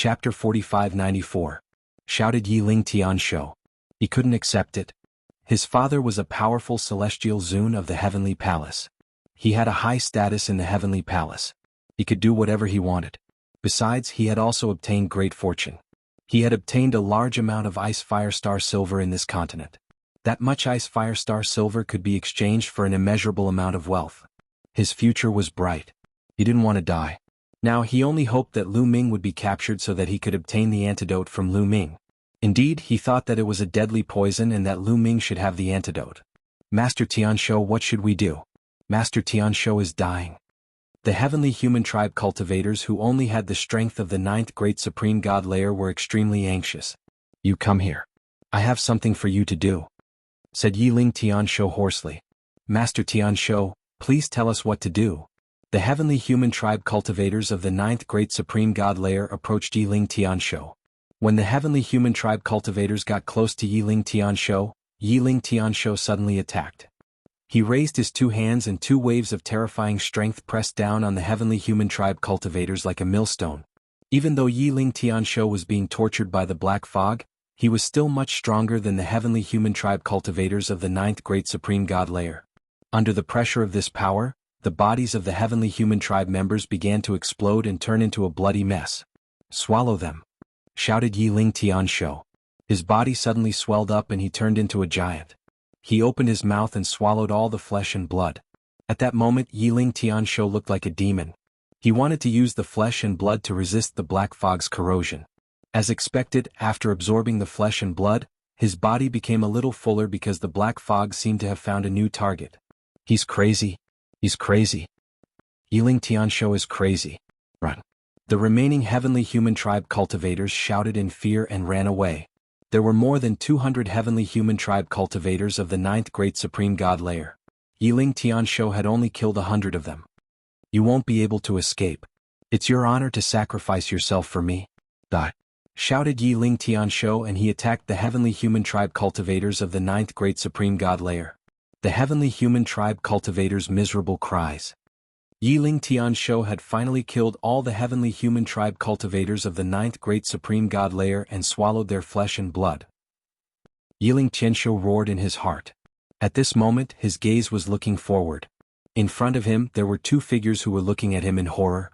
Chapter 4594. Shouted Yiling Tianshou. He couldn't accept it. His father was a powerful celestial Zun of the Heavenly Palace. He had a high status in the Heavenly Palace. He could do whatever he wanted. Besides, he had also obtained great fortune. He had obtained a large amount of Ice Fire Star Silver in this continent. That much Ice Fire Star Silver could be exchanged for an immeasurable amount of wealth. His future was bright. He didn't want to die. Now he only hoped that Lu Ming would be captured so that he could obtain the antidote from Lu Ming. Indeed, he thought that it was a deadly poison and that Lu Ming should have the antidote. Master Tianshou, what should we do? Master Tianshou is dying. The heavenly human tribe cultivators who only had the strength of the 9th great supreme god layer were extremely anxious. You come here. I have something for you to do, said Yiling Tianshou hoarsely. Master Tianshou, please tell us what to do. The heavenly human tribe cultivators of the 9th great supreme god layer approached Yiling Tianshou. When the heavenly human tribe cultivators got close to Yiling Tianshou suddenly attacked. He raised his 2 hands and 2 waves of terrifying strength pressed down on the heavenly human tribe cultivators like a millstone. Even though Yiling Tianshou was being tortured by the black fog, he was still much stronger than the heavenly human tribe cultivators of the 9th great supreme god layer. Under the pressure of this power, the bodies of the heavenly human tribe members began to explode and turn into a bloody mess. Swallow them, shouted Yiling Tianshou. His body suddenly swelled up and he turned into a giant. He opened his mouth and swallowed all the flesh and blood. At that moment, Yiling Tianshou looked like a demon. He wanted to use the flesh and blood to resist the black fog's corrosion. As expected, after absorbing the flesh and blood, his body became a little fuller because the black fog seemed to have found a new target. He's crazy. He's crazy. Yiling Tianshou is crazy. Run. The remaining heavenly human tribe cultivators shouted in fear and ran away. There were more than 200 heavenly human tribe cultivators of the 9th great supreme god layer. Yiling Tianshou had only killed 100 of them. You won't be able to escape. It's your honor to sacrifice yourself for me. Die. Shouted Yiling Tianshou, and he attacked the heavenly human tribe cultivators of the 9th great supreme god layer. The heavenly human tribe cultivators' miserable cries. Yiling Tianshou had finally killed all the heavenly human tribe cultivators of the 9th great supreme god layer and swallowed their flesh and blood. Yiling Tianshou roared in his heart. At this moment, his gaze was looking forward. In front of him, there were 2 figures who were looking at him in horror.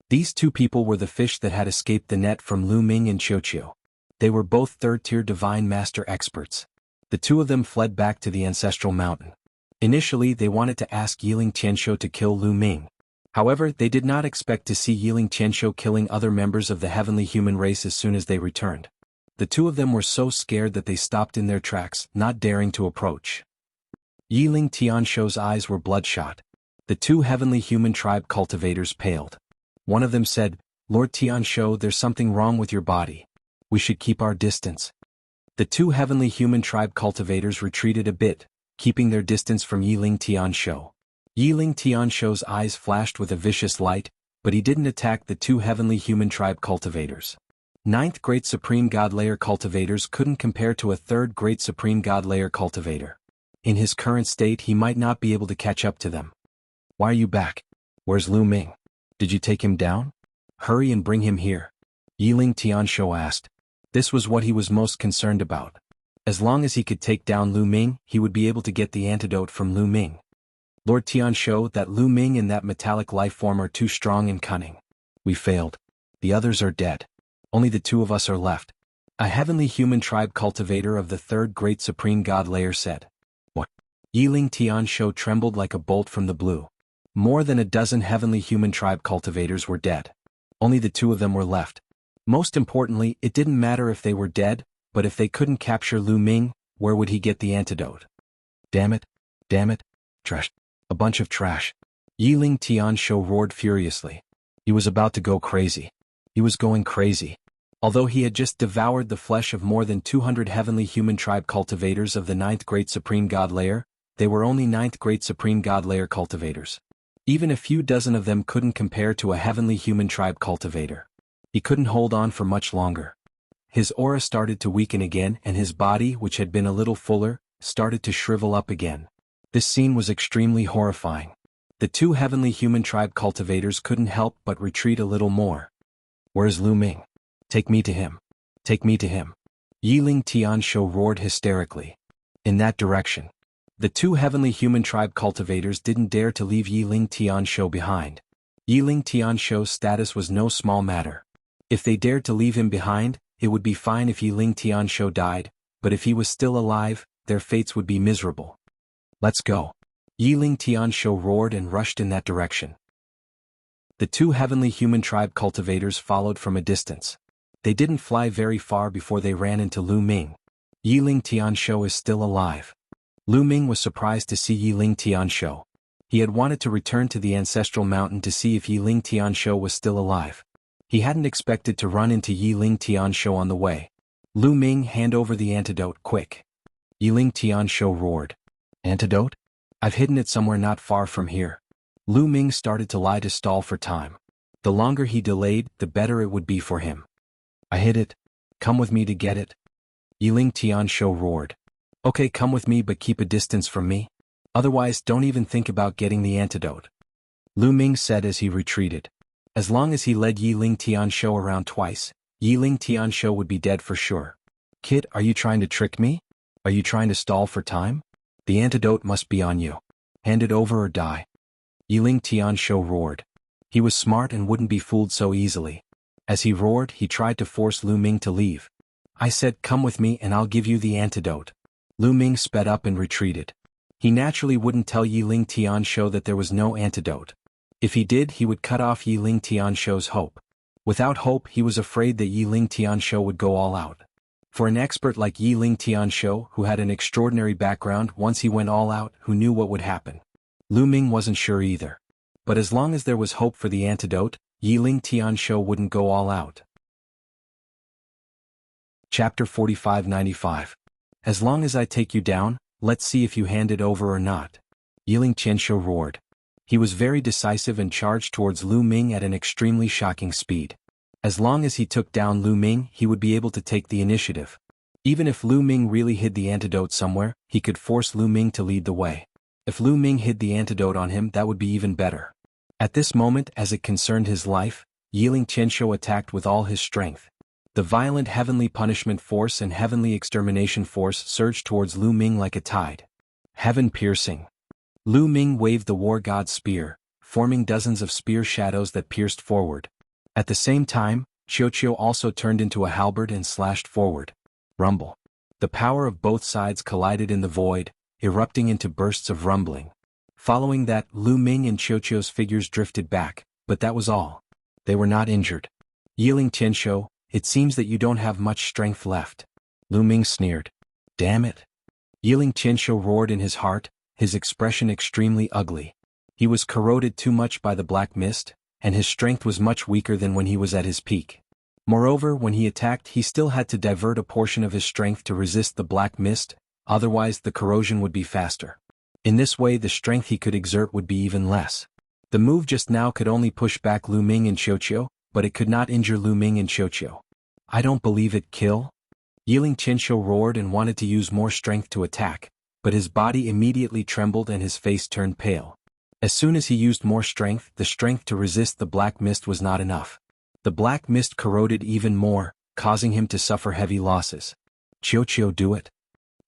These 2 people were the fish that had escaped the net from Lu Ming and Qiuqiu. They were both 3rd-tier divine master experts. The 2 of them fled back to the ancestral mountain. Initially, they wanted to ask Yiling Tianshou to kill Lu Ming. However, they did not expect to see Yiling Tianshou killing other members of the heavenly human race as soon as they returned. The 2 of them were so scared that they stopped in their tracks, not daring to approach. Yiling Tianshou's eyes were bloodshot. The 2 heavenly human tribe cultivators paled. One of them said, Lord Tianshou, there's something wrong with your body. We should keep our distance. The 2 heavenly human tribe cultivators retreated a bit, keeping their distance from Yiling Tianshou. Yiling Tianshou's eyes flashed with a vicious light, but he didn't attack the 2 heavenly human tribe cultivators. 9th great supreme god layer cultivators couldn't compare to a 3rd great supreme god layer cultivator. In his current state, he might not be able to catch up to them. Why are you back? Where's Lu Ming? Did you take him down? Hurry and bring him here, Yiling Tianshou asked. This was what he was most concerned about. As long as he could take down Lu Ming, he would be able to get the antidote from Lu Ming. Lord Tianshou, that Lu Ming and that metallic life form are too strong and cunning. We failed. The others are dead. Only the 2 of us are left. A heavenly human tribe cultivator of the 3rd great supreme god layer said. What? Yiling Tianshou trembled like a bolt from the blue. More than a dozen heavenly human tribe cultivators were dead. Only the 2 of them were left. Most importantly, it didn't matter if they were dead, but if they couldn't capture Lu Ming, where would he get the antidote? Damn it. Damn it. Trash. A bunch of trash. Yiling Tianshou roared furiously. He was about to go crazy. He was going crazy. Although he had just devoured the flesh of more than 200 heavenly human tribe cultivators of the 9th great supreme god layer, they were only 9th great supreme god layer cultivators. Even a few dozen of them couldn't compare to a heavenly human tribe cultivator. He couldn't hold on for much longer. His aura started to weaken again and his body, which had been a little fuller, started to shrivel up again. This scene was extremely horrifying. The 2 heavenly human tribe cultivators couldn't help but retreat a little more. Where is Lu Ming? Take me to him. Take me to him. Yiling Tianshou roared hysterically. In that direction. The two heavenly human tribe cultivators didn't dare to leave Yiling Tianshou behind. Yiling Tianshou's status was no small matter. If they dared to leave him behind, it would be fine if Yiling Tianshou died, but if he was still alive, their fates would be miserable. Let's go. Yiling Tianshou roared and rushed in that direction. The two heavenly human tribe cultivators followed from a distance. They didn't fly very far before they ran into Lu Ming. Yiling Tianshou is still alive. Lu Ming was surprised to see Yiling Tianshou. He had wanted to return to the ancestral mountain to see if Yiling Tianshou was still alive. He hadn't expected to run into Yiling Tianshou on the way. Lu Ming, hand over the antidote, quick. Yiling Tianshou roared. Antidote? I've hidden it somewhere not far from here. Lu Ming started to lie to stall for time. The longer he delayed, the better it would be for him. I hid it. Come with me to get it. Yiling Tianshou roared. Okay, come with me, but keep a distance from me. Otherwise, don't even think about getting the antidote. Lu Ming said as he retreated. As long as he led Yiling Tianshou around twice, Yiling Tianshou would be dead for sure. Kid, are you trying to trick me? Are you trying to stall for time? The antidote must be on you. Hand it over or die. Yiling Tianshou roared. He was smart and wouldn't be fooled so easily. As he roared, he tried to force Lu Ming to leave. I said, come with me and I'll give you the antidote. Lu Ming sped up and retreated. He naturally wouldn't tell Yiling Tianshou that there was no antidote. If he did, he would cut off Yiling Tianshou's hope. Without hope, he was afraid that Yiling Tianshou would go all out. For an expert like Yiling Tianshou, who had an extraordinary background, once he went all out, who knew what would happen? Lu Ming wasn't sure either. But as long as there was hope for the antidote, Yiling Tianshou wouldn't go all out. Chapter 4595. As long as I take you down, let's see if you hand it over or not. Yiling Tianshou roared. He was very decisive and charged towards Lu Ming at an extremely shocking speed. As long as he took down Lu Ming, he would be able to take the initiative. Even if Lu Ming really hid the antidote somewhere, he could force Lu Ming to lead the way. If Lu Ming hid the antidote on him, that would be even better. At this moment, as it concerned his life, Yiling Tianshou attacked with all his strength. The violent heavenly punishment force and heavenly extermination force surged towards Lu Ming like a tide. Heaven-piercing. Lu Ming waved the war god's spear, forming dozens of spear shadows that pierced forward. At the same time, Qiuqiu also turned into a halberd and slashed forward. Rumble. The power of both sides collided in the void, erupting into bursts of rumbling. Following that, Lu Ming and Qiuqiu's figures drifted back, but that was all. They were not injured. Yiling Tianshou, it seems that you don't have much strength left. Lu Ming sneered. Damn it. Yiling Tianshou roared in his heart, his expression extremely ugly. He was corroded too much by the black mist, and his strength was much weaker than when he was at his peak. Moreover, when he attacked, he still had to divert a portion of his strength to resist the black mist, otherwise the corrosion would be faster. In this way, the strength he could exert would be even less. The move just now could only push back Lu Ming and Qiuqiu, but it could not injure Lu Ming and Qiuqiu. I don't believe it, kill? Yiling Tianshou roared and wanted to use more strength to attack, but his body immediately trembled and his face turned pale. As soon as he used more strength, the strength to resist the black mist was not enough. The black mist corroded even more, causing him to suffer heavy losses. Qiuqiu, do it.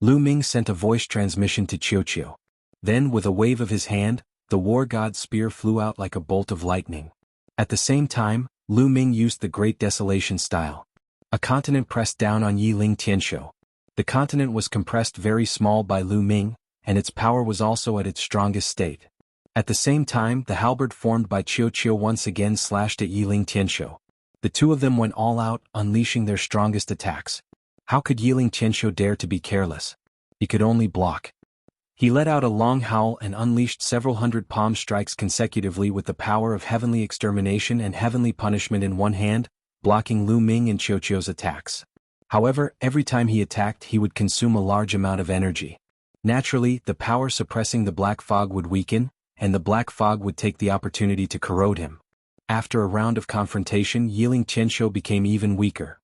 Lu Ming sent a voice transmission to Qiuqiu. Then, with a wave of his hand, the war god's spear flew out like a bolt of lightning. At the same time, Lu Ming used the Great Desolation style. A continent pressed down on Yiling Tianshou. The continent was compressed very small by Lu Ming, and its power was also at its strongest state. At the same time, the halberd formed by Qiuqiu once again slashed at Yiling Tianshou. The two of them went all out, unleashing their strongest attacks. How could Yiling Tianshou dare to be careless? He could only block. He let out a long howl and unleashed several hundred palm strikes consecutively with the power of heavenly extermination and heavenly punishment in one hand, blocking Lu Ming and Qiuqiu's attacks. However, every time he attacked, he would consume a large amount of energy. Naturally, the power suppressing the black fog would weaken, and the black fog would take the opportunity to corrode him. After a round of confrontation, Yiling Tianshou became even weaker.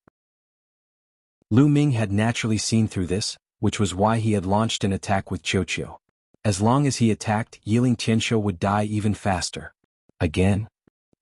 Lu Ming had naturally seen through this, which was why he had launched an attack with Qiuqiu. As long as he attacked, Yiling Tianshou would die even faster. Again?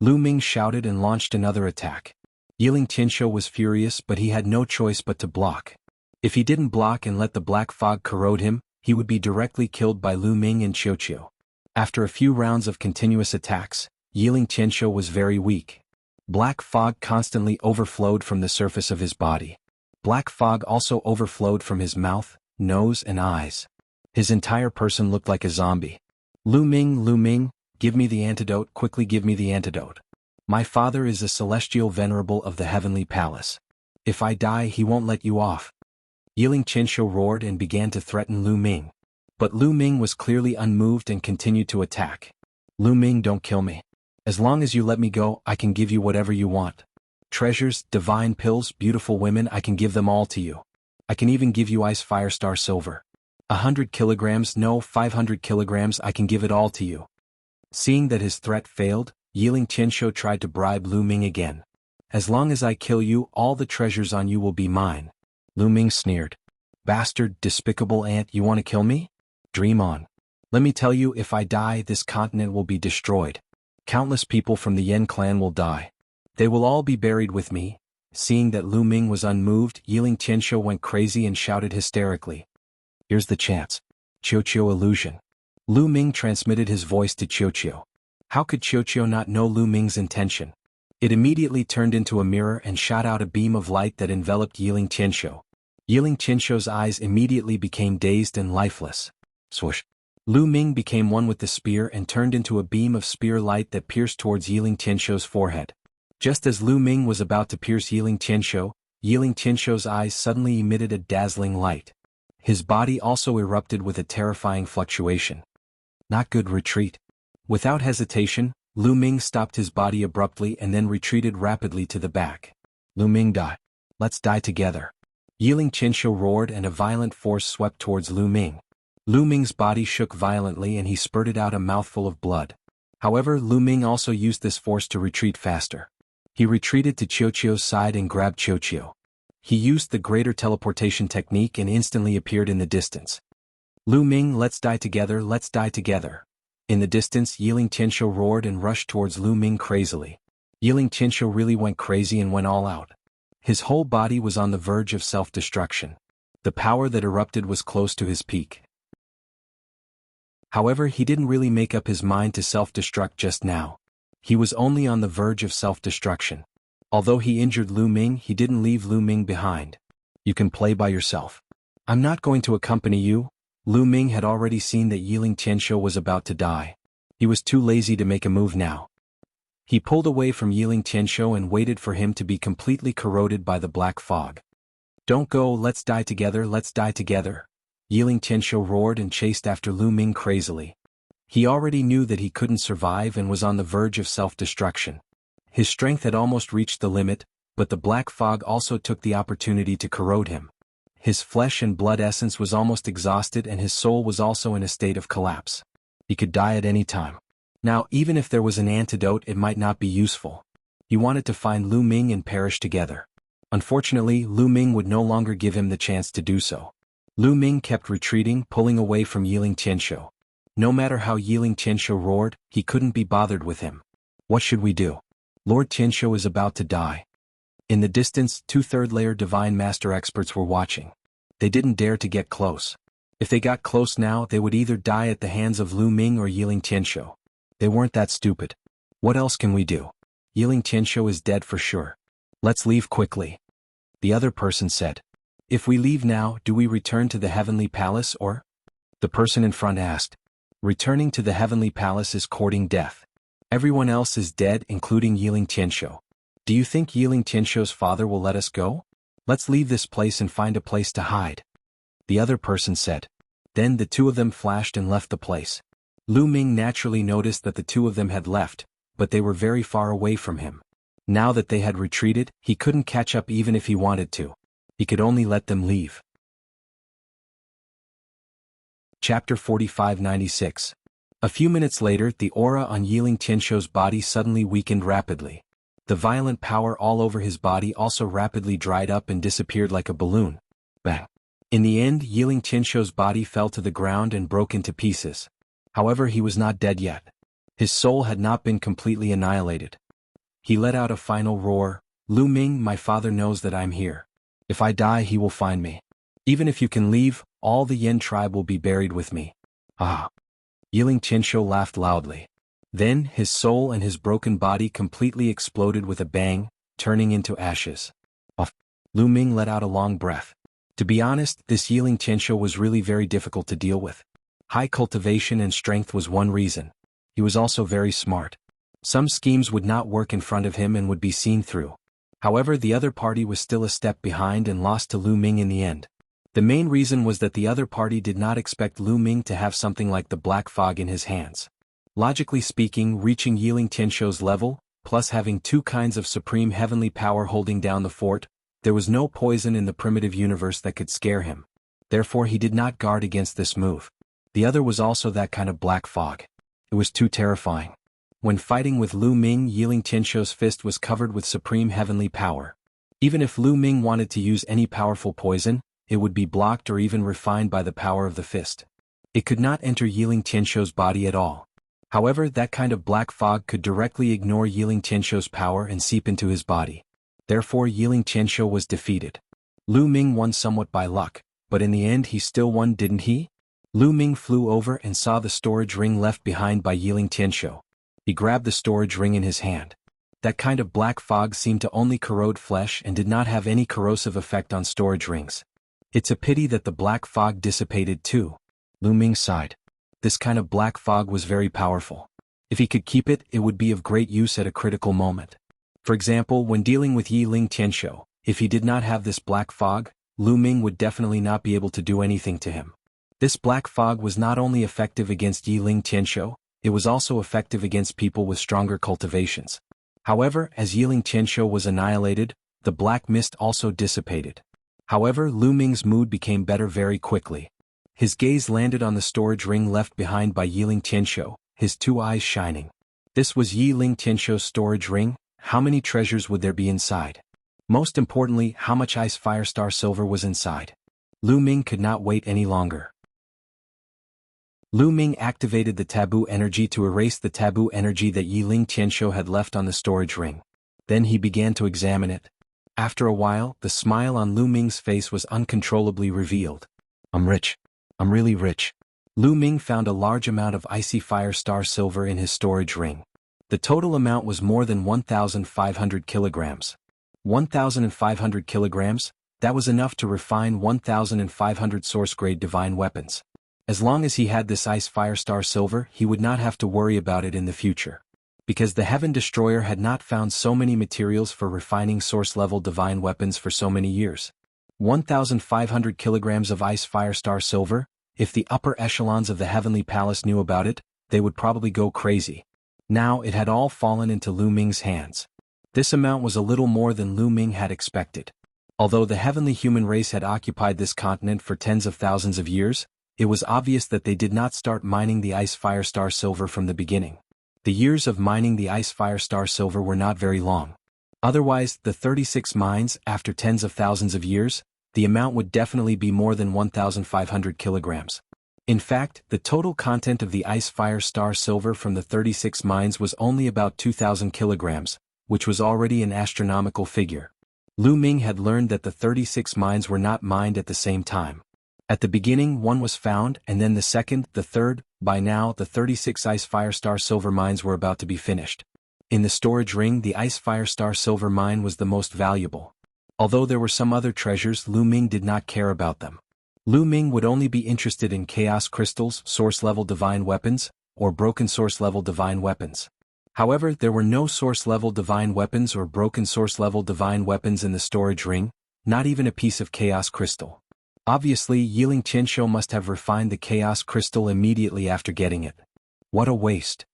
Lu Ming shouted and launched another attack. Yiling Tianshou was furious, but he had no choice but to block. If he didn't block and let the black fog corrode him, he would be directly killed by Lu Ming and Qiuqiu. After a few rounds of continuous attacks, Yiling Tianshou was very weak. Black fog constantly overflowed from the surface of his body. Black fog also overflowed from his mouth, nose and eyes. His entire person looked like a zombie. Lu Ming, give me the antidote, quickly give me the antidote. My father is a celestial venerable of the heavenly palace. If I die, he won't let you off. Yiling Tianshou roared and began to threaten Lu Ming. But Lu Ming was clearly unmoved and continued to attack. Lu Ming, don't kill me. As long as you let me go, I can give you whatever you want. Treasures, divine pills, beautiful women, I can give them all to you. I can even give you ice fire star silver. 100 kilograms, no, 500 kilograms, I can give it all to you. Seeing that his threat failed, Yiling Tianshou tried to bribe Lu Ming again. As long as I kill you, all the treasures on you will be mine. Lu Ming sneered. Bastard, despicable ant, you want to kill me? Dream on. Let me tell you, if I die, this continent will be destroyed. Countless people from the Yan clan will die. They will all be buried with me. Seeing that Lu Ming was unmoved, Yiling Tianshou went crazy and shouted hysterically. Here's the chance. Qiuqiu illusion. Lu Ming transmitted his voice to Qiuqiu. How could Qiuqiu not know Lu Ming's intention? It immediately turned into a mirror and shot out a beam of light that enveloped Yiling Tianshou. Yiling Tianshou's eyes immediately became dazed and lifeless. Swoosh. Lu Ming became one with the spear and turned into a beam of spear light that pierced towards Yiling Tianshou's forehead. Just as Lu Ming was about to pierce Yiling Tianshou's eyes suddenly emitted a dazzling light. His body also erupted with a terrifying fluctuation. Not good, retreat. Without hesitation, Lu Ming stopped his body abruptly and then retreated rapidly to the back. Lu Ming, die. Let's die together. Yiling Tianshou roared and a violent force swept towards Lu Ming. Lu Ming's body shook violently and he spurted out a mouthful of blood. However, Lu Ming also used this force to retreat faster. He retreated to Qiuqiu's side and grabbed Qiuqiu. He used the greater teleportation technique and instantly appeared in the distance. Lu Ming, let's die together, let's die together. In the distance, Yiling Tianshou roared and rushed towards Lu Ming crazily. Yiling Tianshou really went crazy and went all out. His whole body was on the verge of self-destruction. The power that erupted was close to his peak. However, he didn't really make up his mind to self-destruct just now. He was only on the verge of self-destruction. Although he injured Lu Ming, he didn't leave Lu Ming behind. You can play by yourself. I'm not going to accompany you. Lu Ming had already seen that Yiling Tianshou was about to die. He was too lazy to make a move now. He pulled away from Yiling Tianshou and waited for him to be completely corroded by the black fog. Don't go, let's die together, let's die together. Yiling Tianshou roared and chased after Lu Ming crazily. He already knew that he couldn't survive and was on the verge of self-destruction. His strength had almost reached the limit, but the black fog also took the opportunity to corrode him. His flesh and blood essence was almost exhausted and his soul was also in a state of collapse. He could die at any time. Now, even if there was an antidote, it might not be useful. He wanted to find Lu Ming and perish together. Unfortunately, Lu Ming would no longer give him the chance to do so. Lu Ming kept retreating, pulling away from Yiling Tianshou. No matter how Yiling Tianshou roared, he couldn't be bothered with him. What should we do? Lord Tianshou is about to die. In the distance, 2 third-layer Divine Master experts were watching. They didn't dare to get close. If they got close now, they would either die at the hands of Lu Ming or Yiling Tianshou. They weren't that stupid. What else can we do? Yiling Tianshou is dead for sure. Let's leave quickly. The other person said. If we leave now, do we return to the heavenly palace or? The person in front asked. Returning to the heavenly palace is courting death. Everyone else is dead, including Yiling Tianshou. Do you think Yiling Tianshou's father will let us go? Let's leave this place and find a place to hide. The other person said. Then the 2 of them flashed and left the place. Lu Ming naturally noticed that the 2 of them had left, but they were very far away from him. Now that they had retreated, he couldn't catch up even if he wanted to. He could only let them leave. Chapter 4596. A few minutes later, the aura on Yiling Tianshou's body suddenly weakened rapidly. The violent power all over his body also rapidly dried up and disappeared like a balloon. Bang! In the end, Yiling Tianshou's body fell to the ground and broke into pieces. However, he was not dead yet. His soul had not been completely annihilated. He let out a final roar, Lu Ming, my father knows that I'm here. If I die, he will find me. Even if you can leave, all the Yin tribe will be buried with me. Ah. Yiling Qianshou laughed loudly. Then, his soul and his broken body completely exploded with a bang, turning into ashes. Off. Lu Ming let out a long breath. To be honest, this Yiling Qianshou was really very difficult to deal with. High cultivation and strength was one reason. He was also very smart. Some schemes would not work in front of him and would be seen through. However, the other party was still a step behind and lost to Lu Ming in the end. The main reason was that the other party did not expect Lu Ming to have something like the black fog in his hands. Logically speaking, reaching Yiling Qianshou's level, plus having two kinds of supreme heavenly power holding down the fort, there was no poison in the primitive universe that could scare him. Therefore he did not guard against this move. The other was also that kind of black fog. It was too terrifying. When fighting with Lu Ming, Yiling Qianshou's fist was covered with supreme heavenly power. Even if Lu Ming wanted to use any powerful poison, it would be blocked or even refined by the power of the fist. It could not enter Yiling Qianshou's body at all. However, that kind of black fog could directly ignore Yiling Qianshou's power and seep into his body. Therefore Yiling Qianshou was defeated. Lu Ming won somewhat by luck, but in the end he still won, didn't he? Lu Ming flew over and saw the storage ring left behind by Yiling Qianshou. He grabbed the storage ring in his hand. That kind of black fog seemed to only corrode flesh and did not have any corrosive effect on storage rings. It's a pity that the black fog dissipated too. Lu Ming sighed. This kind of black fog was very powerful. If he could keep it, it would be of great use at a critical moment. For example, when dealing with Yiling Qianshou, if he did not have this black fog, Lu Ming would definitely not be able to do anything to him. This black fog was not only effective against Yiling Qianshou, it was also effective against people with stronger cultivations. However, as Yiling Qianshou was annihilated, the black mist also dissipated. However, Lu Ming's mood became better very quickly. His gaze landed on the storage ring left behind by Yiling Qianshou, his two eyes shining. This was Yiling Qianshou's storage ring. How many treasures would there be inside? Most importantly, how much ice fire star silver was inside? Lu Ming could not wait any longer. Lu Ming activated the taboo energy to erase the taboo energy that Yiling Qianshou had left on the storage ring. Then he began to examine it. After a while, the smile on Lu Ming's face was uncontrollably revealed. I'm rich. I'm really rich. Lu Ming found a large amount of icy fire star silver in his storage ring. The total amount was more than 1,500 kilograms. 1,500 kilograms? That was enough to refine 1,500 source-grade divine weapons. As long as he had this ice fire star silver, he would not have to worry about it in the future. Because the Heaven Destroyer had not found so many materials for refining source-level divine weapons for so many years. 1,500 kilograms of ice fire star silver? If the upper echelons of the Heavenly Palace knew about it, they would probably go crazy. Now it had all fallen into Lu Ming's hands. This amount was a little more than Lu Ming had expected. Although the heavenly human race had occupied this continent for tens of thousands of years, it was obvious that they did not start mining the ice fire star silver from the beginning. The years of mining the ice fire star silver were not very long. Otherwise, the 36 mines, after tens of thousands of years, the amount would definitely be more than 1,500 kilograms. In fact, the total content of the ice fire star silver from the 36 mines was only about 2,000 kilograms, which was already an astronomical figure. Lu Ming had learned that the 36 mines were not mined at the same time. At the beginning one was found and then the second, the third. By now the 36 ice fire star silver mines were about to be finished. In the storage ring the ice fire star silver mine was the most valuable. Although there were some other treasures, Lu Ming did not care about them. Lu Ming would only be interested in chaos crystals, source-level divine weapons, or broken source-level divine weapons. However, there were no source-level divine weapons or broken source-level divine weapons in the storage ring, not even a piece of chaos crystal. Obviously, Yiling Qianshou must have refined the chaos crystal immediately after getting it. What a waste!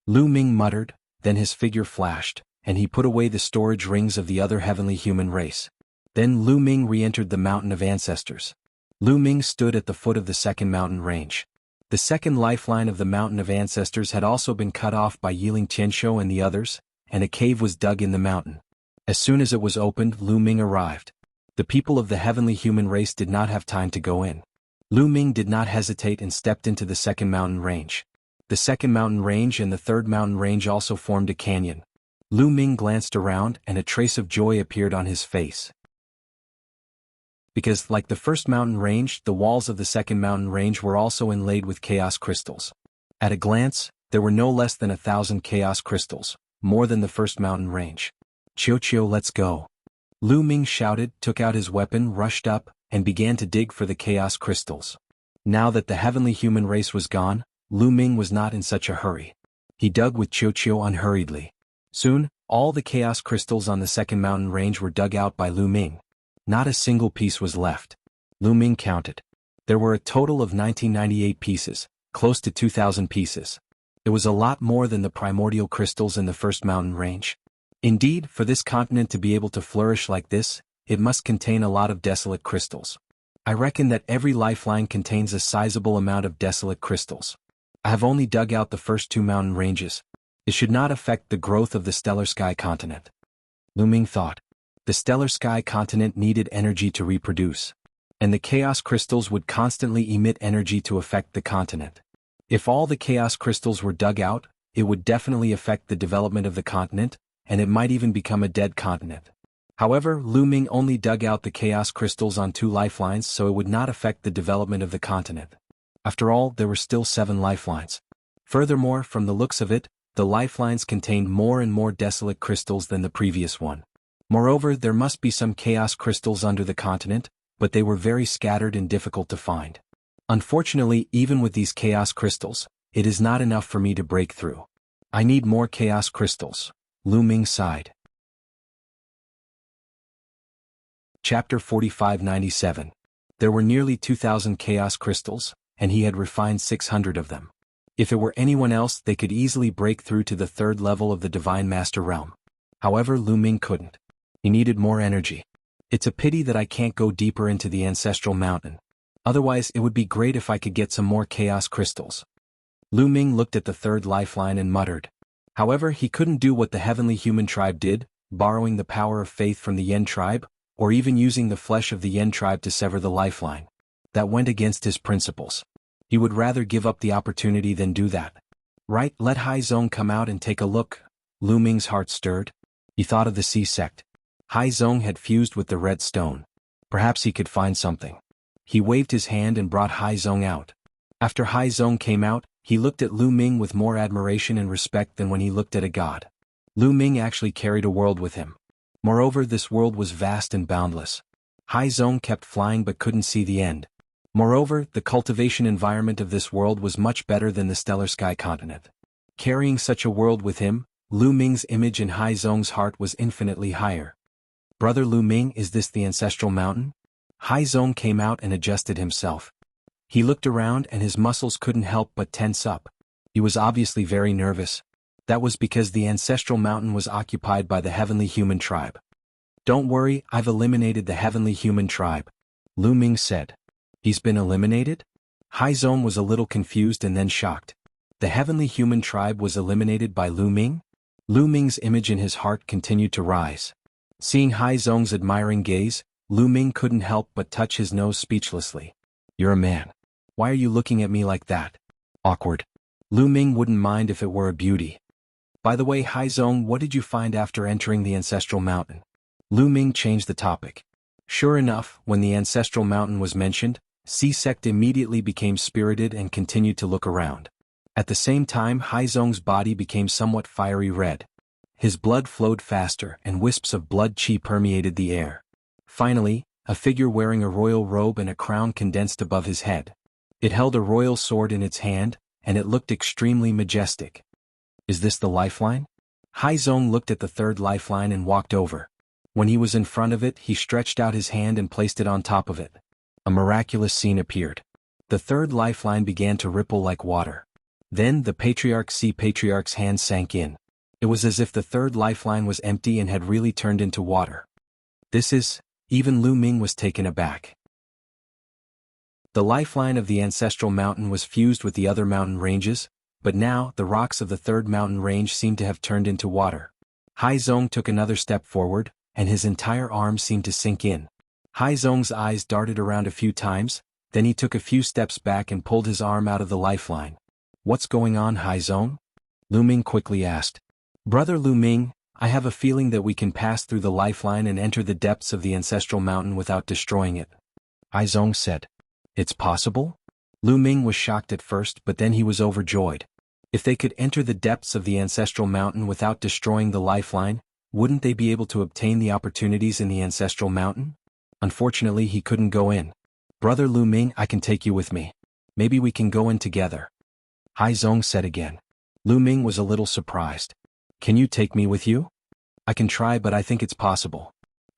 Lu Ming muttered, then his figure flashed, and he put away the storage rings of the other heavenly human race. Then Lu Ming re-entered the Mountain of Ancestors. Lu Ming stood at the foot of the second mountain range. The second lifeline of the Mountain of Ancestors had also been cut off by Yiling Qianshou and the others, and a cave was dug in the mountain. As soon as it was opened, Lu Ming arrived. The people of the heavenly human race did not have time to go in. Lu Ming did not hesitate and stepped into the second mountain range. The second mountain range and the third mountain range also formed a canyon. Lu Ming glanced around and a trace of joy appeared on his face. Because, like the first mountain range, the walls of the second mountain range were also inlaid with chaos crystals. At a glance, there were no less than 1,000 chaos crystals, more than the first mountain range. Chiu, let's go. Lu Ming shouted, took out his weapon, rushed up, and began to dig for the chaos crystals. Now that the heavenly human race was gone, Lu Ming was not in such a hurry. He dug with Chiu unhurriedly. Soon, all the chaos crystals on the second mountain range were dug out by Lu Ming. Not a single piece was left. Lu Ming counted. There were a total of 1998 pieces, close to 2,000 pieces. It was a lot more than the primordial crystals in the first mountain range. Indeed, for this continent to be able to flourish like this, it must contain a lot of desolate crystals. I reckon that every lifeline contains a sizable amount of desolate crystals. I have only dug out the first 2 mountain ranges. It should not affect the growth of the stellar sky continent. Lu Ming thought. The stellar sky continent needed energy to reproduce. And the chaos crystals would constantly emit energy to affect the continent. If all the chaos crystals were dug out, it would definitely affect the development of the continent, and it might even become a dead continent. However, Lu Ming only dug out the chaos crystals on 2 lifelines, so it would not affect the development of the continent. After all, there were still 7 lifelines. Furthermore, from the looks of it, the lifelines contained more and more desolate crystals than the previous one. Moreover, there must be some chaos crystals under the continent, but they were very scattered and difficult to find. Unfortunately, even with these chaos crystals, it is not enough for me to break through. I need more chaos crystals. Lu Ming sighed. Chapter 4597. There were nearly 2,000 chaos crystals, and he had refined 600 of them. If it were anyone else, they could easily break through to the 3rd level of the Divine Master Realm. However, Lu Ming couldn't. He needed more energy. It's a pity that I can't go deeper into the Ancestral Mountain. Otherwise, it would be great if I could get some more chaos crystals. Lu Ming looked at the 3rd lifeline and muttered. However, he couldn't do what the heavenly human tribe did, borrowing the power of faith from the Yen tribe, or even using the flesh of the Yen tribe to sever the lifeline. That went against his principles. He would rather give up the opportunity than do that. Right, let Hai Zong come out and take a look. Lu Ming's heart stirred. He thought of the Sea sect. Hai Zong had fused with the red stone. Perhaps he could find something. He waved his hand and brought Hai Zong out. After Hai Zong came out, he looked at Lu Ming with more admiration and respect than when he looked at a god. Lu Ming actually carried a world with him. Moreover, this world was vast and boundless. Hai Zong kept flying but couldn't see the end. Moreover, the cultivation environment of this world was much better than the stellar sky continent. Carrying such a world with him, Lu Ming's image in Hai Zong's heart was infinitely higher. Brother Lu Ming, is this the ancestral mountain? Hai Zong came out and adjusted himself. He looked around and his muscles couldn't help but tense up. He was obviously very nervous. That was because the ancestral mountain was occupied by the heavenly human tribe. Don't worry, I've eliminated the heavenly human tribe. Lu Ming said. He's been eliminated? Hai Zong was a little confused and then shocked. The heavenly human tribe was eliminated by Lu Ming? Lu Ming's image in his heart continued to rise. Seeing Hai Zong's admiring gaze, Lu Ming couldn't help but touch his nose speechlessly. You're a man. Why are you looking at me like that? Awkward. Lu Ming wouldn't mind if it were a beauty. By the way, Hai Zong, what did you find after entering the ancestral mountain? Lu Ming changed the topic. Sure enough, when the ancestral mountain was mentioned, Sea sect immediately became spirited and continued to look around. At the same time, Hai Zong's body became somewhat fiery red. His blood flowed faster and wisps of blood chi permeated the air. Finally, a figure wearing a royal robe and a crown condensed above his head. It held a royal sword in its hand, and it looked extremely majestic. Is this the lifeline? Hai Zong looked at the 3rd lifeline and walked over. When he was in front of it, he stretched out his hand and placed it on top of it. A miraculous scene appeared. The 3rd lifeline began to ripple like water. Then the Patriarch's hand sank in. It was as if the 3rd lifeline was empty and had really turned into water. Even Lu Ming was taken aback. The lifeline of the ancestral mountain was fused with the other mountain ranges, but now the rocks of the 3rd mountain range seemed to have turned into water. Hai Zong took another step forward, and his entire arm seemed to sink in. Hai Zong's eyes darted around a few times, then he took a few steps back and pulled his arm out of the lifeline. What's going on, Hai Zong? Lu Ming quickly asked. Brother Lu Ming, I have a feeling that we can pass through the lifeline and enter the depths of the ancestral mountain without destroying it. Haizong said. It's possible? Lu Ming was shocked at first, but then he was overjoyed. If they could enter the depths of the ancestral mountain without destroying the lifeline, wouldn't they be able to obtain the opportunities in the ancestral mountain? Unfortunately, he couldn't go in. Brother Lu Ming, I can take you with me. Maybe we can go in together. Haizong said again. Lu Ming was a little surprised. Can you take me with you? I can try, but I think it's possible.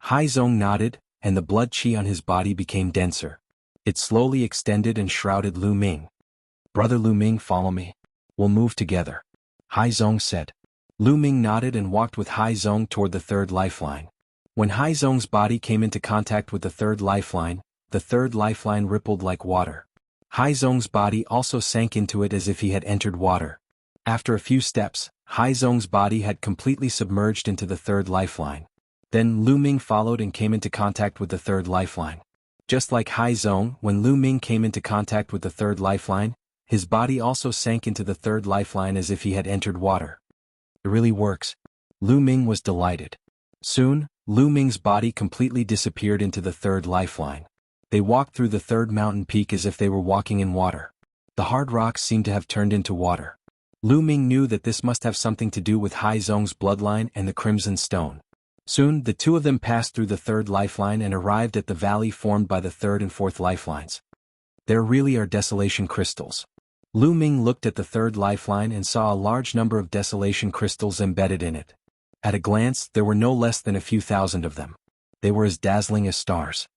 Haizong nodded, and the blood qi on his body became denser. It slowly extended and shrouded Lu Ming. Brother Lu Ming, follow me. We'll move together. Haizong said. Lu Ming nodded and walked with Haizong toward the third lifeline. When Haizong's body came into contact with the third lifeline rippled like water. Haizong's body also sank into it as if he had entered water. After a few steps, Haizong's body had completely submerged into the third lifeline. Then Lu Ming followed and came into contact with the third lifeline. Just like Haizong, when Lu Ming came into contact with the third lifeline, his body also sank into the third lifeline as if he had entered water. It really works. Lu Ming was delighted. Soon, Lu Ming's body completely disappeared into the third lifeline. They walked through the third mountain peak as if they were walking in water. The hard rocks seemed to have turned into water. Lu Ming knew that this must have something to do with Haizong's bloodline and the Crimson Stone. Soon, the two of them passed through the third lifeline and arrived at the valley formed by the third and fourth lifelines. There really are desolation crystals. Lu Ming looked at the third lifeline and saw a large number of desolation crystals embedded in it. At a glance, there were no less than a few thousand of them. They were as dazzling as stars.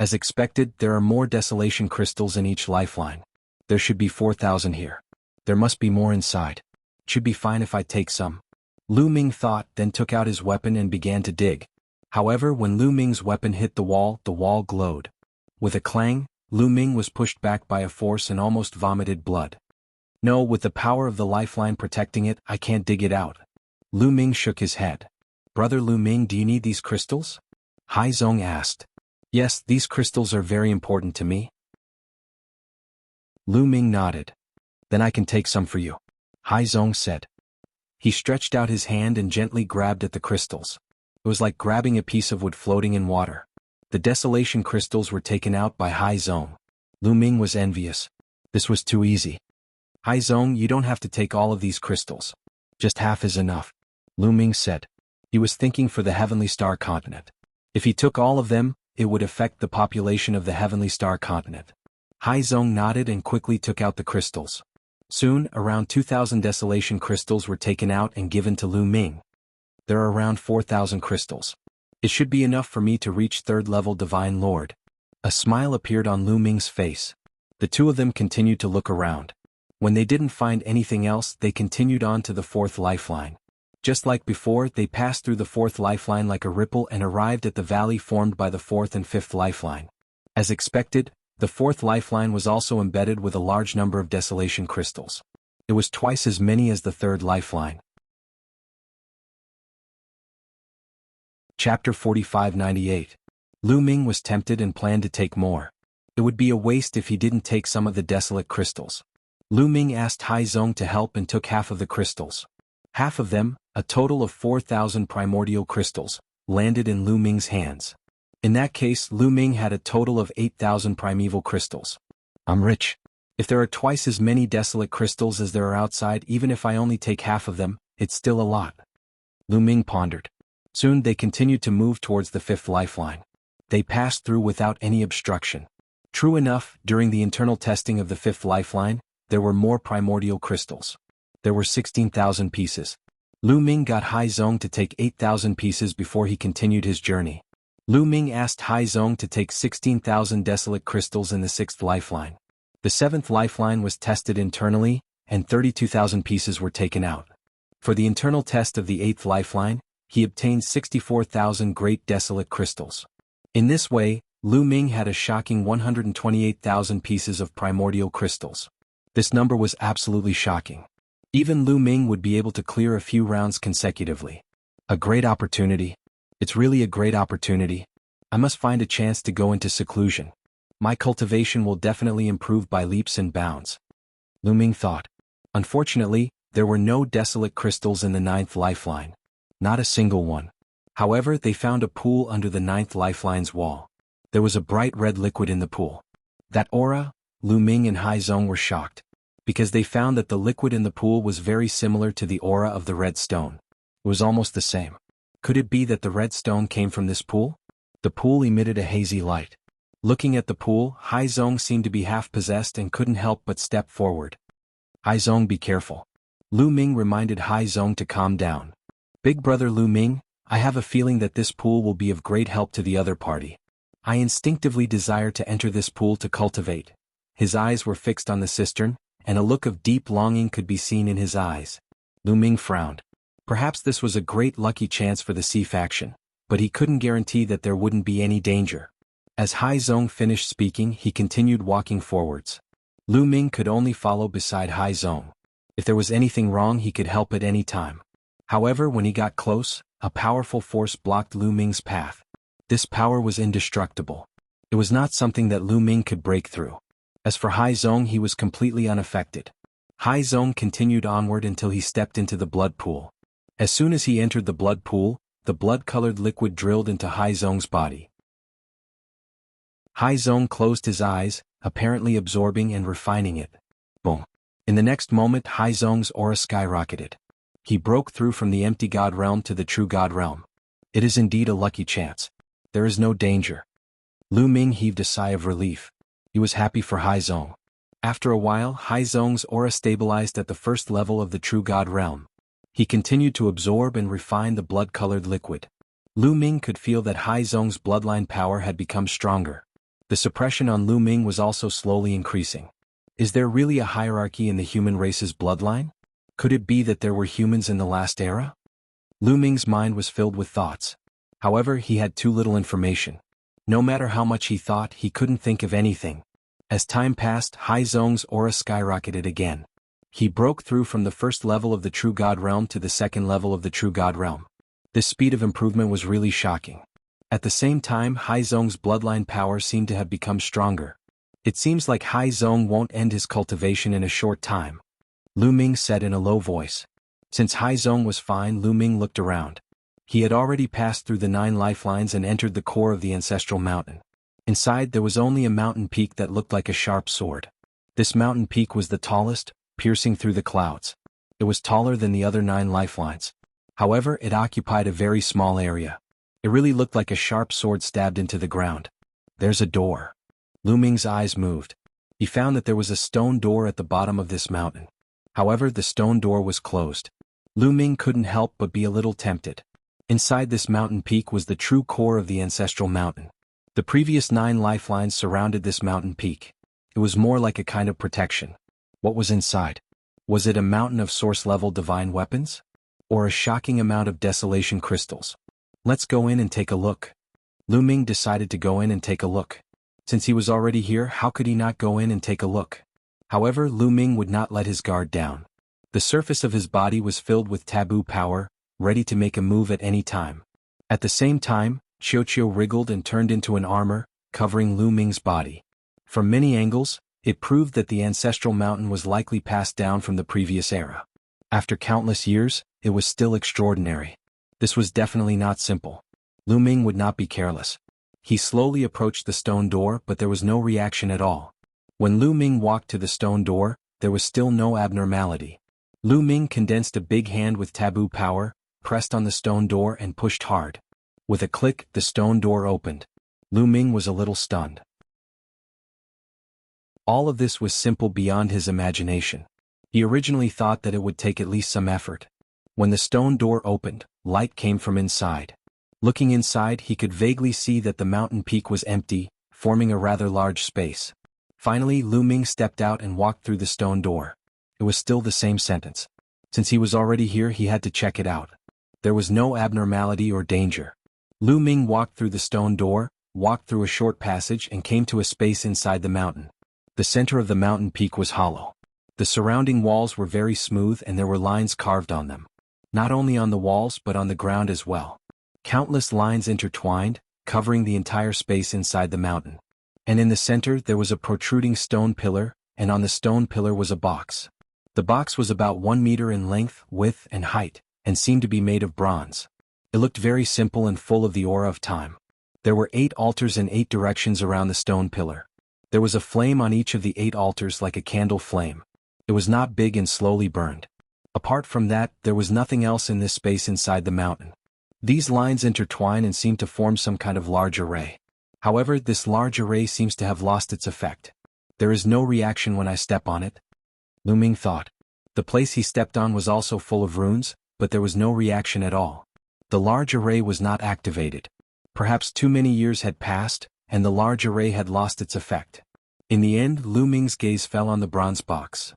As expected, there are more desolation crystals in each lifeline. There should be 4,000 here. There must be more inside. It should be fine if I take some. Lu Ming thought, then took out his weapon and began to dig. However, when Lu Ming's weapon hit the wall glowed. With a clang, Lu Ming was pushed back by a force and almost vomited blood. No, with the power of the lifeline protecting it, I can't dig it out. Lu Ming shook his head. Brother Lu Ming, do you need these crystals? Haizong asked. Yes, these crystals are very important to me. Lu Ming nodded. Then I can take some for you. Haizong said. He stretched out his hand and gently grabbed at the crystals. It was like grabbing a piece of wood floating in water. The desolation crystals were taken out by Haizong. Lu Ming was envious. This was too easy. Haizong, you don't have to take all of these crystals. Just half is enough. Lu Ming said. He was thinking for the Heavenly Star Continent. If he took all of them, it would affect the population of the Heavenly Star Continent. Haizong nodded and quickly took out the crystals. Soon, around 2,000 desolation crystals were taken out and given to Lu Ming. There are around 4,000 crystals. It should be enough for me to reach third-level Divine Lord. A smile appeared on Lu Ming's face. The two of them continued to look around. When they didn't find anything else, they continued on to the fourth lifeline. Just like before, they passed through the fourth lifeline like a ripple and arrived at the valley formed by the fourth and fifth lifeline. As expected, the fourth lifeline was also embedded with a large number of desolation crystals. It was twice as many as the third lifeline. Chapter 4598. Lu Ming was tempted and planned to take more. It would be a waste if he didn't take some of the desolate crystals. Lu Ming asked Haizong to help and took half of the crystals. Half of them, a total of 4,000 primordial crystals, landed in Lu Ming's hands. In that case, Lu Ming had a total of 8,000 primeval crystals. I'm rich. If there are twice as many desolate crystals as there are outside, even if I only take half of them, it's still a lot. Lu Ming pondered. Soon they continued to move towards the fifth lifeline. They passed through without any obstruction. True enough, during the internal testing of the fifth lifeline, there were more primordial crystals. There were 16,000 pieces. Lu Ming got Haizong to take 8,000 pieces before he continued his journey. Lu Ming asked Haizong to take 16,000 desolate crystals in the sixth lifeline. The seventh lifeline was tested internally, and 32,000 pieces were taken out. For the internal test of the eighth lifeline, he obtained 64,000 great desolate crystals. In this way, Lu Ming had a shocking 128,000 pieces of primordial crystals. This number was absolutely shocking. Even Lu Ming would be able to clear a few rounds consecutively. A great opportunity. It's really a great opportunity. I must find a chance to go into seclusion. My cultivation will definitely improve by leaps and bounds. Lu Ming thought. Unfortunately, there were no desolate crystals in the ninth lifeline. Not a single one. However, they found a pool under the 9th lifeline's wall. There was a bright red liquid in the pool. That aura? Lu Ming and Hai Zong were shocked, because they found that the liquid in the pool was very similar to the aura of the red stone. It was almost the same. Could it be that the red stone came from this pool? The pool emitted a hazy light. Looking at the pool, Hai Zong seemed to be half-possessed and couldn't help but step forward. Hai Zong, be careful. Lu Ming reminded Hai Zong to calm down. Big brother Lu Ming, I have a feeling that this pool will be of great help to the other party. I instinctively desire to enter this pool to cultivate. His eyes were fixed on the cistern, and a look of deep longing could be seen in his eyes. Lu Ming frowned. Perhaps this was a great lucky chance for the Sea faction, but he couldn't guarantee that there wouldn't be any danger. As Hai Zong finished speaking, he continued walking forwards. Lu Ming could only follow beside Hai Zong. If there was anything wrong, he could help at any time. However, when he got close, a powerful force blocked Lu Ming's path. This power was indestructible. It was not something that Lu Ming could break through. As for Hai Zong, he was completely unaffected. Hai Zong continued onward until he stepped into the blood pool. As soon as he entered the blood pool, the blood-colored liquid drilled into Hai Zong's body. Hai Zong closed his eyes, apparently absorbing and refining it. Boom. In the next moment, Hai Zong's aura skyrocketed. He broke through from the empty God realm to the true God realm. It is indeed a lucky chance. There is no danger. Lu Ming heaved a sigh of relief. He was happy for Hai Zong. After a while, Hai Zong's aura stabilized at the first level of the true God realm. He continued to absorb and refine the blood-colored liquid. Lu Ming could feel that Hai Zong's bloodline power had become stronger. The suppression on Lu Ming was also slowly increasing. Is there really a hierarchy in the human race's bloodline? Could it be that there were humans in the last era? Lu Ming's mind was filled with thoughts. However, he had too little information. No matter how much he thought, he couldn't think of anything. As time passed, Hai Zong's aura skyrocketed again. He broke through from the first level of the true God realm to the second level of the true God realm. This speed of improvement was really shocking. At the same time, Hai Zong's bloodline power seemed to have become stronger. It seems like Hai Zong won't end his cultivation in a short time. Lu Ming said in a low voice. Since Hai Zong was fine, Lu Ming looked around. He had already passed through the 9 lifelines and entered the core of the ancestral mountain. Inside there was only a mountain peak that looked like a sharp sword. This mountain peak was the tallest, piercing through the clouds. It was taller than the other 9 lifelines. However, it occupied a very small area. It really looked like a sharp sword stabbed into the ground. There's a door. Lu Ming's eyes moved. He found that there was a stone door at the bottom of this mountain. However, the stone door was closed. Lu Ming couldn't help but be a little tempted. Inside this mountain peak was the true core of the ancestral mountain. The previous 9 lifelines surrounded this mountain peak. It was more like a kind of protection. What was inside? Was it a mountain of source-level divine weapons? Or a shocking amount of desolation crystals? Let's go in and take a look. Lu Ming decided to go in and take a look. Since he was already here, how could he not go in and take a look? However, Lu Ming would not let his guard down. The surface of his body was filled with taboo power, ready to make a move at any time. At the same time, Qiuqiu wriggled and turned into an armor, covering Lu Ming's body. From many angles, it proved that the ancestral mountain was likely passed down from the previous era. After countless years, it was still extraordinary. This was definitely not simple. Lu Ming would not be careless. He slowly approached the stone door, but there was no reaction at all. When Lu Ming walked to the stone door, there was still no abnormality. Lu Ming condensed a big hand with taboo power, pressed on the stone door and pushed hard. With a click, the stone door opened. Lu Ming was a little stunned. All of this was simple beyond his imagination. He originally thought that it would take at least some effort. When the stone door opened, light came from inside. Looking inside, he could vaguely see that the mountain peak was empty, forming a rather large space. Finally, Lu Ming stepped out and walked through the stone door. It was still the same sentence. Since he was already here, he had to check it out. There was no abnormality or danger. Lu Ming walked through the stone door, walked through a short passage and came to a space inside the mountain. The center of the mountain peak was hollow. The surrounding walls were very smooth and there were lines carved on them. Not only on the walls but on the ground as well. Countless lines intertwined, covering the entire space inside the mountain. And in the center there was a protruding stone pillar, and on the stone pillar was a box. The box was about 1 meter in length, width, and height, and seemed to be made of bronze. It looked very simple and full of the aura of time. There were 8 altars in 8 directions around the stone pillar. There was a flame on each of the 8 altars like a candle flame. It was not big and slowly burned. Apart from that, there was nothing else in this space inside the mountain. These lines intertwine and seem to form some kind of large array. However, this large array seems to have lost its effect. There is no reaction when I step on it. Lu Ming thought. The place he stepped on was also full of runes, but there was no reaction at all. The large array was not activated. Perhaps too many years had passed, and the large array had lost its effect. In the end, Lu Ming's gaze fell on the bronze box.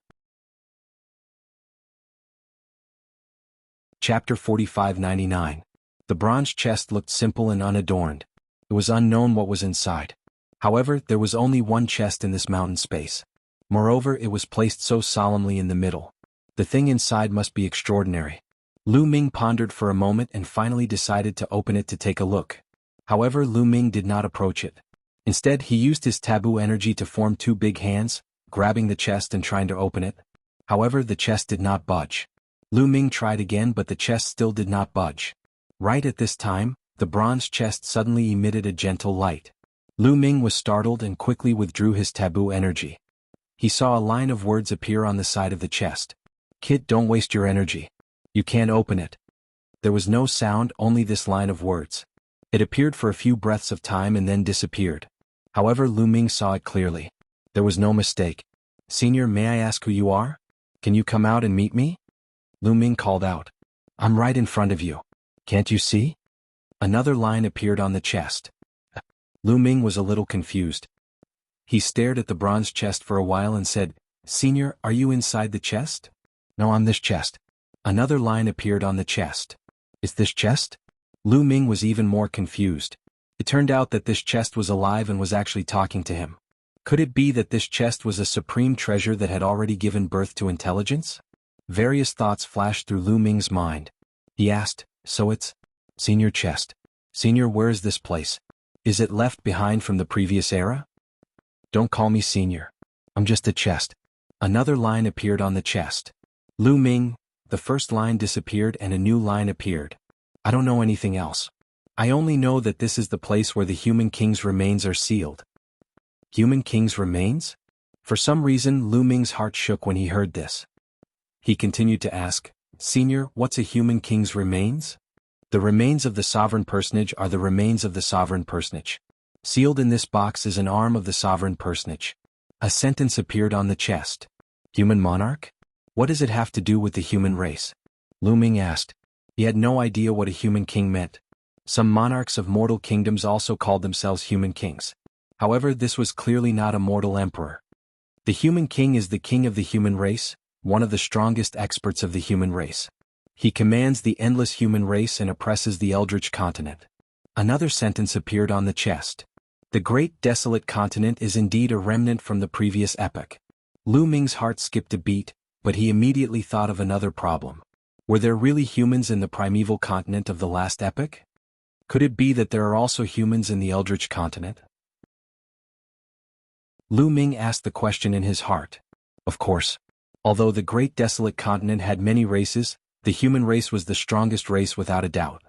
Chapter 4599. The bronze chest looked simple and unadorned. It was unknown what was inside. However, there was only one chest in this mountain space. Moreover, it was placed so solemnly in the middle. The thing inside must be extraordinary. Lu Ming pondered for a moment and finally decided to open it to take a look. However, Lu Ming did not approach it. Instead, he used his taboo energy to form 2 big hands, grabbing the chest and trying to open it. However, the chest did not budge. Lu Ming tried again, but the chest still did not budge. Right at this time, the bronze chest suddenly emitted a gentle light. Lu Ming was startled and quickly withdrew his taboo energy. He saw a line of words appear on the side of the chest. "Kid, don't waste your energy. You can't open it." There was no sound, only this line of words. It appeared for a few breaths of time and then disappeared. However, Lu Ming saw it clearly. There was no mistake. "Senior, may I ask who you are? Can you come out and meet me?" Lu Ming called out. "I'm right in front of you. Can't you see?" Another line appeared on the chest. Lu Ming was a little confused. He stared at the bronze chest for a while and said, "Senior, are you inside the chest?" "No, I'm this chest." Another line appeared on the chest. "Is this chest?" Lu Ming was even more confused. It turned out that this chest was alive and was actually talking to him. Could it be that this chest was a supreme treasure that had already given birth to intelligence? Various thoughts flashed through Lu Ming's mind. He asked, "So it's Senior chest. Senior, where is this place? Is it left behind from the previous era?" "Don't call me Senior. I'm just a chest." Another line appeared on the chest. Lu Ming, the first line disappeared and a new line appeared. "I don't know anything else. I only know that this is the place where the human king's remains are sealed." Human king's remains? For some reason, Lu Ming's heart shook when he heard this. He continued to ask, "Senior, what's a human king's remains?" "The remains of the sovereign personage are the remains of the sovereign personage. Sealed in this box is an arm of the sovereign personage." A sentence appeared on the chest. "Human monarch? What does it have to do with the human race?" Lu Ming asked. He had no idea what a human king meant. Some monarchs of mortal kingdoms also called themselves human kings. However, this was clearly not a mortal emperor. The human king is the king of the human race, one of the strongest experts of the human race. He commands the endless human race and oppresses the eldritch continent. Another sentence appeared on the chest. "The great desolate continent is indeed a remnant from the previous epoch." Lu Ming's heart skipped a beat, but he immediately thought of another problem. Were there really humans in the primeval continent of the last epoch? Could it be that there are also humans in the eldritch continent? Lu Ming asked the question in his heart. Of course. Although the great desolate continent had many races, the human race was the strongest race without a doubt.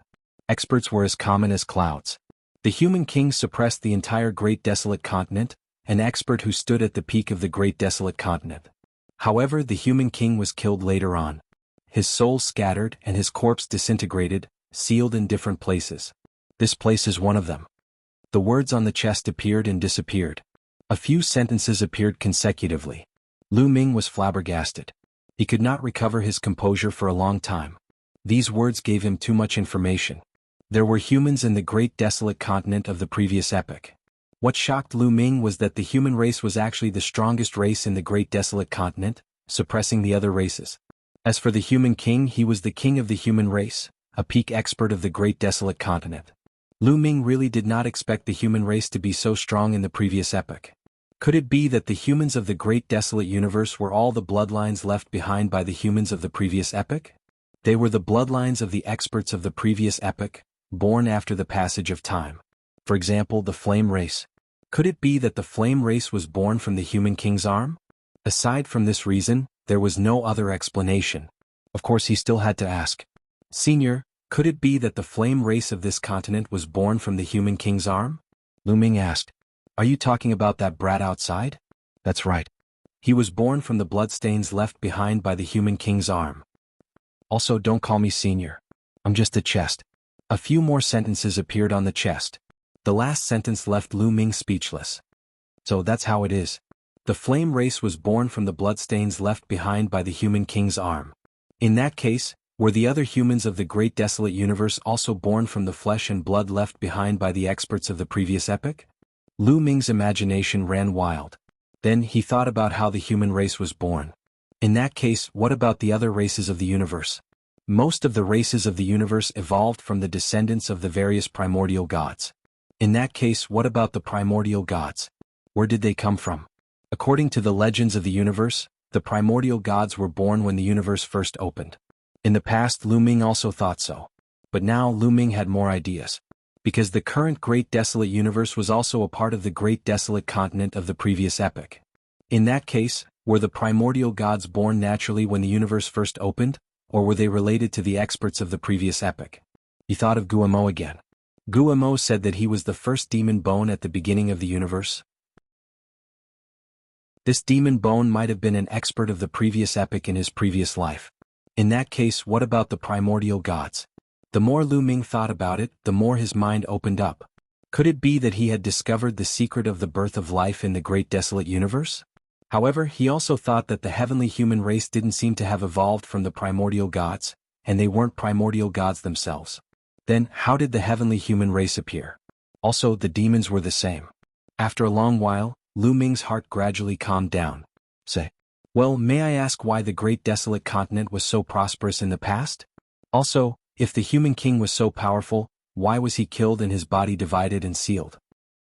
Experts were as common as clouds. The human king suppressed the entire great desolate continent, an expert who stood at the peak of the great desolate continent. However, the human king was killed later on. His soul scattered and his corpse disintegrated, sealed in different places. This place is one of them. The words on the chest appeared and disappeared. A few sentences appeared consecutively. Lu Ming was flabbergasted. He could not recover his composure for a long time. These words gave him too much information. There were humans in the great desolate continent of the previous epoch. What shocked Lu Ming was that the human race was actually the strongest race in the great desolate continent, suppressing the other races. As for the human king, he was the king of the human race, a peak expert of the great desolate continent. Lu Ming really did not expect the human race to be so strong in the previous epoch. Could it be that the humans of the great desolate universe were all the bloodlines left behind by the humans of the previous epoch? They were the bloodlines of the experts of the previous epoch, born after the passage of time. For example, the flame race. Could it be that the flame race was born from the human king's arm? Aside from this reason, there was no other explanation. Of course, he still had to ask. Senior, could it be that the flame race of this continent was born from the human king's arm? Lu Ming asked. Are you talking about that brat outside? That's right. He was born from the bloodstains left behind by the human king's arm. Also, don't call me senior. I'm just a chest. A few more sentences appeared on the chest. The last sentence left Lu Ming speechless. So that's how it is. The flame race was born from the bloodstains left behind by the human king's arm. In that case, were the other humans of the great desolate universe also born from the flesh and blood left behind by the experts of the previous epoch? Lu Ming's imagination ran wild. Then he thought about how the human race was born. In that case, what about the other races of the universe? Most of the races of the universe evolved from the descendants of the various primordial gods. In that case, what about the primordial gods? Where did they come from? According to the legends of the universe, the primordial gods were born when the universe first opened. In the past, Lu Ming also thought so. But now Lu Ming had more ideas. Because the current great desolate universe was also a part of the great desolate continent of the previous epoch. In that case, were the primordial gods born naturally when the universe first opened, or were they related to the experts of the previous epoch? He thought of Guillemot again. Guillemot said that he was the first demon bone at the beginning of the universe. This demon bone might have been an expert of the previous epoch in his previous life. In that case, what about the primordial gods? The more Lu Ming thought about it, the more his mind opened up. Could it be that he had discovered the secret of the birth of life in the great desolate universe? However, he also thought that the heavenly human race didn't seem to have evolved from the primordial gods, and they weren't primordial gods themselves. Then, how did the heavenly human race appear? Also, the demons were the same. After a long while, Lu Ming's heart gradually calmed down. Say, well, may I ask why the great desolate continent was so prosperous in the past? Also, if the human king was so powerful, why was he killed and his body divided and sealed?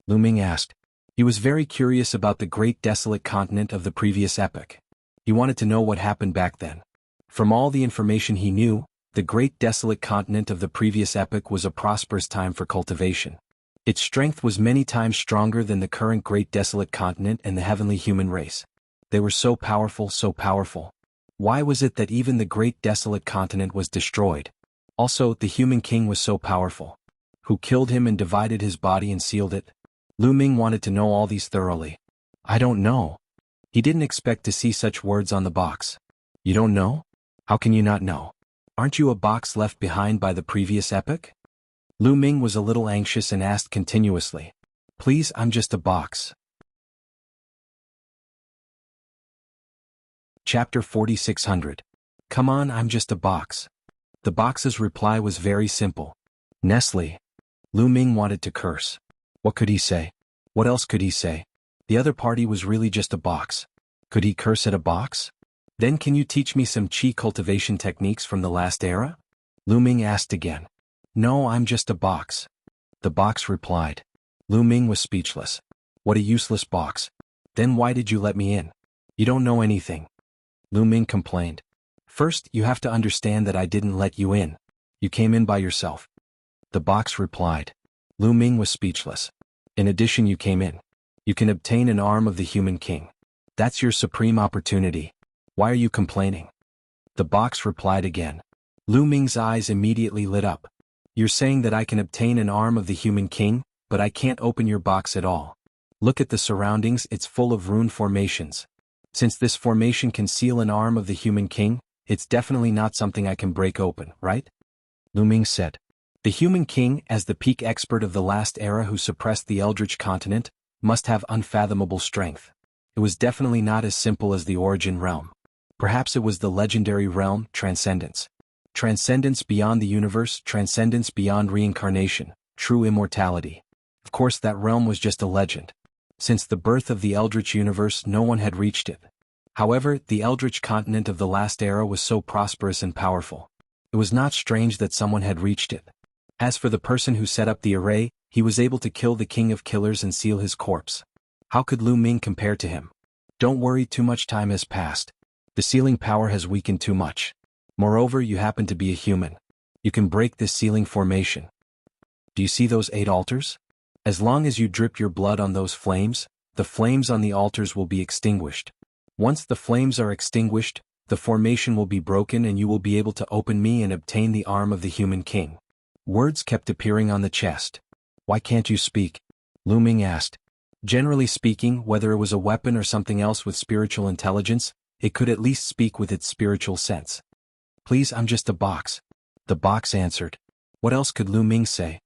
Lu Ming asked. He was very curious about the great desolate continent of the previous epoch. He wanted to know what happened back then. From all the information he knew, the great desolate continent of the previous epoch was a prosperous time for cultivation. Its strength was many times stronger than the current great desolate continent and the heavenly human race. They were so powerful, so powerful. Why was it that even the great desolate continent was destroyed? Also, the human king was so powerful. Who killed him and divided his body and sealed it? Lu Ming wanted to know all these thoroughly. I don't know. He didn't expect to see such words on the box. You don't know? How can you not know? Aren't you a box left behind by the previous epoch? Lu Ming was a little anxious and asked continuously. Please, I'm just a box. Chapter 4600. Come on, I'm just a box. The box's reply was very simple. Nestle. Lu Ming wanted to curse. What could he say? What else could he say? The other party was really just a box. Could he curse at a box? Then can you teach me some qi cultivation techniques from the last era? Lu Ming asked again. No, I'm just a box. The box replied. Lu Ming was speechless. What a useless box. Then why did you let me in? You don't know anything. Lu Ming complained. First, you have to understand that I didn't let you in. You came in by yourself. The box replied. Lu Ming was speechless. In addition, you came in. You can obtain an arm of the human king. That's your supreme opportunity. Why are you complaining? The box replied again. Lu Ming's eyes immediately lit up. You're saying that I can obtain an arm of the human king, but I can't open your box at all. Look at the surroundings, it's full of rune formations. Since this formation can seal an arm of the human king, it's definitely not something I can break open, right? Lu Ming said. The human king, as the peak expert of the last era who suppressed the Eldritch continent, must have unfathomable strength. It was definitely not as simple as the origin realm. Perhaps it was the legendary realm, Transcendence. Transcendence beyond the universe, transcendence beyond reincarnation, true immortality. Of course that realm was just a legend. Since the birth of the Eldritch universe no one had reached it. However, the Eldritch continent of the last era was so prosperous and powerful. It was not strange that someone had reached it. As for the person who set up the array, he was able to kill the king of killers and seal his corpse. How could Lu Ming compare to him? Don't worry, too much time has passed. The sealing power has weakened too much. Moreover, you happen to be a human. You can break this sealing formation. Do you see those 8 altars? As long as you drip your blood on those flames, the flames on the altars will be extinguished. Once the flames are extinguished, the formation will be broken and you will be able to open me and obtain the arm of the human king. Words kept appearing on the chest. Why can't you speak? Lu Ming asked. Generally speaking, whether it was a weapon or something else with spiritual intelligence, it could at least speak with its spiritual sense. Please, I'm just a box. The box answered. What else could Lu Ming say?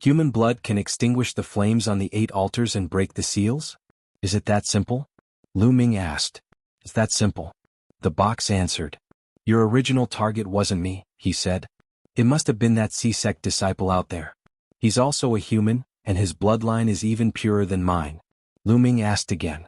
Human blood can extinguish the flames on the 8 altars and break the seals? Is it that simple? Lu Ming asked. It's that simple. The box answered. Your original target wasn't me, he said. It must have been that C-sect disciple out there. He's also a human, and his bloodline is even purer than mine. Lu Ming asked again.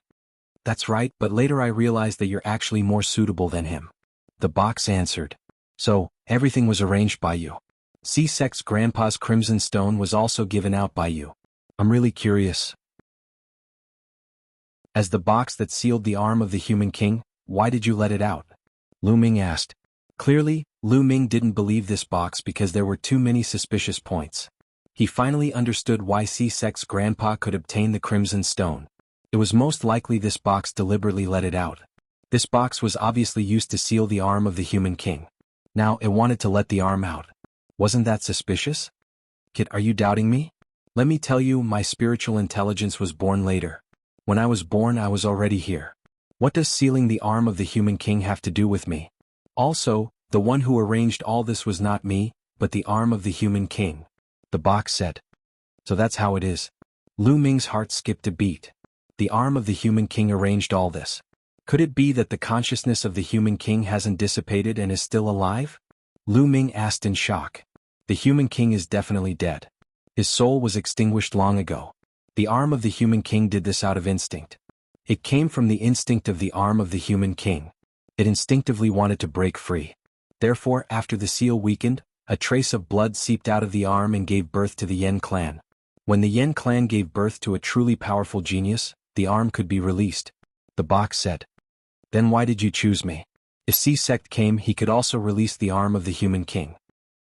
That's right, but later I realized that you're actually more suitable than him. The box answered. So, everything was arranged by you. C-sect's grandpa's crimson stone was also given out by you. I'm really curious. As the box that sealed the arm of the human king, why did you let it out? Lu Ming asked. Clearly, Lu Ming didn't believe this box because there were too many suspicious points. He finally understood why C-sect's grandpa could obtain the crimson stone. It was most likely this box deliberately let it out. This box was obviously used to seal the arm of the human king. Now it wanted to let the arm out. Wasn't that suspicious? Kid, are you doubting me? Let me tell you, my spiritual intelligence was born later. When I was born, I was already here. What does sealing the arm of the human king have to do with me? Also, the one who arranged all this was not me, but the arm of the human king. The box said. So that's how it is. Lu Ming's heart skipped a beat. The arm of the human king arranged all this. Could it be that the consciousness of the human king hasn't dissipated and is still alive? Lu Ming asked in shock. The human king is definitely dead. His soul was extinguished long ago. The arm of the human king did this out of instinct. It came from the instinct of the arm of the human king. It instinctively wanted to break free. Therefore, after the seal weakened, a trace of blood seeped out of the arm and gave birth to the Yen clan. When the Yen clan gave birth to a truly powerful genius, the arm could be released. The box said. Then why did you choose me? If C-sect came, he could also release the arm of the human king.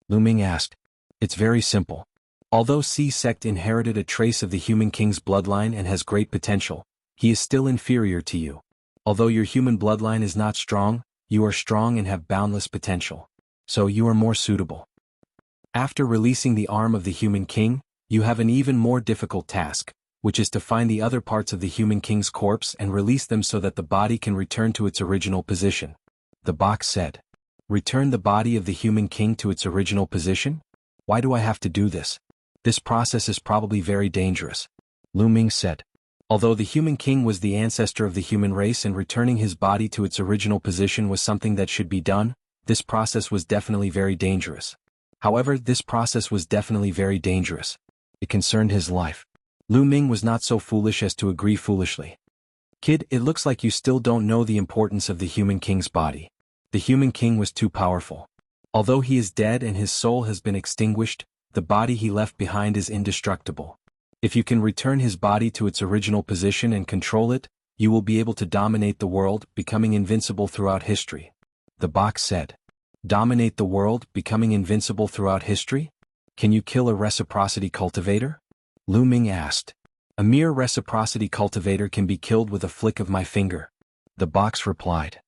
Lu Ming asked. It's very simple. Although C-sect inherited a trace of the human king's bloodline and has great potential, he is still inferior to you. Although your human bloodline is not strong, you are strong and have boundless potential. So you are more suitable. After releasing the arm of the human king, you have an even more difficult task, which is to find the other parts of the human king's corpse and release them so that the body can return to its original position. The box said. Return the body of the human king to its original position? Why do I have to do this? This process is probably very dangerous. Lu Ming said. Although the human king was the ancestor of the human race and returning his body to its original position was something that should be done, this process was definitely very dangerous. However, this process was definitely very dangerous. It concerned his life. Lu Ming was not so foolish as to agree foolishly. Kid, it looks like you still don't know the importance of the human king's body. The human king was too powerful. Although he is dead and his soul has been extinguished, the body he left behind is indestructible. If you can return his body to its original position and control it, you will be able to dominate the world, becoming invincible throughout history. The box said. Dominate the world, becoming invincible throughout history? Can you kill a reciprocity cultivator? Lu Ming asked. A mere reciprocity cultivator can be killed with a flick of my finger. The box replied.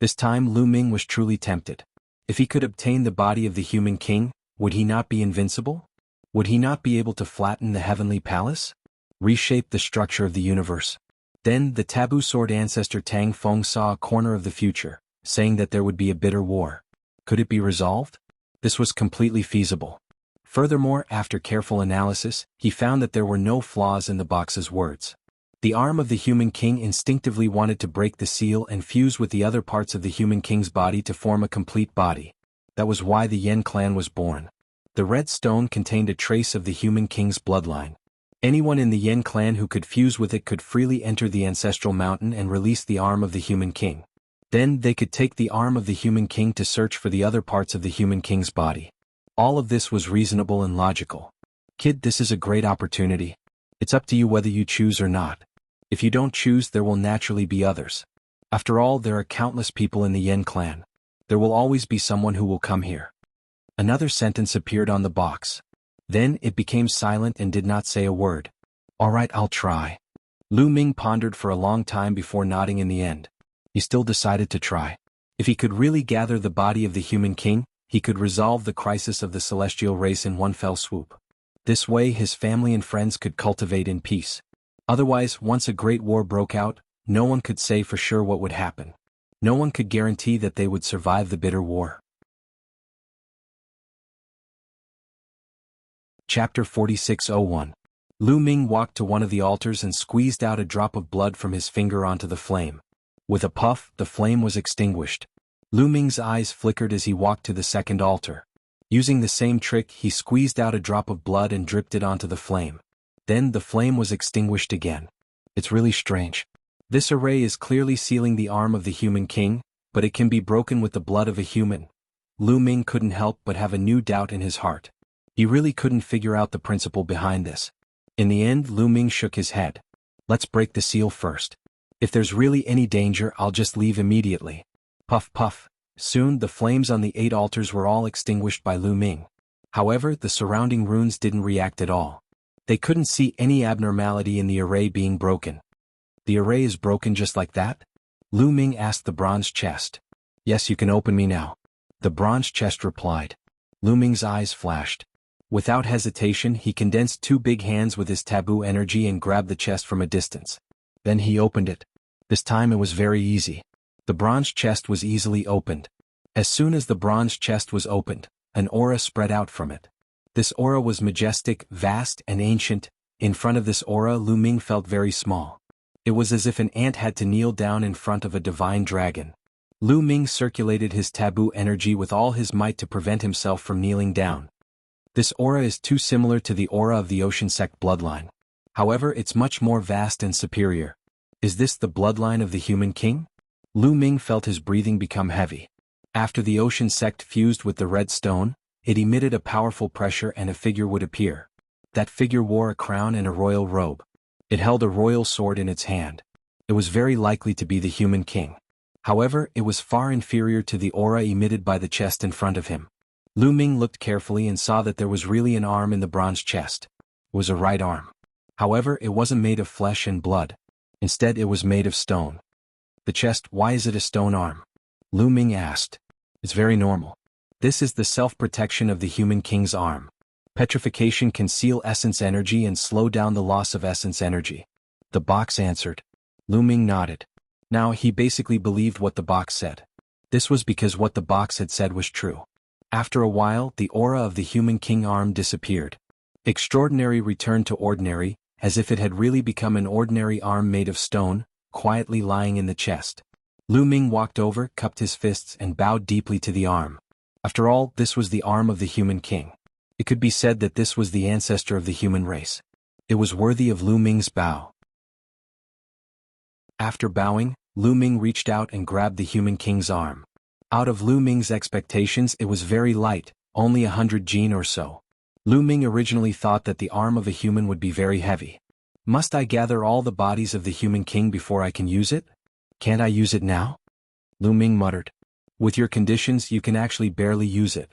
This time Lu Ming was truly tempted. If he could obtain the body of the human king, would he not be invincible? Would he not be able to flatten the heavenly palace? Reshape the structure of the universe? Then the taboo sword ancestor Tang Feng saw a corner of the future, saying that there would be a bitter war. Could it be resolved? This was completely feasible. Furthermore, after careful analysis, he found that there were no flaws in the box's words. The arm of the human king instinctively wanted to break the seal and fuse with the other parts of the human king's body to form a complete body. That was why the Yen clan was born. The red stone contained a trace of the human king's bloodline. Anyone in the Yen clan who could fuse with it could freely enter the ancestral mountain and release the arm of the human king. Then they could take the arm of the human king to search for the other parts of the human king's body. All of this was reasonable and logical. Kid, this is a great opportunity. It's up to you whether you choose or not. If you don't choose, there will naturally be others. After all, there are countless people in the Yen clan. There will always be someone who will come here. Another sentence appeared on the box. Then it became silent and did not say a word. All right, I'll try. Lu Ming pondered for a long time before nodding in the end. he still decided to try. If he could really gather the body of the human king, he could resolve the crisis of the celestial race in one fell swoop. This way his family and friends could cultivate in peace. Otherwise, once a great war broke out, no one could say for sure what would happen. No one could guarantee that they would survive the bitter war. Chapter 46:01. Lu Ming walked to one of the altars and squeezed out a drop of blood from his finger onto the flame. With a puff, the flame was extinguished. Lu Ming's eyes flickered as he walked to the second altar. Using the same trick, he squeezed out a drop of blood and dripped it onto the flame. Then the flame was extinguished again. It's really strange. This array is clearly sealing the arm of the human king, but it can be broken with the blood of a human. Lu Ming couldn't help but have a new doubt in his heart. He really couldn't figure out the principle behind this. In the end, Lu Ming shook his head. Let's break the seal first. If there's really any danger, I'll just leave immediately. Puff puff. Soon the flames on the 8 altars were all extinguished by Lu Ming. However, the surrounding runes didn't react at all. They couldn't see any abnormality in the array being broken. The array is broken just like that? Lu Ming asked the bronze chest. Yes, you can open me now. The bronze chest replied. Lu Ming's eyes flashed. Without hesitation, he condensed 2 big hands with his taboo energy and grabbed the chest from a distance. Then he opened it. This time it was very easy. The bronze chest was easily opened. As soon as the bronze chest was opened, an aura spread out from it. This aura was majestic, vast, and ancient. In front of this aura, Lu Ming felt very small. It was as if an ant had to kneel down in front of a divine dragon. Lu Ming circulated his taboo energy with all his might to prevent himself from kneeling down. This aura is too similar to the aura of the ocean sect bloodline. However, it's much more vast and superior. Is this the bloodline of the human king? Lu Ming felt his breathing become heavy. After the ocean sect fused with the red stone, it emitted a powerful pressure and a figure would appear. That figure wore a crown and a royal robe. It held a royal sword in its hand. It was very likely to be the human king. However, it was far inferior to the aura emitted by the chest in front of him. Lu Ming looked carefully and saw that there was really an arm in the bronze chest. It was a right arm. However, it wasn't made of flesh and blood. Instead, it was made of stone. The chest, why is it a stone arm? Lu Ming asked. It's very normal. This is the self-protection of the human king's arm. Petrification can seal essence energy and slow down the loss of essence energy. The box answered. Lu Ming nodded. Now he basically believed what the box said. This was because what the box had said was true. After a while, the aura of the human king arm disappeared. Extraordinary returned to ordinary, as if it had really become an ordinary arm made of stone, quietly lying in the chest. Lu Ming walked over, cupped his fists, and bowed deeply to the arm. After all, this was the arm of the human king. It could be said that this was the ancestor of the human race. It was worthy of Lu Ming's bow. After bowing, Lu Ming reached out and grabbed the human king's arm. Out of Lu Ming's expectations, it was very light, only 100 jin or so. Lu Ming originally thought that the arm of a human would be very heavy. Must I gather all the bodies of the human king before I can use it? Can't I use it now? Lu Ming muttered. With your conditions, you can actually barely use it.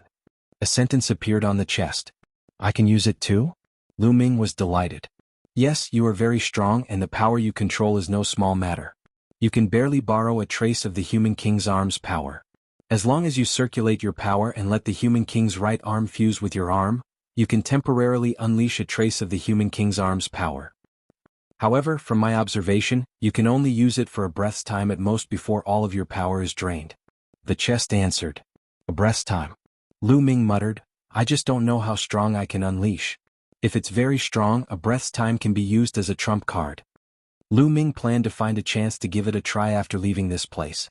A sentence appeared on the chest. I can use it too? Lu Ming was delighted. Yes, you are very strong and the power you control is no small matter. You can barely borrow a trace of the human king's arm's power. As long as you circulate your power and let the human king's right arm fuse with your arm, you can temporarily unleash a trace of the human king's arm's power. However, from my observation, you can only use it for a breath's time at most before all of your power is drained. The chest answered. A breath's time. Lu Ming muttered, I just don't know how strong I can unleash. If it's very strong, a breath's time can be used as a trump card. Lu Ming planned to find a chance to give it a try after leaving this place.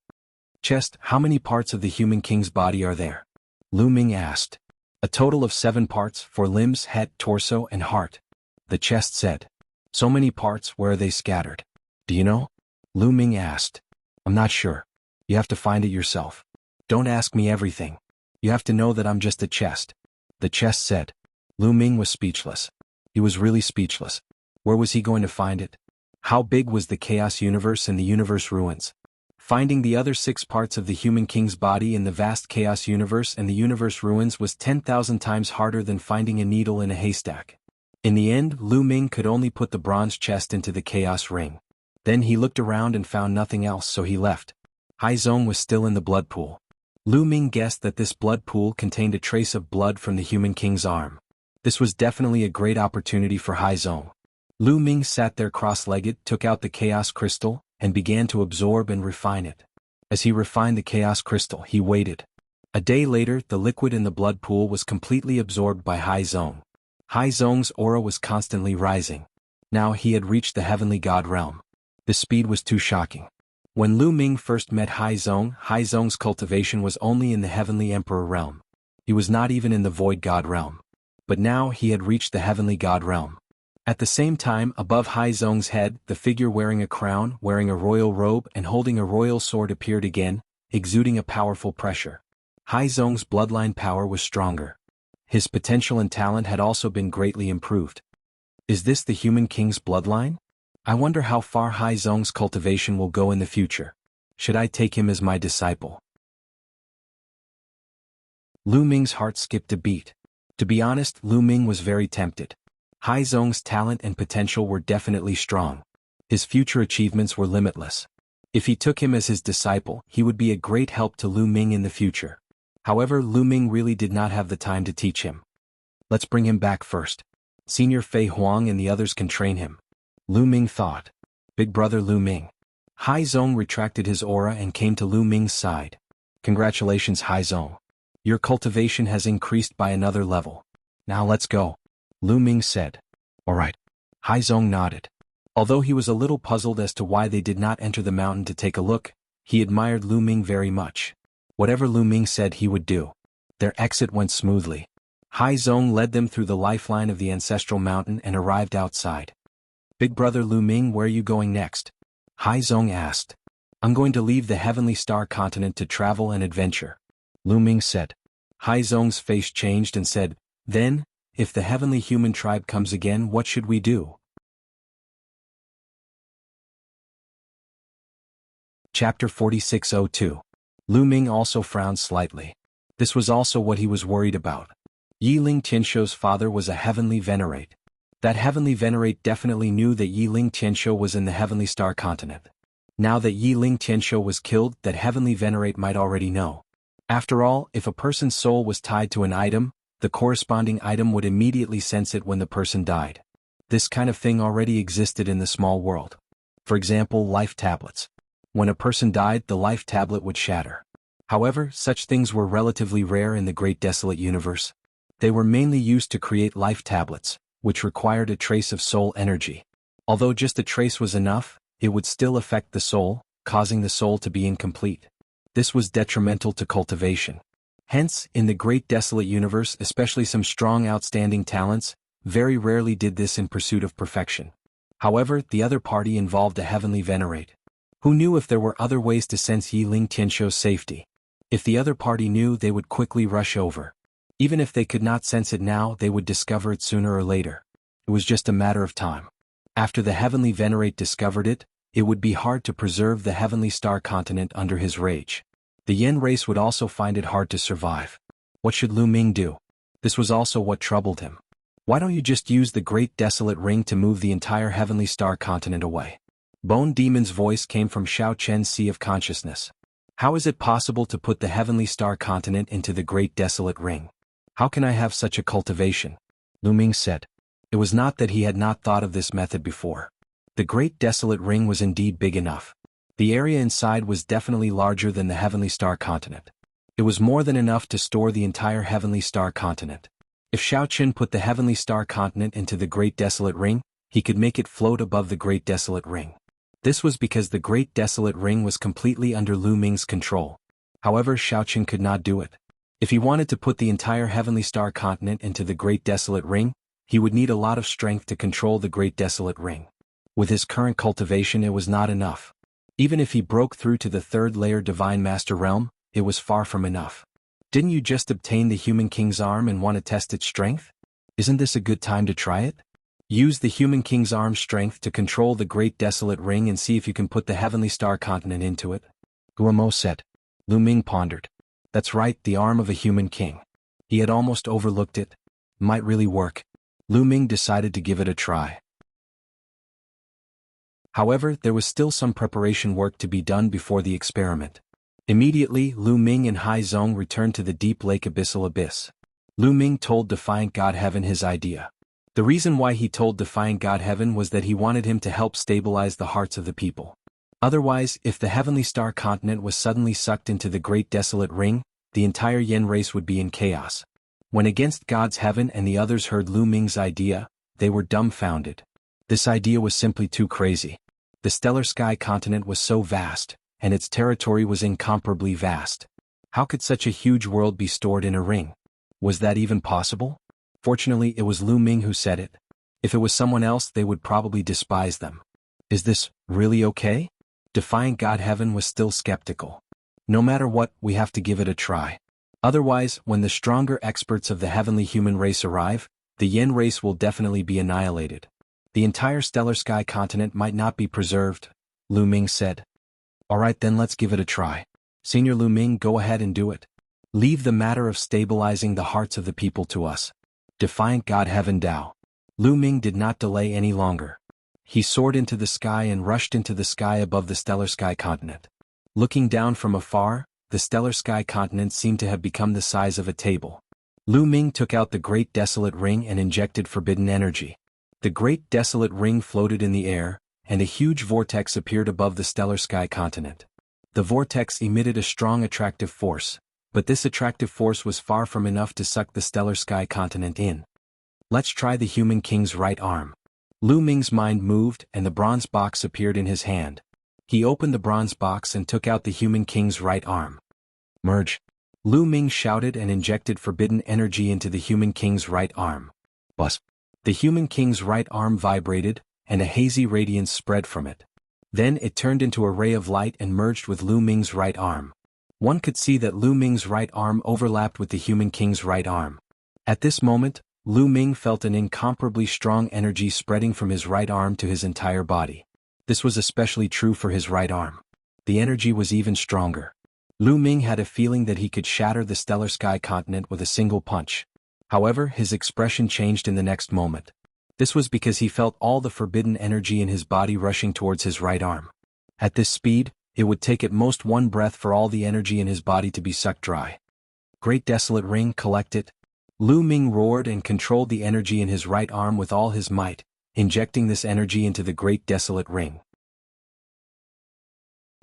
Chest, how many parts of the human king's body are there? Lu Ming asked. A total of 7 parts, 4 limbs, head, torso, and heart. The chest said. So many parts, where are they scattered? Do you know? Lu Ming asked. I'm not sure. You have to find it yourself. Don't ask me everything. You have to know that I'm just a chest. The chest said. Lu Ming was speechless. He was really speechless. Where was he going to find it? How big was the chaos universe and the universe ruins? Finding the other 6 parts of the human king's body in the vast chaos universe and the universe ruins was 10,000 times harder than finding a needle in a haystack. In the end, Lu Ming could only put the bronze chest into the chaos ring. Then he looked around and found nothing else, so he left. Haizong was still in the blood pool. Lu Ming guessed that this blood pool contained a trace of blood from the human king's arm. This was definitely a great opportunity for Haizong. Lu Ming sat there cross-legged, took out the chaos crystal, and began to absorb and refine it. As he refined the chaos crystal, he waited. A day later, the liquid in the blood pool was completely absorbed by Haizong. Haizong's aura was constantly rising. Now he had reached the heavenly god realm. The speed was too shocking. When Lu Ming first met Haizong, Haizong's cultivation was only in the heavenly emperor realm. He was not even in the void god realm. But now he had reached the heavenly god realm. At the same time, above Haizong's head, the figure wearing a crown, wearing a royal robe and holding a royal sword appeared again, exuding a powerful pressure. Haizong's bloodline power was stronger. His potential and talent had also been greatly improved. Is this the human king's bloodline? I wonder how far Haizong's cultivation will go in the future. Should I take him as my disciple? Lu Ming's heart skipped a beat. To be honest, Lu Ming was very tempted. Haizong's talent and potential were definitely strong. His future achievements were limitless. If he took him as his disciple, he would be a great help to Lu Ming in the future. However, Lu Ming really did not have the time to teach him. Let's bring him back first. Senior Fei Huang and the others can train him. Lu Ming thought. Big brother Lu Ming. Haizong retracted his aura and came to Lu Ming's side. Congratulations, Haizong. Your cultivation has increased by another level. Now let's go. Lu Ming said. Alright. Haizong nodded. Although he was a little puzzled as to why they did not enter the mountain to take a look, he admired Lu Ming very much. Whatever Lu Ming said he would do. Their exit went smoothly. Haizong led them through the lifeline of the ancestral mountain and arrived outside. Big brother Lu Ming, where are you going next? Haizong asked. I'm going to leave the heavenly star continent to travel and adventure. Lu Ming said. Haizong's face changed and said, Then, if the heavenly human tribe comes again, what should we do? Chapter 4602. Lu Ming also frowned slightly. This was also what he was worried about. Yiling Tianshou's father was a heavenly venerate. That heavenly venerate definitely knew that Yiling Tianshou was in the heavenly star continent. Now that Yiling Tianshou was killed, that heavenly venerate might already know. After all, if a person's soul was tied to an item, the corresponding item would immediately sense it when the person died. This kind of thing already existed in the small world. For example, life tablets. When a person died, the life tablet would shatter. However, such things were relatively rare in the Great Desolate Universe. They were mainly used to create life tablets, which required a trace of soul energy. Although just a trace was enough, it would still affect the soul, causing the soul to be incomplete. This was detrimental to cultivation. Hence, in the Great Desolate Universe, especially some strong outstanding talents, very rarely did this in pursuit of perfection. However, the other party involved a heavenly venerate. Who knew if there were other ways to sense Yiling Tianshou's safety? If the other party knew, they would quickly rush over. Even if they could not sense it now, they would discover it sooner or later. It was just a matter of time. After the heavenly venerate discovered it, it would be hard to preserve the heavenly star continent under his rage. The Yen race would also find it hard to survive. What should Lu Ming do? This was also what troubled him. Why don't you just use the Great Desolate Ring to move the entire heavenly star continent away? Bone Demon's voice came from Shao Chen's Sea of Consciousness. How is it possible to put the heavenly star continent into the Great Desolate Ring? How can I have such a cultivation? Lu Ming said. It was not that he had not thought of this method before. The Great Desolate Ring was indeed big enough. The area inside was definitely larger than the heavenly star continent. It was more than enough to store the entire heavenly star continent. If Shao Chen put the heavenly star continent into the Great Desolate Ring, he could make it float above the Great Desolate Ring. This was because the Great Desolate Ring was completely under Lu Ming's control. However, Shao Chen could not do it. If he wanted to put the entire heavenly star continent into the Great Desolate Ring, he would need a lot of strength to control the Great Desolate Ring. With his current cultivation, it was not enough. Even if he broke through to the third layer Divine Master Realm, it was far from enough. Didn't you just obtain the Human King's arm and want to test its strength? Isn't this a good time to try it? Use the Human King's arm's strength to control the Great Desolate Ring and see if you can put the Heavenly Star Continent into it. Guamo said. Lu Ming pondered. That's right, the arm of a human king. He had almost overlooked it. Might really work. Lu Ming decided to give it a try. However, there was still some preparation work to be done before the experiment. Immediately, Lu Ming and Hai Zong returned to the deep lake abyssal abyss. Lu Ming told Defiant God Heaven his idea. The reason why he told Defiant God Heaven was that he wanted him to help stabilize the hearts of the people. Otherwise, if the Heavenly Star continent was suddenly sucked into the Great Desolate Ring, the entire Yen race would be in chaos. When Against God's Heaven and the others heard Lu Ming's idea, they were dumbfounded. This idea was simply too crazy. The Stellar Sky continent was so vast, and its territory was incomparably vast. How could such a huge world be stored in a ring? Was that even possible? Fortunately, it was Lu Ming who said it. If it was someone else, they would probably despise them. Is this really okay? Defiant God Heaven was still skeptical. No matter what, we have to give it a try. Otherwise, when the stronger experts of the heavenly human race arrive, the Yen race will definitely be annihilated. The entire Stellar Sky continent might not be preserved, Lu Ming said. Alright then, let's give it a try. Senior Lu Ming, go ahead and do it. Leave the matter of stabilizing the hearts of the people to us. Defiant God Heaven Dao. Lu Ming did not delay any longer. He soared into the sky and rushed into the sky above the Stellar Sky continent. Looking down from afar, the Stellar Sky continent seemed to have become the size of a table. Lu Ming took out the Great Desolate Ring and injected forbidden energy. The Great Desolate Ring floated in the air, and a huge vortex appeared above the Stellar Sky continent. The vortex emitted a strong attractive force, but this attractive force was far from enough to suck the Stellar Sky continent in. Let's try the Human King's right arm. Lu Ming's mind moved and the bronze box appeared in his hand. He opened the bronze box and took out the Human King's right arm. Merge. Lu Ming shouted and injected forbidden energy into the Human King's right arm. Buzz. The Human King's right arm vibrated, and a hazy radiance spread from it. Then it turned into a ray of light and merged with Lu Ming's right arm. One could see that Lu Ming's right arm overlapped with the Human King's right arm. At this moment, Lu Ming felt an incomparably strong energy spreading from his right arm to his entire body. This was especially true for his right arm. The energy was even stronger. Lu Ming had a feeling that he could shatter the Stellar Sky continent with a single punch. However, his expression changed in the next moment. This was because he felt all the forbidden energy in his body rushing towards his right arm. At this speed, it would take at most one breath for all the energy in his body to be sucked dry. Great Desolate Ring, collect it. Lu Ming roared and controlled the energy in his right arm with all his might, injecting this energy into the Great Desolate Ring.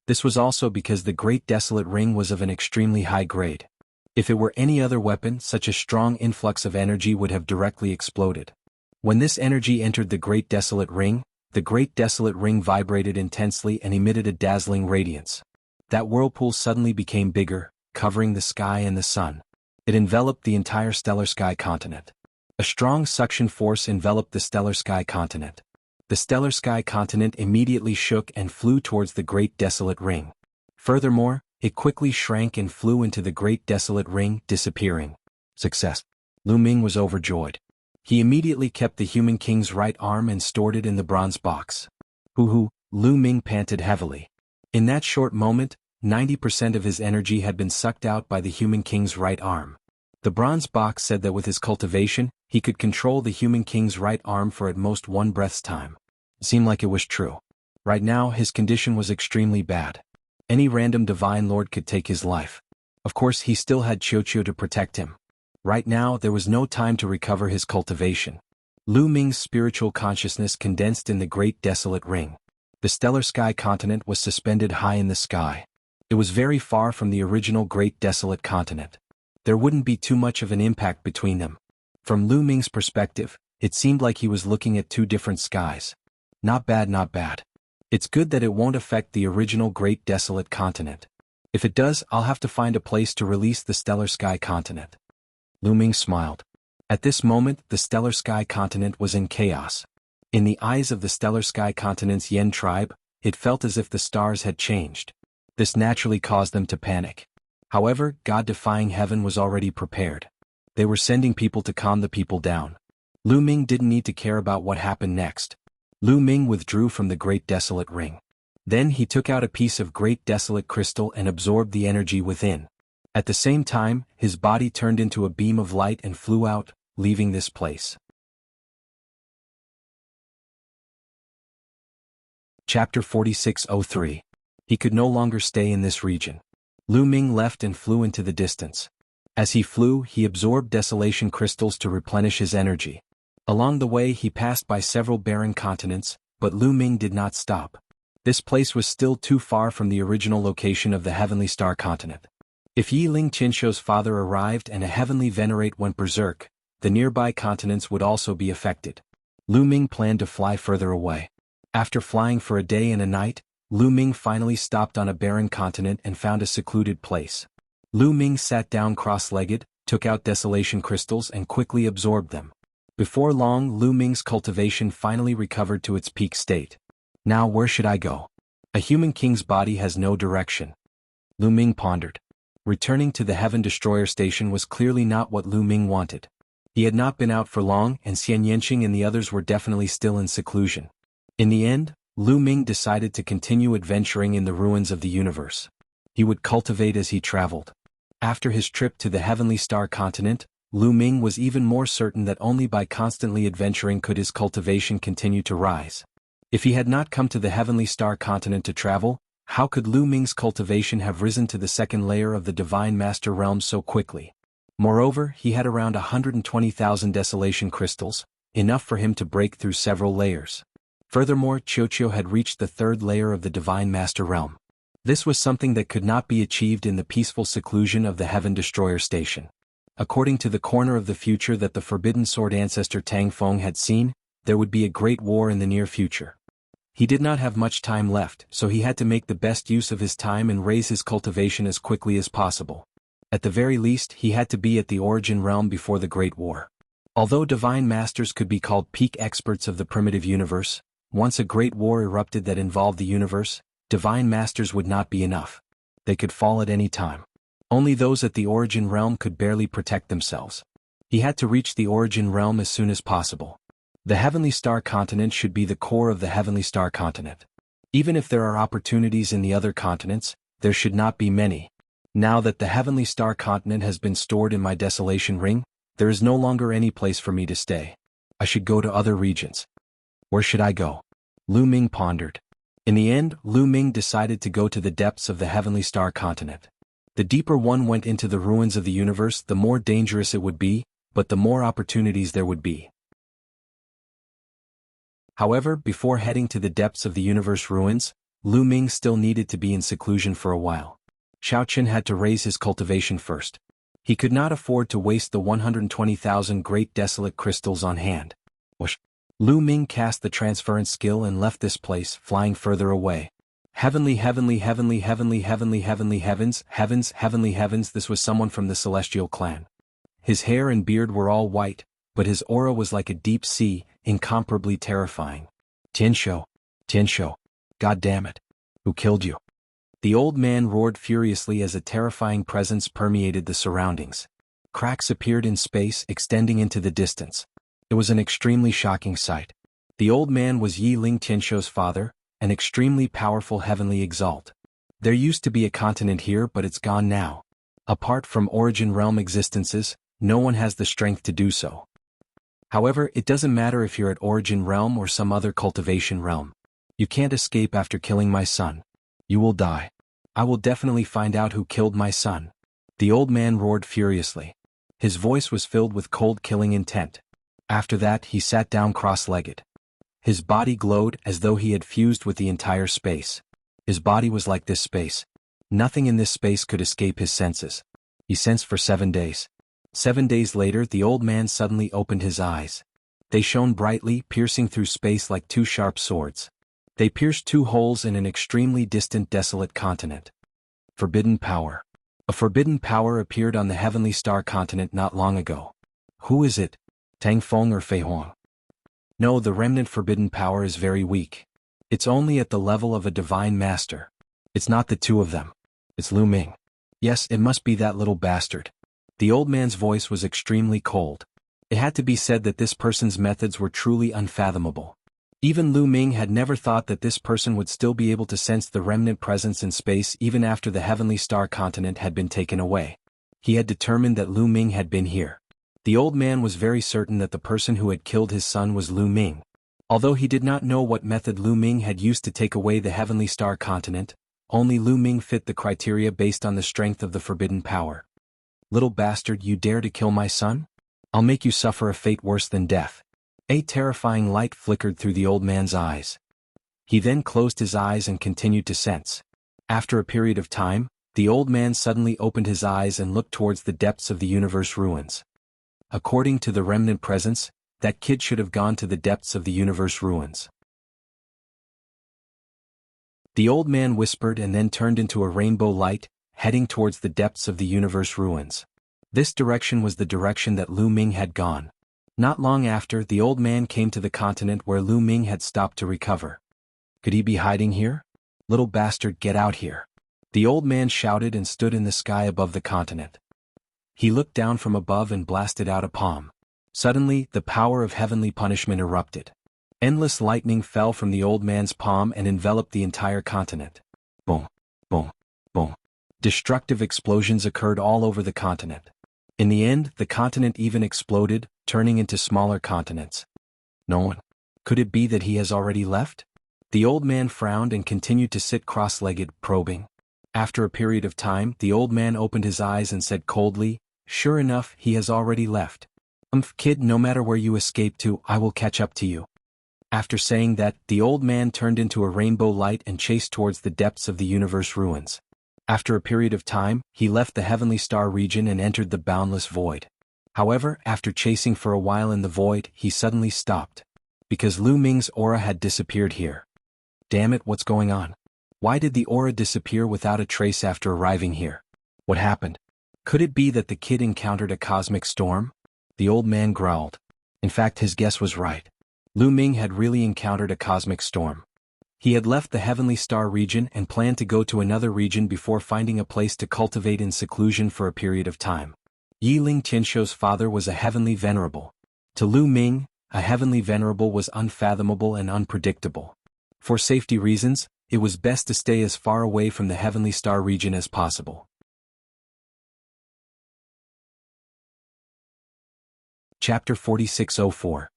This was also because the Great Desolate Ring was of an extremely high grade. If it were any other weapon, such a strong influx of energy would have directly exploded. When this energy entered the Great Desolate Ring vibrated intensely and emitted a dazzling radiance. That whirlpool suddenly became bigger, covering the sky and the sun. It enveloped the entire Stellar Sky continent. A strong suction force enveloped the Stellar Sky continent. The Stellar Sky continent immediately shook and flew towards the Great Desolate Ring. Furthermore, it quickly shrank and flew into the Great Desolate Ring, disappearing. Success. Lu Ming was overjoyed. He immediately kept the Human King's right arm and stored it in the bronze box. Hoo-hoo, Lu Ming panted heavily. In that short moment, 90% of his energy had been sucked out by the Human King's right arm. The bronze box said that with his cultivation, he could control the Human King's right arm for at most one breath's time. It seemed like it was true. Right now, his condition was extremely bad. Any random divine lord could take his life. Of course, he still had Qiuqiu to protect him. Right now, there was no time to recover his cultivation. Lu Ming's spiritual consciousness condensed in the Great Desolate Ring. The Stellar Sky continent was suspended high in the sky. It was very far from the original Great Desolate continent. There wouldn't be too much of an impact between them. From Lu Ming's perspective, it seemed like he was looking at two different skies. Not bad, not bad. It's good that it won't affect the original Great Desolate continent. If it does, I'll have to find a place to release the Stellar Sky continent. Lu Ming smiled. At this moment, the Stellar Sky continent was in chaos. In the eyes of the Stellar Sky continent's Yen tribe, it felt as if the stars had changed. This naturally caused them to panic. However, God-defying heaven was already prepared. They were sending people to calm the people down. Lu Ming didn't need to care about what happened next. Lu Ming withdrew from the Great Desolate Ring. Then he took out a piece of Great Desolate crystal and absorbed the energy within. At the same time, his body turned into a beam of light and flew out, leaving this place. Chapter 4603. He could no longer stay in this region. Lu Ming left and flew into the distance. As he flew, he absorbed desolation crystals to replenish his energy. Along the way he passed by several barren continents, but Lu Ming did not stop. This place was still too far from the original location of the Heavenly Star Continent. If Yi Ling Qinshuo's father arrived and a heavenly venerate went berserk, the nearby continents would also be affected. Lu Ming planned to fly further away. After flying for a day and a night, Lu Ming finally stopped on a barren continent and found a secluded place. Lu Ming sat down cross-legged, took out desolation crystals and quickly absorbed them. Before long, Lu Ming's cultivation finally recovered to its peak state. Now where should I go? A human king's body has no direction. Lu Ming pondered. Returning to the Heaven Destroyer Station was clearly not what Lu Ming wanted. He had not been out for long, and Xian Yanqing and the others were definitely still in seclusion. In the end, Lu Ming decided to continue adventuring in the ruins of the universe. He would cultivate as he traveled. After his trip to the Heavenly Star Continent, Lu Ming was even more certain that only by constantly adventuring could his cultivation continue to rise. If he had not come to the Heavenly Star Continent to travel, how could Lu Ming's cultivation have risen to the second layer of the Divine Master Realm so quickly? Moreover, he had around 120,000 desolation crystals, enough for him to break through several layers. Furthermore, Qiuqiu had reached the third layer of the Divine Master Realm. This was something that could not be achieved in the peaceful seclusion of the Heaven Destroyer Station. According to the corner of the future that the Forbidden Sword ancestor Tang Feng had seen, there would be a great war in the near future. He did not have much time left, so he had to make the best use of his time and raise his cultivation as quickly as possible. At the very least, he had to be at the origin realm before the Great War. Although divine masters could be called peak experts of the primitive universe, once a great war erupted that involved the universe, divine masters would not be enough. They could fall at any time. Only those at the origin realm could barely protect themselves. He had to reach the origin realm as soon as possible. The Heavenly Star Continent should be the core of the Heavenly Star Continent. Even if there are opportunities in the other continents, there should not be many. Now that the Heavenly Star Continent has been stored in my Desolation Ring, there is no longer any place for me to stay. I should go to other regions. Where should I go? Lu Ming pondered. In the end, Lu Ming decided to go to the depths of the Heavenly Star Continent. The deeper one went into the ruins of the universe, the more dangerous it would be, but the more opportunities there would be. However, before heading to the depths of the universe ruins, Lu Ming still needed to be in seclusion for a while. Xiaoqin had to raise his cultivation first. He could not afford to waste the 120,000 great desolate crystals on hand. Whoosh! Lu Ming cast the transference skill and left this place, flying further away. Heavenly heavens, this was someone from the celestial clan. His hair and beard were all white, but his aura was like a deep sea, incomparably terrifying. Tianshou, God damn it. Who killed you? The old man roared furiously as a terrifying presence permeated the surroundings. Cracks appeared in space, extending into the distance. It was an extremely shocking sight. The old man was Yi Ling Qinshuo's father, an extremely powerful heavenly exalt. There used to be a continent here, but it's gone now. Apart from origin realm existences, no one has the strength to do so. However, it doesn't matter if you're at origin realm or some other cultivation realm. You can't escape after killing my son. You will die. I will definitely find out who killed my son. The old man roared furiously. His voice was filled with cold killing intent. After that, he sat down cross-legged. His body glowed as though he had fused with the entire space. His body was like this space. Nothing in this space could escape his senses. He sensed for 7 days. 7 days later, the old man suddenly opened his eyes. They shone brightly, piercing through space like two sharp swords. They pierced 2 holes in an extremely distant desolate continent. Forbidden power. A forbidden power appeared on the Heavenly Star Continent not long ago. Who is it? Tang Feng or Fei Huang? No, the remnant forbidden power is very weak. It's only at the level of a divine master. It's not the two of them. It's Lu Ming. Yes, it must be that little bastard. The old man's voice was extremely cold. It had to be said that this person's methods were truly unfathomable. Even Lu Ming had never thought that this person would still be able to sense the remnant presence in space even after the Heavenly Star Continent had been taken away. He had determined that Lu Ming had been here. The old man was very certain that the person who had killed his son was Lu Ming. Although he did not know what method Lu Ming had used to take away the Heavenly Star Continent, Only Lu Ming fit the criteria based on the strength of the forbidden power. Little bastard, you dare to kill my son? I'll make you suffer a fate worse than death. A terrifying light flickered through the old man's eyes. He then closed his eyes and continued to sense. After a period of time, the old man suddenly opened his eyes and looked towards the depths of the universe ruins. According to the remnant presence, that kid should have gone to the depths of the universe ruins. The old man whispered and then turned into a rainbow light, heading towards the depths of the universe ruins. This direction was the direction that Lu Ming had gone. Not long after, the old man came to the continent where Lu Ming had stopped to recover. Could he be hiding here? Little bastard, get out here. The old man shouted and stood in the sky above the continent. He looked down from above and blasted out a palm. Suddenly, the power of heavenly punishment erupted. Endless lightning fell from the old man's palm and enveloped the entire continent. Boom, boom, boom. Destructive explosions occurred all over the continent. In the end, the continent even exploded, turning into smaller continents. No one. Could it be that he has already left? The old man frowned and continued to sit cross-legged, probing. After a period of time, the old man opened his eyes and said coldly, "Sure enough, he has already left. Kid, no matter where you escape to, I will catch up to you." After saying that, the old man turned into a rainbow light and chased towards the depths of the universe ruins. After a period of time, he left the heavenly star region and entered the boundless void. However, after chasing for a while in the void, he suddenly stopped. Because Lu Ming's aura had disappeared here. Damn it, what's going on? Why did the aura disappear without a trace after arriving here? What happened? Could it be that the kid encountered a cosmic storm? The old man growled. In fact, his guess was right. Lu Ming had really encountered a cosmic storm. He had left the heavenly star region and planned to go to another region before finding a place to cultivate in seclusion for a period of time. Yiling Tianshou's father was a heavenly venerable. To Lu Ming, a heavenly venerable was unfathomable and unpredictable. For safety reasons, it was best to stay as far away from the heavenly star region as possible. Chapter 4604.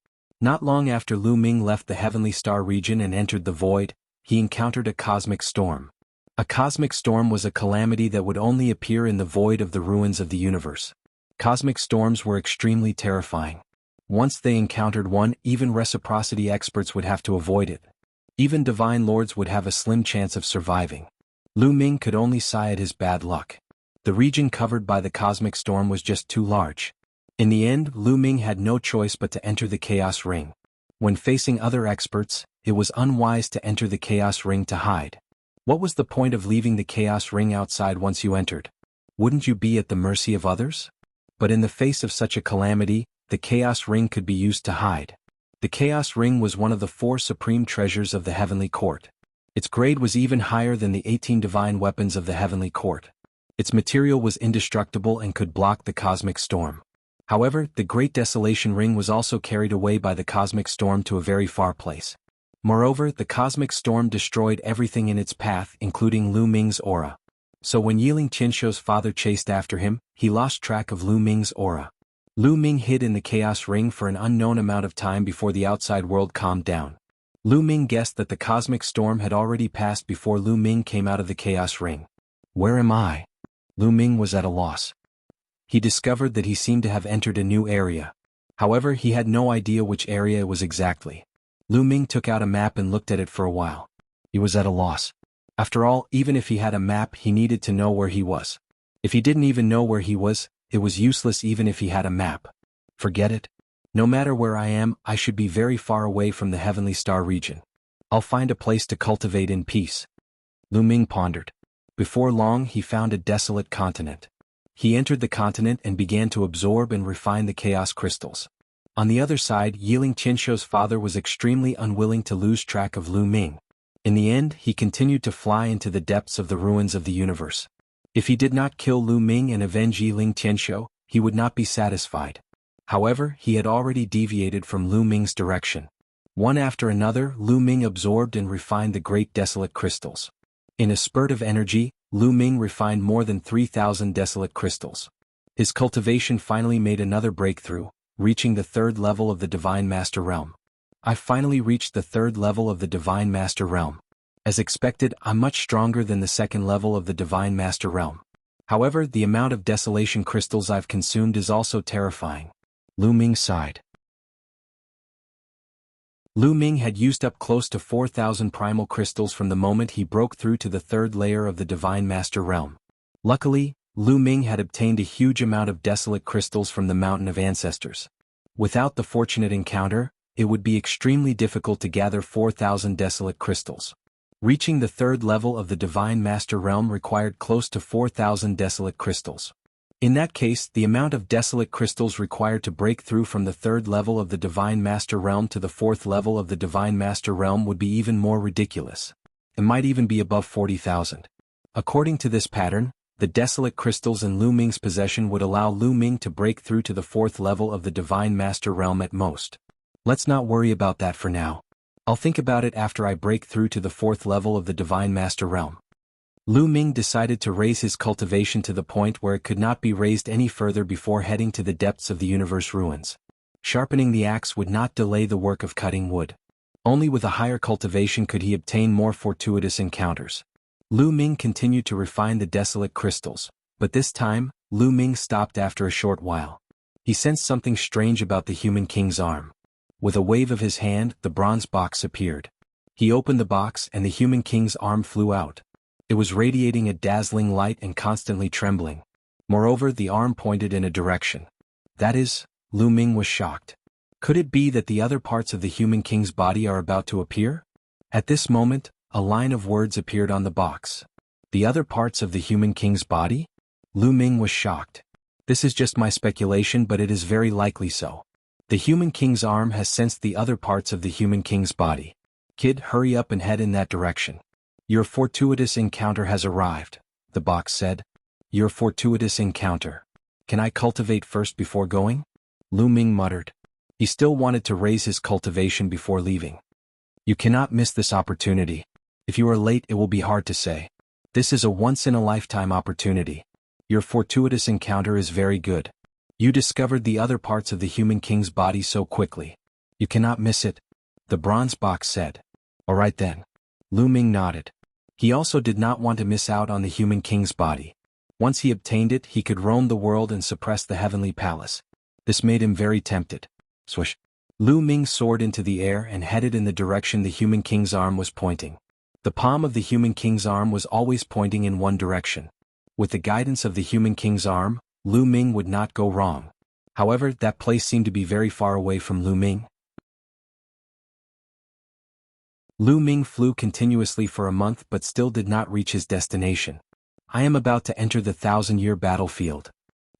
Not long after Lu Ming left the heavenly star region and entered the void, he encountered a cosmic storm. A cosmic storm was a calamity that would only appear in the void of the ruins of the universe. Cosmic storms were extremely terrifying. Once they encountered one, even reciprocity experts would have to avoid it. Even divine lords would have a slim chance of surviving. Lu Ming could only sigh at his bad luck. The region covered by the cosmic storm was just too large. In the end, Lu Ming had no choice but to enter the Chaos Ring. When facing other experts, it was unwise to enter the Chaos Ring to hide. What was the point of leaving the Chaos Ring outside once you entered? Wouldn't you be at the mercy of others? But in the face of such a calamity, the Chaos Ring could be used to hide. The Chaos Ring was one of the 4 supreme treasures of the Heavenly Court. Its grade was even higher than the 18 divine weapons of the Heavenly Court. Its material was indestructible and could block the cosmic storm. However, the Great Desolation Ring was also carried away by the cosmic storm to a very far place. Moreover, the cosmic storm destroyed everything in its path, including Lu Ming's aura. So when Yiling Tianshou's father chased after him, he lost track of Lu Ming's aura. Lu Ming hid in the Chaos Ring for an unknown amount of time before the outside world calmed down. Lu Ming guessed that the cosmic storm had already passed before Lu Ming came out of the Chaos Ring. Where am I? Lu Ming was at a loss. He discovered that he seemed to have entered a new area. However, he had no idea which area it was exactly. Lu Ming took out a map and looked at it for a while. He was at a loss. After all, even if he had a map, he needed to know where he was. If he didn't even know where he was, it was useless even if he had a map. Forget it. No matter where I am, I should be very far away from the heavenly star region. I'll find a place to cultivate in peace. Lu Ming pondered. Before long, he found a desolate continent. He entered the continent and began to absorb and refine the chaos crystals. On the other side, Yiling Tianshou's father was extremely unwilling to lose track of Lu Ming. In the end, he continued to fly into the depths of the ruins of the universe. If he did not kill Lu Ming and avenge Yiling Tianshou, he would not be satisfied. However, he had already deviated from Lu Ming's direction. One after another, Lu Ming absorbed and refined the great desolate crystals. In a spurt of energy, Lu Ming refined more than 3,000 desolate crystals. His cultivation finally made another breakthrough, reaching the 3rd level of the Divine Master Realm. I finally reached the 3rd level of the Divine Master Realm. As expected, I'm much stronger than the second level of the Divine Master Realm. However, the amount of desolation crystals I've consumed is also terrifying. Lu Ming sighed. Lu Ming had used up close to 4,000 primal crystals from the moment he broke through to the third layer of the Divine Master Realm. Luckily, Lu Ming had obtained a huge amount of desolate crystals from the Mountain of Ancestors. Without the fortunate encounter, it would be extremely difficult to gather 4,000 desolate crystals. Reaching the third level of the Divine Master Realm required close to 4,000 desolate crystals. In that case, the amount of desolate crystals required to break through from the third level of the Divine Master Realm to the fourth level of the Divine Master Realm would be even more ridiculous. It might even be above 40,000. According to this pattern, the desolate crystals in Lu Ming's possession would allow Lu Ming to break through to the fourth level of the Divine Master Realm at most. Let's not worry about that for now. I'll think about it after I break through to the fourth level of the Divine Master Realm. Lu Ming decided to raise his cultivation to the point where it could not be raised any further before heading to the depths of the universe ruins. Sharpening the axe would not delay the work of cutting wood. Only with a higher cultivation could he obtain more fortuitous encounters. Lu Ming continued to refine the desolate crystals, but this time, Lu Ming stopped after a short while. He sensed something strange about the Human King's arm. With a wave of his hand, the bronze box appeared. He opened the box and the Human King's arm flew out. It was radiating a dazzling light and constantly trembling. Moreover, the arm pointed in a direction. That is, Lu Ming was shocked. Could it be that the other parts of the Human King's body are about to appear? At this moment, a line of words appeared on the box. The other parts of the Human King's body? Lu Ming was shocked. This is just my speculation, but it is very likely so. The Human King's arm has sensed the other parts of the Human King's body. Kid, hurry up and head in that direction. Your fortuitous encounter has arrived, the box said. Your fortuitous encounter. Can I cultivate first before going? Lu Ming muttered. He still wanted to raise his cultivation before leaving. You cannot miss this opportunity. If you are late, it will be hard to say. This is a once-in-a-lifetime opportunity. Your fortuitous encounter is very good. You discovered the other parts of the Human King's body so quickly. You cannot miss it, the bronze box said. All right then. Lu Ming nodded. He also did not want to miss out on the Human King's body. Once he obtained it, he could roam the world and suppress the heavenly palace. This made him very tempted. Swish. Lu Ming soared into the air and headed in the direction the Human King's arm was pointing. The palm of the Human King's arm was always pointing in one direction. With the guidance of the Human King's arm, Lu Ming would not go wrong. However, that place seemed to be very far away from Lu Ming. Lu Ming flew continuously for a month but still did not reach his destination. I am about to enter the 1,000-year battlefield.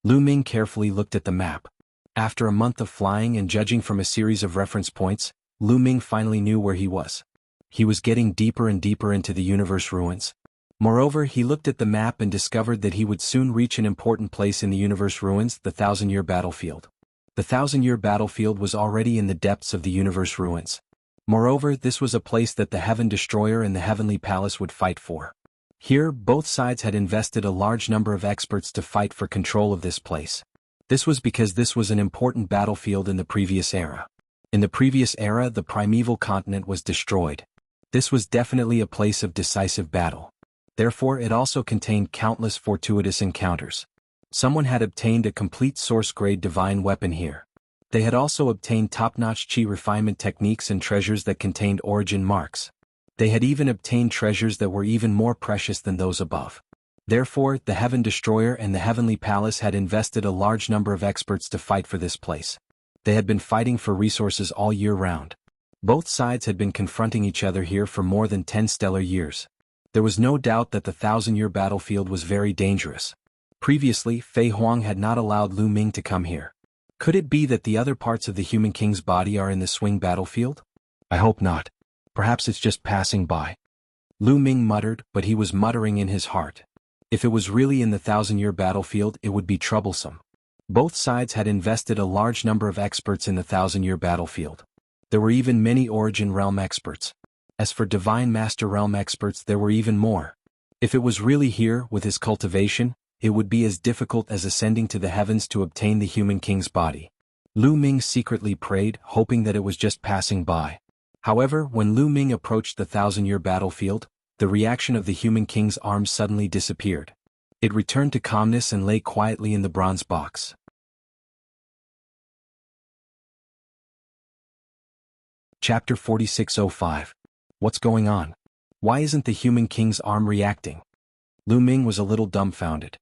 Lu Ming carefully looked at the map. After a month of flying and judging from a series of reference points, Lu Ming finally knew where he was. He was getting deeper and deeper into the universe ruins. Moreover, he looked at the map and discovered that he would soon reach an important place in the universe ruins, the 1,000-year battlefield. The 1,000-year battlefield was already in the depths of the universe ruins. Moreover, this was a place that the Heaven Destroyer and the Heavenly Palace would fight for. Here, both sides had invested a large number of experts to fight for control of this place. This was because this was an important battlefield in the previous era. In the previous era, the primeval continent was destroyed. This was definitely a place of decisive battle. Therefore, it also contained countless fortuitous encounters. Someone had obtained a complete source-grade divine weapon here. They had also obtained top-notch chi refinement techniques and treasures that contained origin marks. They had even obtained treasures that were even more precious than those above. Therefore, the Heaven Destroyer and the Heavenly Palace had invested a large number of experts to fight for this place. They had been fighting for resources all year round. Both sides had been confronting each other here for more than 10 stellar years. There was no doubt that the 1,000-year battlefield was very dangerous. Previously, Fei Huang had not allowed Lu Ming to come here. Could it be that the other parts of the Human King's body are in the swing battlefield? I hope not. Perhaps it's just passing by. Lu Ming muttered, but he was muttering in his heart. If it was really in the 1,000-year battlefield, it would be troublesome. Both sides had invested a large number of experts in the 1,000-year battlefield. There were even many Origin Realm experts. As for Divine Master Realm experts, there were even more. If it was really here, with his cultivation, it would be as difficult as ascending to the heavens to obtain the Human King's body. Lu Ming secretly prayed, hoping that it was just passing by. However, when Lu Ming approached the 1,000-year battlefield, the reaction of the human king's arm suddenly disappeared. It returned to calmness and lay quietly in the bronze box. Chapter 4605. What's going on? Why isn't the human king's arm reacting? Lu Ming was a little dumbfounded.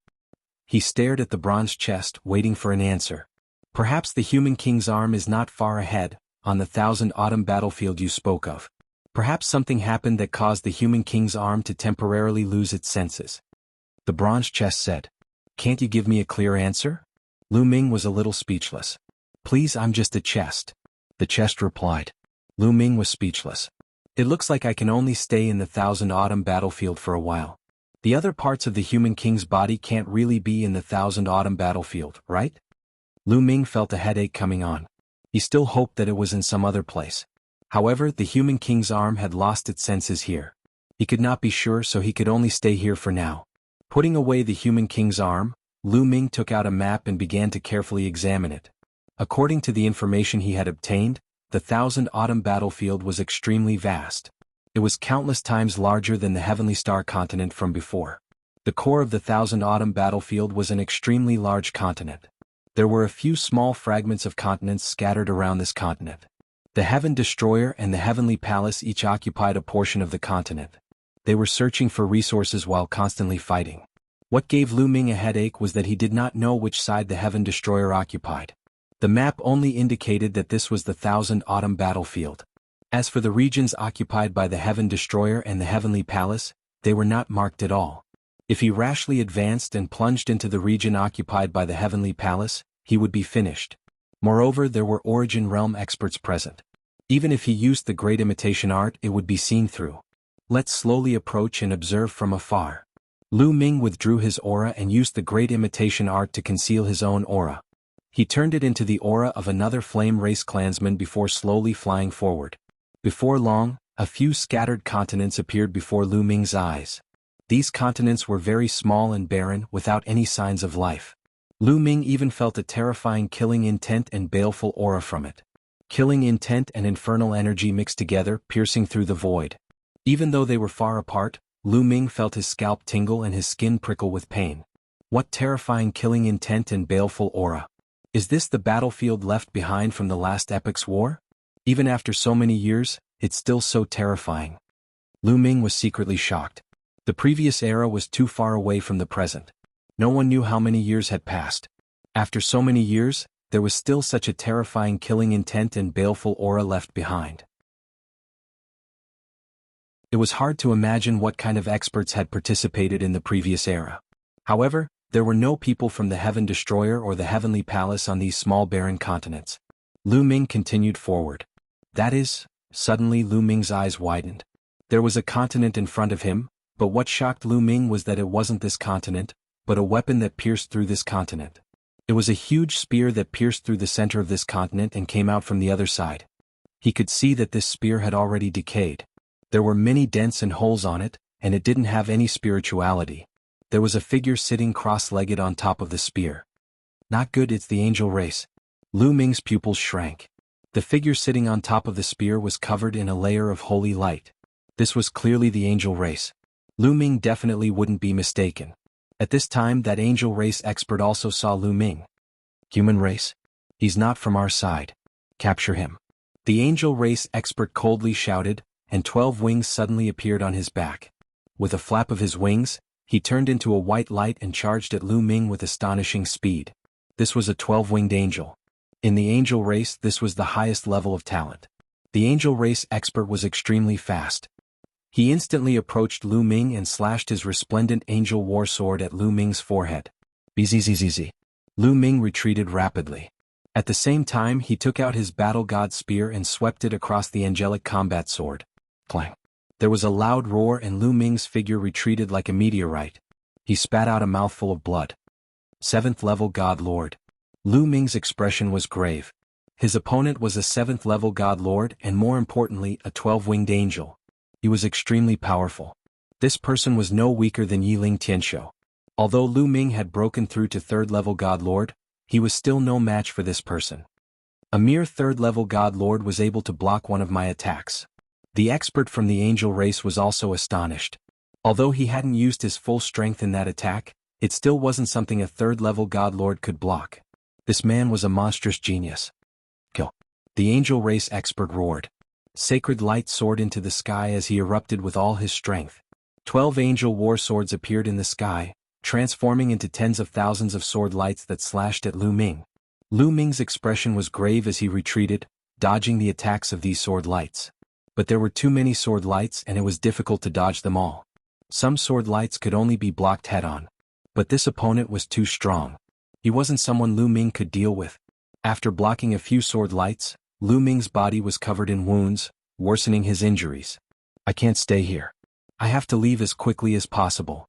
He stared at the bronze chest, waiting for an answer. Perhaps the human king's arm is not far ahead, on the Thousand Autumn battlefield you spoke of. Perhaps something happened that caused the human king's arm to temporarily lose its senses. The bronze chest said. Can't you give me a clear answer? Lu Ming was a little speechless. Please, I'm just a chest. The chest replied. Lu Ming was speechless. It looks like I can only stay in the Thousand Autumn battlefield for a while. The other parts of the human king's body can't really be in the Thousand Autumn battlefield, right? Lu Ming felt a headache coming on. He still hoped that it was in some other place. However, the human king's arm had lost its senses here. He could not be sure, so he could only stay here for now. Putting away the human king's arm, Lu Ming took out a map and began to carefully examine it. According to the information he had obtained, the Thousand Autumn battlefield was extremely vast. It was countless times larger than the Heavenly Star continent from before. The core of the Thousand Autumn battlefield was an extremely large continent. There were a few small fragments of continents scattered around this continent. The Heaven Destroyer and the Heavenly Palace each occupied a portion of the continent. They were searching for resources while constantly fighting. What gave Lu Ming a headache was that he did not know which side the Heaven Destroyer occupied. The map only indicated that this was the Thousand Autumn battlefield. As for the regions occupied by the Heaven Destroyer and the Heavenly Palace, they were not marked at all. If he rashly advanced and plunged into the region occupied by the Heavenly Palace, he would be finished. Moreover, there were Origin Realm experts present. Even if he used the Great Imitation Art, it would be seen through. Let's slowly approach and observe from afar. Lu Ming withdrew his aura and used the Great Imitation Art to conceal his own aura. He turned it into the aura of another flame race clansman before slowly flying forward. Before long, a few scattered continents appeared before Lu Ming's eyes. These continents were very small and barren, without any signs of life. Lu Ming even felt a terrifying killing intent and baleful aura from it. Killing intent and infernal energy mixed together, piercing through the void. Even though they were far apart, Lu Ming felt his scalp tingle and his skin prickle with pain. What terrifying killing intent and baleful aura! Is this the battlefield left behind from the last epoc's war? Even after so many years, it's still so terrifying. Lu Ming was secretly shocked. The previous era was too far away from the present. No one knew how many years had passed. After so many years, there was still such a terrifying killing intent and baleful aura left behind. It was hard to imagine what kind of experts had participated in the previous era. However, there were no people from the Heaven Destroyer or the Heavenly Palace on these small barren continents. Lu Ming continued forward. That is, suddenly Lu Ming's eyes widened. There was a continent in front of him, but what shocked Lu Ming was that it wasn't this continent, but a weapon that pierced through this continent. It was a huge spear that pierced through the center of this continent and came out from the other side. He could see that this spear had already decayed. There were many dents and holes on it, and it didn't have any spirituality. There was a figure sitting cross-legged on top of the spear. Not good, it's the angel race. Lu Ming's pupils shrank. The figure sitting on top of the spear was covered in a layer of holy light. This was clearly the angel race. Lu Ming definitely wouldn't be mistaken. At this time, that angel race expert also saw Lu Ming. Human race? He's not from our side. Capture him. The angel race expert coldly shouted, and 12 wings suddenly appeared on his back. With a flap of his wings, he turned into a white light and charged at Lu Ming with astonishing speed. This was a 12-winged angel. In the angel race, this was the highest level of talent. The angel race expert was extremely fast. He instantly approached Lu Ming and slashed his resplendent angel war sword at Lu Ming's forehead. Bzzz. Lu Ming retreated rapidly. At the same time, he took out his battle god spear and swept it across the angelic combat sword. Clang. There was a loud roar and Lu Ming's figure retreated like a meteorite. He spat out a mouthful of blood. 7th level God Lord. Lu Ming's expression was grave. His opponent was a 7th level God Lord and more importantly a 12-winged angel. He was extremely powerful. This person was no weaker than Yiling Tianshou. Although Lu Ming had broken through to 3rd level God Lord, he was still no match for this person. A mere 3rd level God Lord was able to block one of my attacks. The expert from the angel race was also astonished. Although he hadn't used his full strength in that attack, it still wasn't something a third-level God Lord could block. This man was a monstrous genius. Kill. The angel race expert roared. Sacred light soared into the sky as he erupted with all his strength. 12 angel war swords appeared in the sky, transforming into tens of thousands of sword lights that slashed at Lu Ming. Lu Ming's expression was grave as he retreated, dodging the attacks of these sword lights. But there were too many sword lights and it was difficult to dodge them all. Some sword lights could only be blocked head-on. But this opponent was too strong. He wasn't someone Lu Ming could deal with. After blocking a few sword lights, Lu Ming's body was covered in wounds, worsening his injuries. I can't stay here. I have to leave as quickly as possible.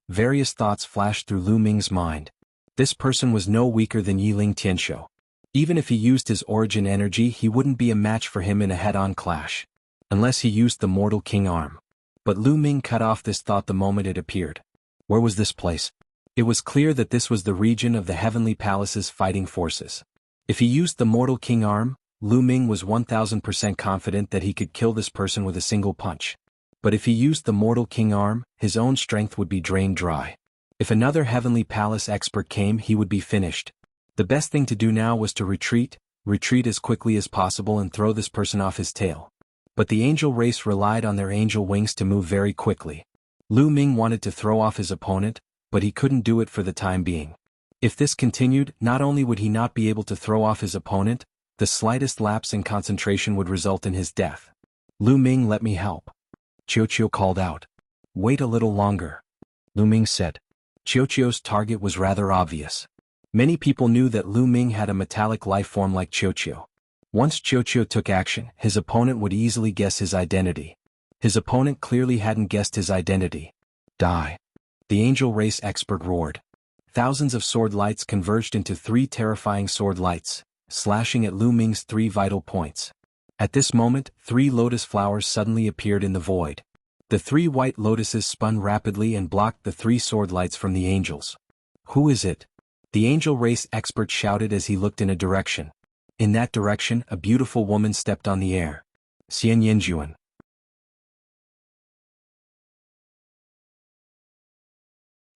Various thoughts flashed through Lu Ming's mind. This person was no weaker than Yiling Tianshou. Even if he used his origin energy, he wouldn't be a match for him in a head-on clash. Unless he used the Mortal King arm. But Lu Ming cut off this thought the moment it appeared. Where was this place? It was clear that this was the region of the Heavenly Palace's fighting forces. If he used the Mortal King arm, Lu Ming was 1000% confident that he could kill this person with a single punch. But if he used the Mortal King arm, his own strength would be drained dry. If another Heavenly Palace expert came, he would be finished. The best thing to do now was to retreat as quickly as possible and throw this person off his tail. But the angel race relied on their angel wings to move very quickly. Lu Ming wanted to throw off his opponent, but he couldn't do it for the time being. If this continued, not only would he not be able to throw off his opponent, the slightest lapse in concentration would result in his death. Lu Ming, let me help. Qiuqiu called out. Wait a little longer. Lu Ming said. Qiuqiu's target was rather obvious. Many people knew that Lu Ming had a metallic life form like Qiuqiu. Once Qiuqiu took action, his opponent would easily guess his identity. His opponent clearly hadn't guessed his identity. Die. The angel race expert roared. Thousands of sword lights converged into 3 terrifying sword lights, slashing at Lu Ming's 3 vital points. At this moment, 3 lotus flowers suddenly appeared in the void. The 3 white lotuses spun rapidly and blocked the 3 sword lights from the angels. Who is it? The angel race expert shouted as he looked in a direction. In that direction, a beautiful woman stepped on the air. Xian Yinjuan.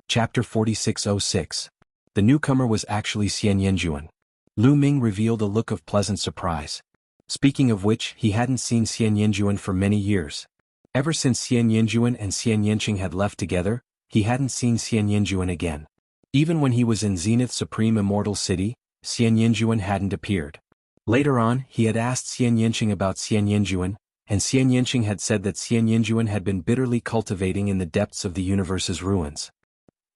Chapter 4606. The newcomer was actually Xian Yinjuan. Lu Ming revealed a look of pleasant surprise. Speaking of which, he hadn't seen Xian Yinjuan for many years. Ever since Xian Yinjuan and Xian Yinqing had left together, he hadn't seen Xian Yinjuan again. Even when he was in Zenith Supreme Immortal City, Xian Yinjuan hadn't appeared. Later on, he had asked Xian Yinqing about Xian Yinjuan, and Xian Yinqing had said that Xian Yinjuan had been bitterly cultivating in the depths of the universe's ruins.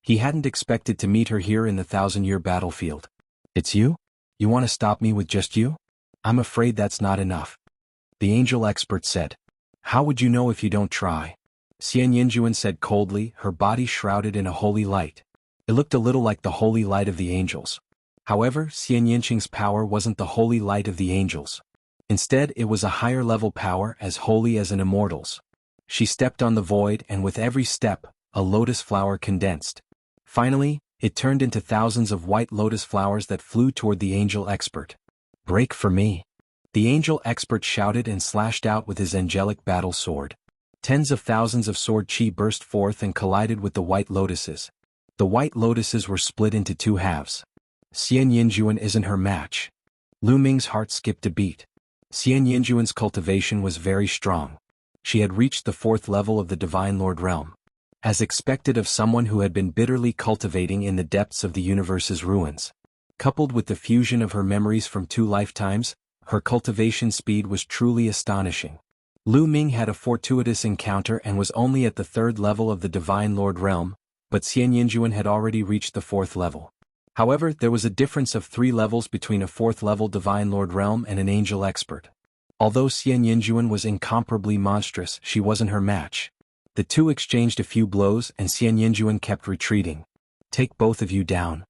He hadn't expected to meet her here in the 1000-year battlefield. It's you? You want to stop me with just you? I'm afraid that's not enough. The angel expert said. How would you know if you don't try? Xian Yinjuan said coldly, her body shrouded in a holy light. It looked a little like the holy light of the angels. However, Xian Yinqing's power wasn't the holy light of the angels. Instead, it was a higher-level power as holy as an immortal's. She stepped on the void and with every step, a lotus flower condensed. Finally, it turned into thousands of white lotus flowers that flew toward the angel expert. Break for me. The angel expert shouted and slashed out with his angelic battle sword. Tens of thousands of sword chi burst forth and collided with the white lotuses. The white lotuses were split into 2 halves. Xian Yinjuan isn't her match. Lu Ming's heart skipped a beat. Xian Yinjuan's cultivation was very strong. She had reached the 4th level of the Divine Lord realm. As expected of someone who had been bitterly cultivating in the depths of the universe's ruins. Coupled with the fusion of her memories from 2 lifetimes, her cultivation speed was truly astonishing. Lu Ming had a fortuitous encounter and was only at the 3rd level of the Divine Lord realm, but Xian Yinjuan had already reached the 4th level. However, there was a difference of 3 levels between a 4th level Divine Lord realm and an angel expert. Although Xian Yinjuan was incomparably monstrous, she wasn't her match. The 2 exchanged a few blows and Xian Yinjuan kept retreating. Take both of you down.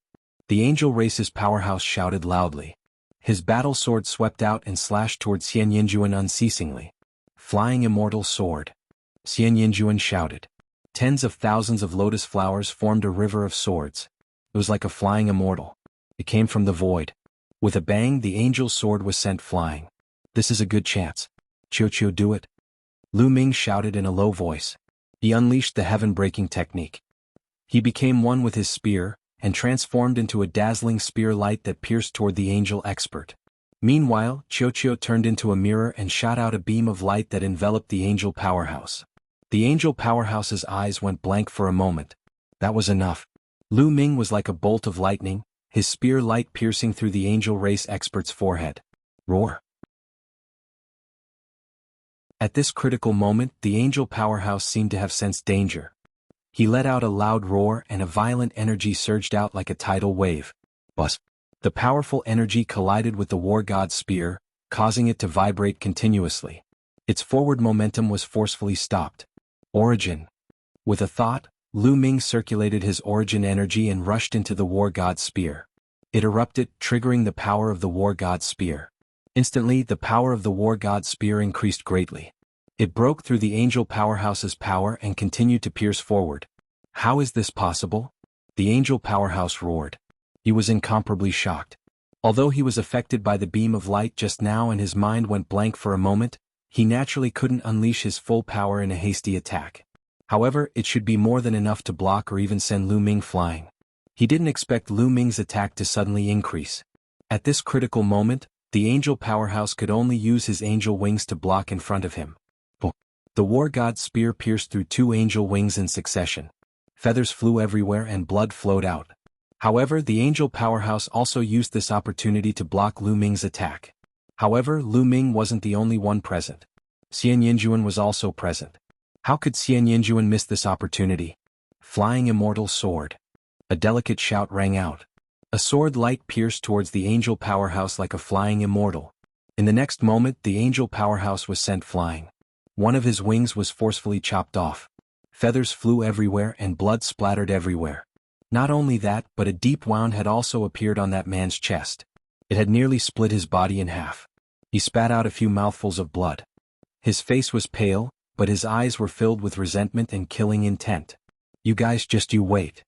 The angel race's powerhouse shouted loudly. His battle sword swept out and slashed toward Xian Yinjuan unceasingly. Flying immortal sword. Xian Yinjuan shouted. Tens of thousands of lotus flowers formed a river of swords. It was like a flying immortal. It came from the void. With a bang, the angel's sword was sent flying. This is a good chance. Qiuqiu, do it. Lu Ming shouted in a low voice. He unleashed the heaven-breaking technique. He became one with his spear, and transformed into a dazzling spear light that pierced toward the angel expert. Meanwhile, Qiuqiu turned into a mirror and shot out a beam of light that enveloped the angel powerhouse. The angel powerhouse's eyes went blank for a moment. That was enough. Lu Ming was like a bolt of lightning, his spear light piercing through the angel race expert's forehead. Roar! At this critical moment, the angel powerhouse seemed to have sensed danger. He let out a loud roar and a violent energy surged out like a tidal wave. Buzz! The powerful energy collided with the war god's spear, causing it to vibrate continuously. Its forward momentum was forcefully stopped. Origin. With a thought, Lu Ming circulated his origin energy and rushed into the war god's spear. It erupted, triggering the power of the war god's spear. Instantly, the power of the war god's spear increased greatly. It broke through the angel powerhouse's power and continued to pierce forward. How is this possible? The angel powerhouse roared. He was incomparably shocked. Although he was affected by the beam of light just now and his mind went blank for a moment, he naturally couldn't unleash his full power in a hasty attack. However, it should be more than enough to block or even send Lu Ming flying. He didn't expect Lu Ming's attack to suddenly increase. At this critical moment, the angel powerhouse could only use his angel wings to block in front of him. The war god's spear pierced through two angel wings in succession. Feathers flew everywhere and blood flowed out. However, the angel powerhouse also used this opportunity to block Lu Ming's attack. However, Lu Ming wasn't the only one present. Xian Yinjuan was also present. How could Xian Yinjuan miss this opportunity? Flying immortal sword. A delicate shout rang out. A sword light pierced towards the angel powerhouse like a flying immortal. In the next moment, the angel powerhouse was sent flying. One of his wings was forcefully chopped off. Feathers flew everywhere and blood splattered everywhere. Not only that, but a deep wound had also appeared on that man's chest. It had nearly split his body in half. He spat out a few mouthfuls of blood. His face was pale, but his eyes were filled with resentment and killing intent. You guys just you wait.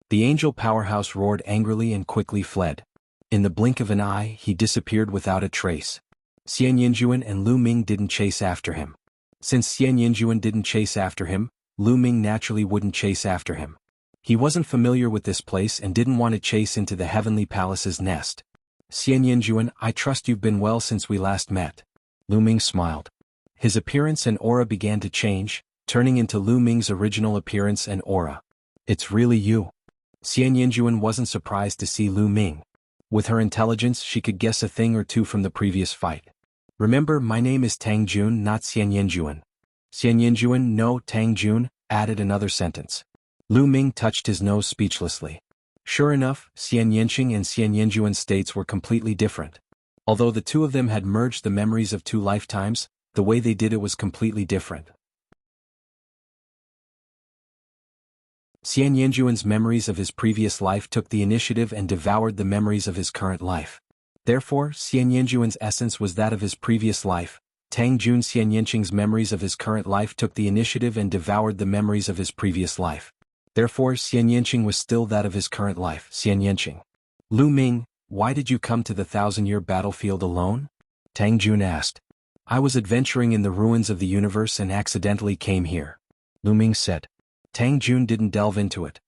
The angel powerhouse roared angrily and quickly fled. In the blink of an eye, he disappeared without a trace. Xian Yinjuan and Lu Ming didn't chase after him. Since Xian Yinjuan didn't chase after him, Lu Ming naturally wouldn't chase after him. He wasn't familiar with this place and didn't want to chase into the heavenly palace's nest. Xian Yinjuan, I trust you've been well since we last met. Lu Ming smiled. His appearance and aura began to change, turning into Lu Ming's original appearance and aura. It's really you. Xian Yinjuan wasn't surprised to see Lu Ming. With her intelligence, she could guess a thing or two from the previous fight. Remember, my name is Tang Jun, not Xian Yinjuan. Xian Yinjuan, no, Tang Jun, added another sentence. Lu Ming touched his nose speechlessly. Sure enough, Xian Yinqing and Xian Yinjuan's states were completely different. Although the two of them had merged the memories of two lifetimes, the way they did it was completely different. Xian Yinjuan's memories of his previous life took the initiative and devoured the memories of his current life. Therefore, Xian Yinjuan's essence was that of his previous life. Tang Jun Xian Yinqing's memories of his current life took the initiative and devoured the memories of his previous life. Therefore, Xian Yinqing was still that of his current life, Xian Yinqing. Lu Ming, why did you come to the 1,000-year battlefield alone? Tang Jun asked. I was adventuring in the ruins of the universe and accidentally came here. Lu Ming said. Tang Jun didn't delve into it.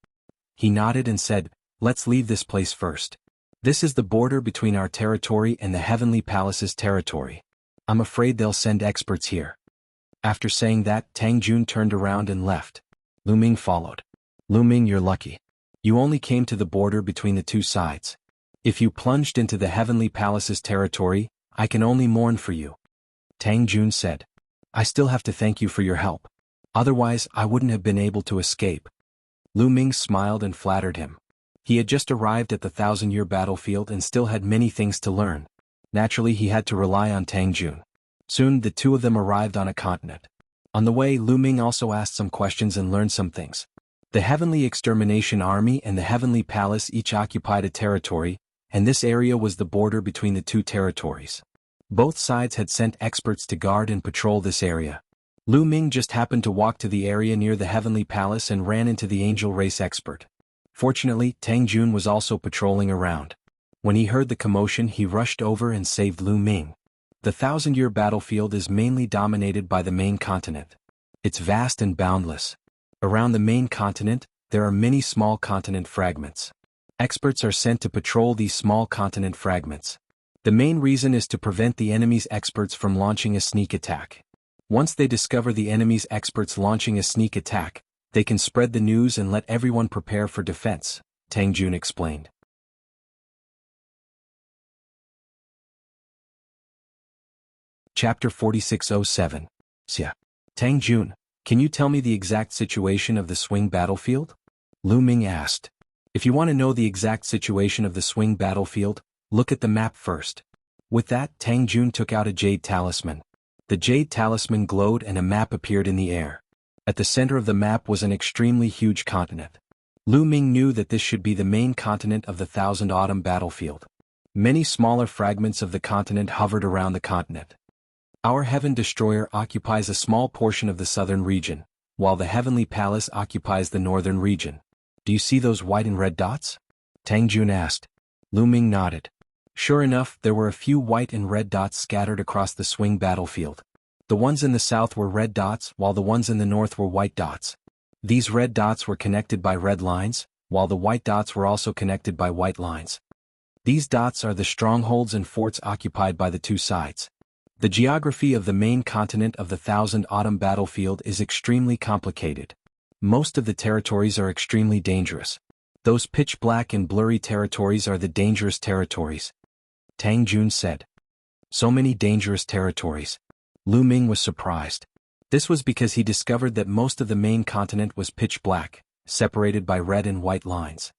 He nodded and said, let's leave this place first. This is the border between our territory and the Heavenly Palace's territory. I'm afraid they'll send experts here. After saying that, Tang Jun turned around and left. Lu Ming followed. Lu Ming, you're lucky. You only came to the border between the two sides. If you plunged into the Heavenly Palace's territory, I can only mourn for you. Tang Jun said. I still have to thank you for your help. Otherwise, I wouldn't have been able to escape. Lu Ming smiled and flattered him. He had just arrived at the 1,000-year battlefield and still had many things to learn. Naturally, he had to rely on Tang Jun. Soon, the two of them arrived on a continent. On the way, Lu Ming also asked some questions and learned some things. The Heavenly Extermination Army and the Heavenly Palace each occupied a territory, and this area was the border between the two territories. Both sides had sent experts to guard and patrol this area. Lu Ming just happened to walk to the area near the Heavenly Palace and ran into the angel race expert. Fortunately, Tang Jun was also patrolling around. When he heard the commotion, he rushed over and saved Lu Ming. The thousand-year battlefield is mainly dominated by the main continent. It's vast and boundless. Around the main continent, there are many small continent fragments. Experts are sent to patrol these small continent fragments. The main reason is to prevent the enemy's experts from launching a sneak attack. Once they discover the enemy's experts launching a sneak attack, they can spread the news and let everyone prepare for defense, Tang Jun explained. Chapter 4607. Xia. Tang Jun, can you tell me the exact situation of the swing battlefield? Lu Ming asked. If you want to know the exact situation of the swing battlefield, look at the map first. With that, Tang Jun took out a jade talisman. The jade talisman glowed and a map appeared in the air. At the center of the map was an extremely huge continent. Lu Ming knew that this should be the main continent of the Thousand Autumn battlefield. Many smaller fragments of the continent hovered around the continent. Our Heaven Destroyer occupies a small portion of the southern region, while the Heavenly Palace occupies the northern region. Do you see those white and red dots? Tang Jun asked. Lu Ming nodded. Sure enough, there were a few white and red dots scattered across the swing battlefield. The ones in the south were red dots, while the ones in the north were white dots. These red dots were connected by red lines, while the white dots were also connected by white lines. These dots are the strongholds and forts occupied by the two sides. The geography of the main continent of the Thousand Autumn battlefield is extremely complicated. Most of the territories are extremely dangerous. Those pitch-black and blurry territories are the dangerous territories. Tang Jun said. So many dangerous territories. Lu Ming was surprised. This was because he discovered that most of the main continent was pitch-black, separated by red and white lines.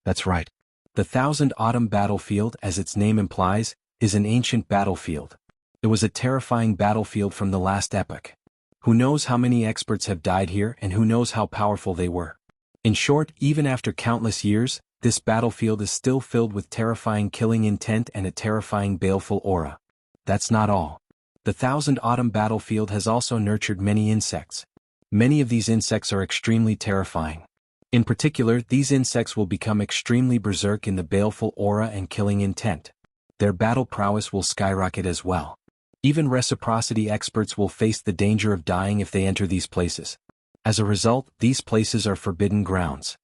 That's right. The Thousand Autumn battlefield, as its name implies, is an ancient battlefield. It was a terrifying battlefield from the last epoch. Who knows how many experts have died here and who knows how powerful they were. In short, even after countless years, this battlefield is still filled with terrifying killing intent and a terrifying baleful aura. That's not all. The Thousand Autumn battlefield has also nurtured many insects. Many of these insects are extremely terrifying. In particular, these insects will become extremely berserk in the baleful aura and killing intent. Their battle prowess will skyrocket as well. Even reciprocity experts will face the danger of dying if they enter these places. As a result, these places are forbidden grounds.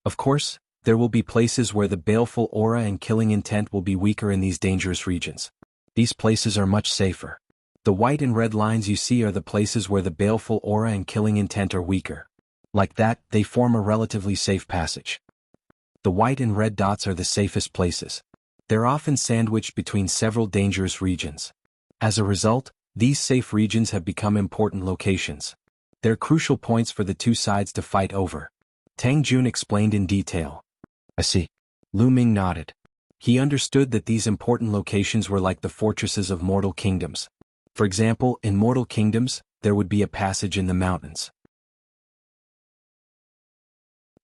Of course, there will be places where the baleful aura and killing intent will be weaker in these dangerous regions. These places are much safer. The white and red lines you see are the places where the baleful aura and killing intent are weaker. Like that, they form a relatively safe passage. The white and red dots are the safest places. They're often sandwiched between several dangerous regions. As a result, these safe regions have become important locations. They're crucial points for the two sides to fight over. Tang Jun explained in detail. I see. Lu Ming nodded. He understood that these important locations were like the fortresses of mortal kingdoms. For example, in mortal kingdoms, there would be a passage in the mountains.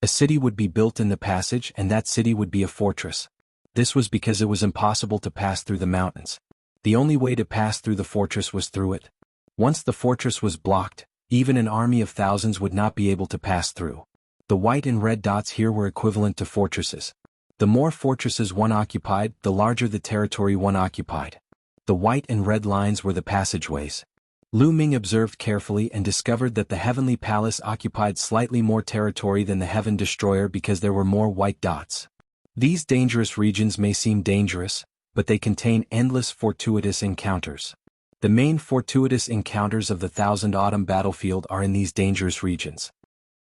A city would be built in the passage and that city would be a fortress. This was because it was impossible to pass through the mountains. The only way to pass through the fortress was through it. Once the fortress was blocked, even an army of thousands would not be able to pass through. The white and red dots here were equivalent to fortresses. The more fortresses one occupied, the larger the territory one occupied. The white and red lines were the passageways. Lu Ming observed carefully and discovered that the Heavenly Palace occupied slightly more territory than the Heaven Destroyer because there were more white dots. These dangerous regions may seem dangerous, but they contain endless fortuitous encounters. The main fortuitous encounters of the Thousand Autumn battlefield are in these dangerous regions.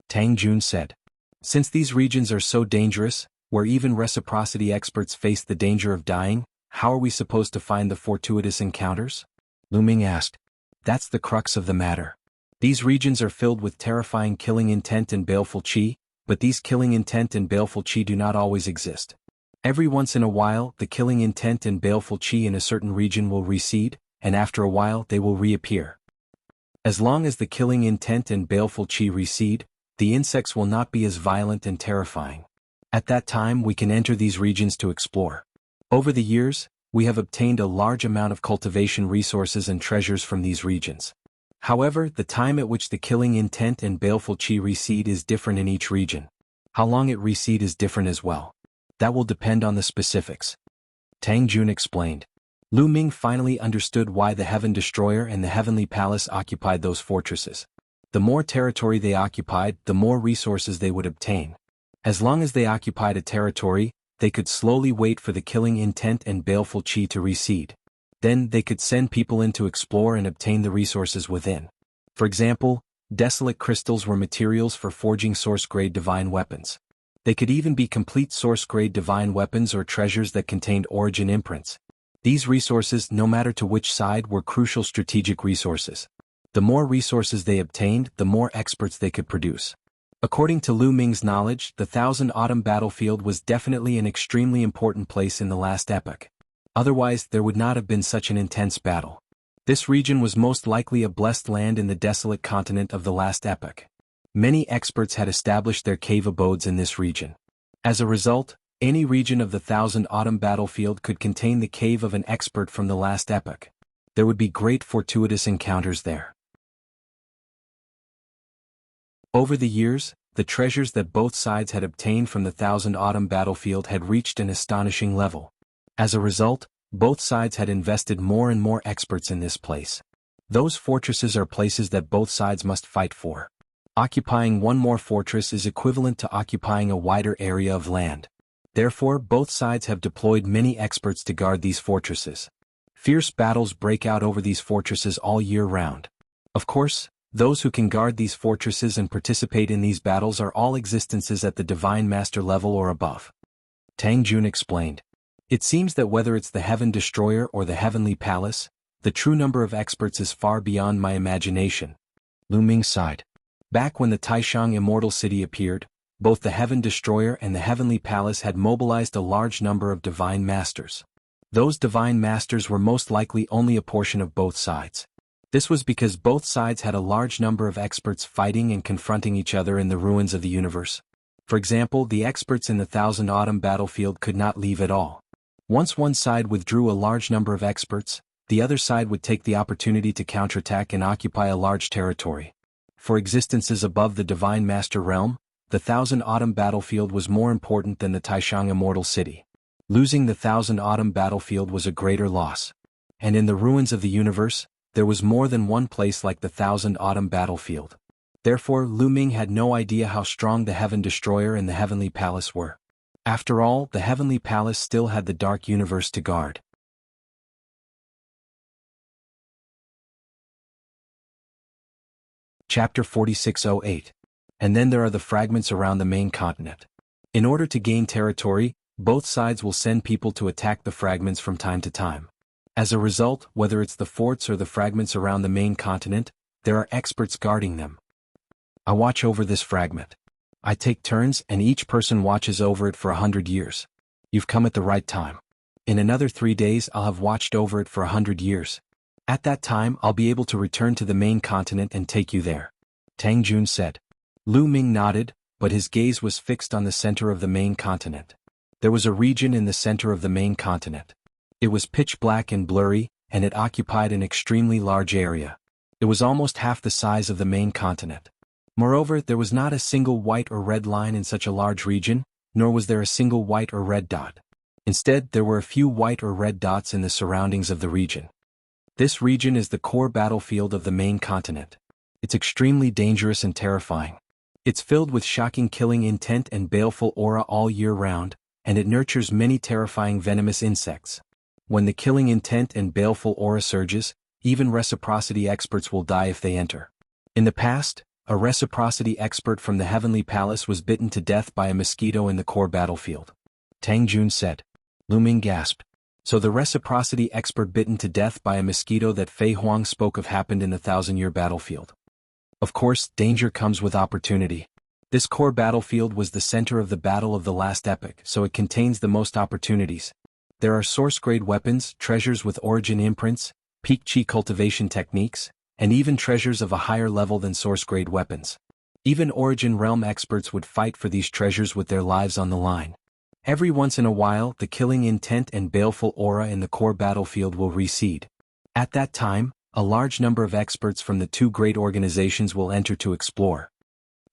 Tang Jun said. Since these regions are so dangerous, where even reciprocity experts face the danger of dying, how are we supposed to find the fortuitous encounters? Lu Ming asked. That's the crux of the matter. These regions are filled with terrifying killing intent and baleful qi, but these killing intent and baleful qi do not always exist. Every once in a while, the killing intent and baleful qi in a certain region will recede, and after a while they will reappear. As long as the killing intent and baleful qi recede, the insects will not be as violent and terrifying. At that time we can enter these regions to explore. Over the years, we have obtained a large amount of cultivation resources and treasures from these regions. However, the time at which the killing intent and baleful qi recede is different in each region. How long it recede is different as well. That will depend on the specifics. Tang Jun explained. Lu Ming finally understood why the Heaven Destroyer and the Heavenly Palace occupied those fortresses. The more territory they occupied, the more resources they would obtain. As long as they occupied a territory, they could slowly wait for the killing intent and baleful qi to recede. Then they could send people in to explore and obtain the resources within. For example, desolate crystals were materials for forging source-grade divine weapons. They could even be complete source-grade divine weapons or treasures that contained origin imprints. These resources, no matter to which side, were crucial strategic resources. The more resources they obtained, the more experts they could produce. According to Lu Ming's knowledge, the Thousand Autumn battlefield was definitely an extremely important place in the last epoch. Otherwise, there would not have been such an intense battle. This region was most likely a blessed land in the desolate continent of the last epoch. Many experts had established their cave abodes in this region. As a result, any region of the Thousand Autumn battlefield could contain the cave of an expert from the last epoch. There would be great fortuitous encounters there. Over the years, the treasures that both sides had obtained from the Thousand Autumn battlefield had reached an astonishing level. As a result, both sides had invested more and more experts in this place. Those fortresses are places that both sides must fight for. Occupying one more fortress is equivalent to occupying a wider area of land. Therefore, both sides have deployed many experts to guard these fortresses. Fierce battles break out over these fortresses all year round. Of course, those who can guard these fortresses and participate in these battles are all existences at the Divine Master level or above. Tang Jun explained. It seems that whether it's the Heaven Destroyer or the Heavenly Palace, the true number of experts is far beyond my imagination. Lu Ming sighed. Back when the Taishang Immortal City appeared, both the Heaven Destroyer and the Heavenly Palace had mobilized a large number of Divine Masters. Those Divine Masters were most likely only a portion of both sides. This was because both sides had a large number of experts fighting and confronting each other in the ruins of the universe. For example, the experts in the Thousand Autumn battlefield could not leave at all. Once one side withdrew a large number of experts, the other side would take the opportunity to counterattack and occupy a large territory. For existences above the Divine Master realm, the Thousand Autumn battlefield was more important than the Taishang Immortal City. Losing the Thousand Autumn battlefield was a greater loss. And in the ruins of the universe, there was more than one place like the Thousand Autumn battlefield. Therefore, Lu Ming had no idea how strong the Heaven Destroyer and the Heavenly Palace were. After all, the Heavenly Palace still had the Dark Universe to guard. Chapter 4608. And then there are the fragments around the main continent. In order to gain territory, both sides will send people to attack the fragments from time to time. As a result, whether it's the forts or the fragments around the main continent, there are experts guarding them. I watch over this fragment. I take turns and each person watches over it for 100 years. You've come at the right time. In another 3 days I'll have watched over it for 100 years. At that time I'll be able to return to the main continent and take you there. Tang Jun said. Lu Ming nodded, but his gaze was fixed on the center of the main continent. There was a region in the center of the main continent. It was pitch black and blurry, and it occupied an extremely large area. It was almost half the size of the main continent. Moreover, there was not a single white or red line in such a large region, nor was there a single white or red dot. Instead, there were a few white or red dots in the surroundings of the region. This region is the core battlefield of the main continent. It's extremely dangerous and terrifying. It's filled with shocking killing intent and baleful aura all year round, and it nurtures many terrifying venomous insects. When the killing intent and baleful aura surges, even reciprocity experts will die if they enter. In the past, a reciprocity expert from the Heavenly Palace was bitten to death by a mosquito in the core battlefield. Tang Jun said. Lu Ming gasped. So the reciprocity expert bitten to death by a mosquito that Fei Huang spoke of happened in the 1,000-year battlefield. Of course, danger comes with opportunity. This core battlefield was the center of the battle of the last epoch, so it contains the most opportunities. There are source-grade weapons, treasures with origin imprints, peak chi cultivation techniques, and even treasures of a higher level than source-grade weapons. Even origin realm experts would fight for these treasures with their lives on the line. Every once in a while, the killing intent and baleful aura in the core battlefield will recede. At that time, a large number of experts from the two great organizations will enter to explore.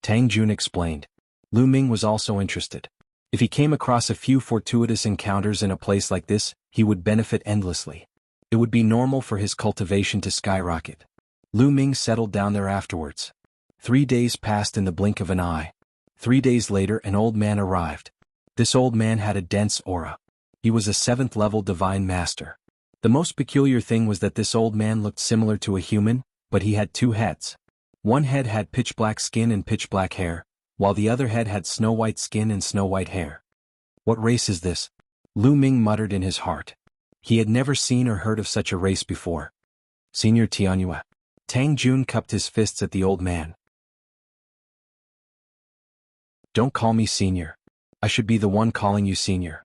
Tang Jun explained. Lu Ming was also interested. If he came across a few fortuitous encounters in a place like this, he would benefit endlessly. It would be normal for his cultivation to skyrocket. Lu Ming settled down there afterwards. 3 days passed in the blink of an eye. 3 days later an old man arrived. This old man had a dense aura. He was a 7th-level divine master. The most peculiar thing was that this old man looked similar to a human, but he had 2 heads. One head had pitch-black skin and pitch-black hair, while the other head had snow-white skin and snow-white hair. What race is this? Lu Ming muttered in his heart. He had never seen or heard of such a race before. Senior Tianyue. Tang Jun cupped his fists at the old man. Don't call me senior. I should be the one calling you senior.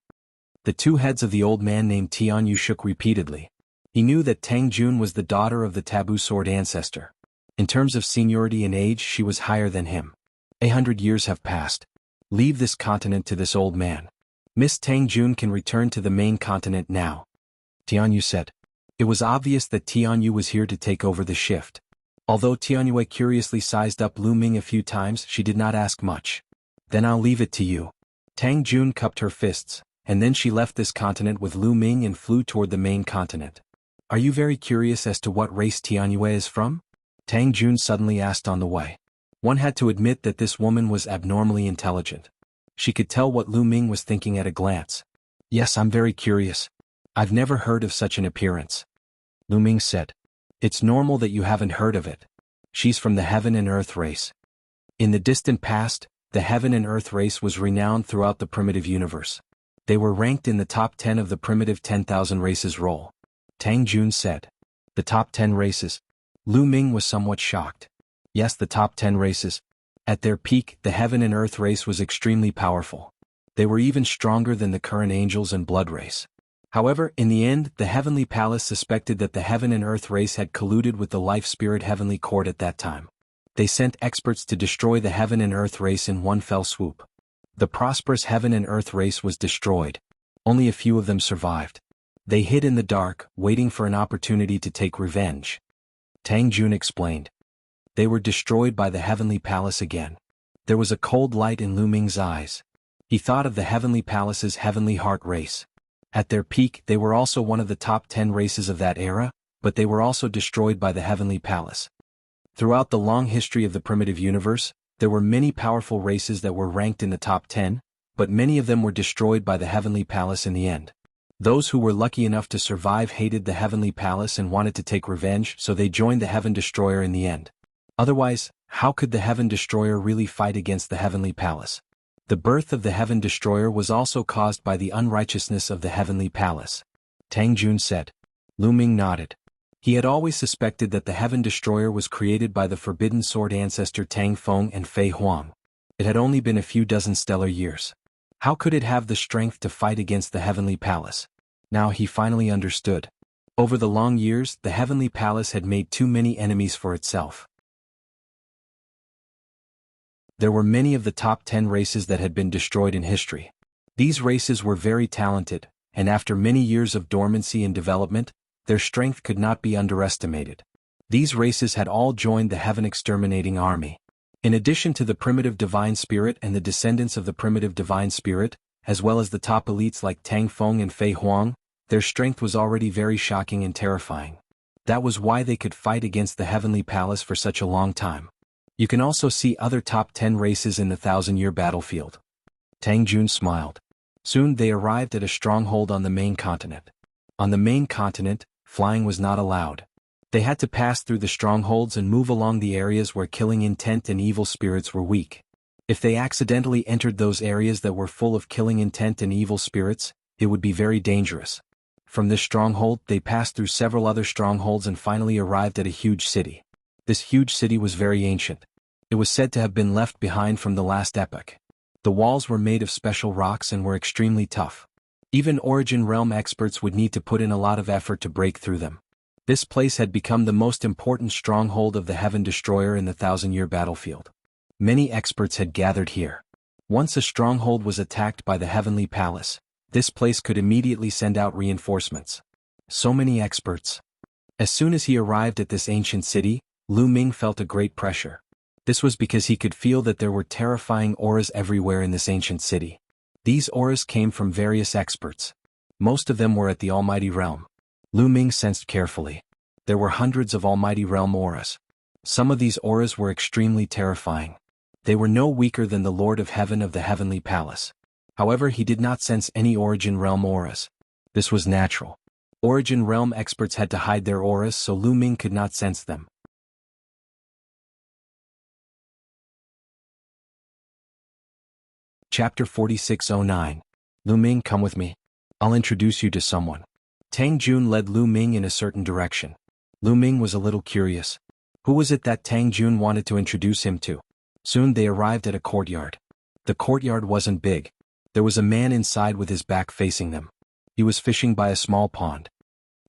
The 2 heads of the old man named Tianyue shook repeatedly. He knew that Tang Jun was the daughter of the taboo sword ancestor. In terms of seniority and age, she was higher than him. 100 years have passed. Leave this continent to this old man. Miss Tang Jun can return to the main continent now. Tianyue said. It was obvious that Tianyue was here to take over the shift. Although Tianyue curiously sized up Lu Ming a few times, she did not ask much. Then I'll leave it to you. Tang Jun cupped her fists, and then she left this continent with Lu Ming and flew toward the main continent. Are you very curious as to what race Tianyue is from? Tang Jun suddenly asked on the way. One had to admit that this woman was abnormally intelligent. She could tell what Lu Ming was thinking at a glance. Yes, I'm very curious. I've never heard of such an appearance. Lu Ming said. It's normal that you haven't heard of it. She's from the Heaven and Earth race. In the distant past, the Heaven and Earth race was renowned throughout the primitive universe. They were ranked in the top 10 of the primitive 10,000 races roll. Tang Jun said. The top 10 races. Lu Ming was somewhat shocked. Yes, the top 10 races. At their peak, the Heaven and Earth race was extremely powerful. They were even stronger than the current Angels and Blood race. However, in the end, the Heavenly Palace suspected that the Heaven and Earth race had colluded with the Life Spirit Heavenly Court at that time. They sent experts to destroy the Heaven and Earth race in one fell swoop. The prosperous Heaven and Earth race was destroyed. Only a few of them survived. They hid in the dark, waiting for an opportunity to take revenge. Tang Jun explained. They were destroyed by the Heavenly Palace again. There was a cold light in Lu Ming's eyes. He thought of the Heavenly Palace's Heavenly Heart race. At their peak, they were also one of the top 10 races of that era, but they were also destroyed by the Heavenly Palace. Throughout the long history of the primitive universe, there were many powerful races that were ranked in the top 10, but many of them were destroyed by the Heavenly Palace in the end. Those who were lucky enough to survive hated the Heavenly Palace and wanted to take revenge, so they joined the Heaven Destroyer in the end. Otherwise, how could the Heaven Destroyer really fight against the Heavenly Palace? The birth of the Heaven Destroyer was also caused by the unrighteousness of the Heavenly Palace. Tang Jun said. Lu Ming nodded. He had always suspected that the Heaven Destroyer was created by the forbidden sword ancestor Tang Feng and Fei Huang. It had only been a few dozen stellar years. How could it have the strength to fight against the Heavenly Palace? Now he finally understood. Over the long years, the Heavenly Palace had made too many enemies for itself. There were many of the top 10 races that had been destroyed in history. These races were very talented, and after many years of dormancy and development, their strength could not be underestimated. These races had all joined the Heaven Exterminating Army. In addition to the primitive Divine Spirit and the descendants of the primitive Divine Spirit, as well as the top elites like Tang Feng and Fei Huang, their strength was already very shocking and terrifying. That was why they could fight against the Heavenly Palace for such a long time. You can also see other top 10 races in the 1,000-year battlefield. Tang Jun smiled. Soon they arrived at a stronghold on the main continent. On the main continent, flying was not allowed. They had to pass through the strongholds and move along the areas where killing intent and evil spirits were weak. If they accidentally entered those areas that were full of killing intent and evil spirits, it would be very dangerous. From this stronghold, they passed through several other strongholds and finally arrived at a huge city. This huge city was very ancient. It was said to have been left behind from the last epoch. The walls were made of special rocks and were extremely tough. Even Origin Realm experts would need to put in a lot of effort to break through them. This place had become the most important stronghold of the Heaven Destroyer in the 1,000-year battlefield. Many experts had gathered here. Once a stronghold was attacked by the Heavenly Palace, this place could immediately send out reinforcements. So many experts. As soon as he arrived at this ancient city, Lu Ming felt a great pressure. This was because he could feel that there were terrifying auras everywhere in this ancient city. These auras came from various experts. Most of them were at the Almighty Realm. Lu Ming sensed carefully. There were hundreds of almighty realm auras. Some of these auras were extremely terrifying. They were no weaker than the Lord of Heaven of the Heavenly Palace. However, he did not sense any origin realm auras. This was natural. Origin realm experts had to hide their auras so Lu Ming could not sense them. Chapter 4609. Lu Ming, come with me. I'll introduce you to someone. Tang Jun led Lu Ming in a certain direction. Lu Ming was a little curious. Who was it that Tang Jun wanted to introduce him to? Soon they arrived at a courtyard. The courtyard wasn't big. There was a man inside with his back facing them. He was fishing by a small pond.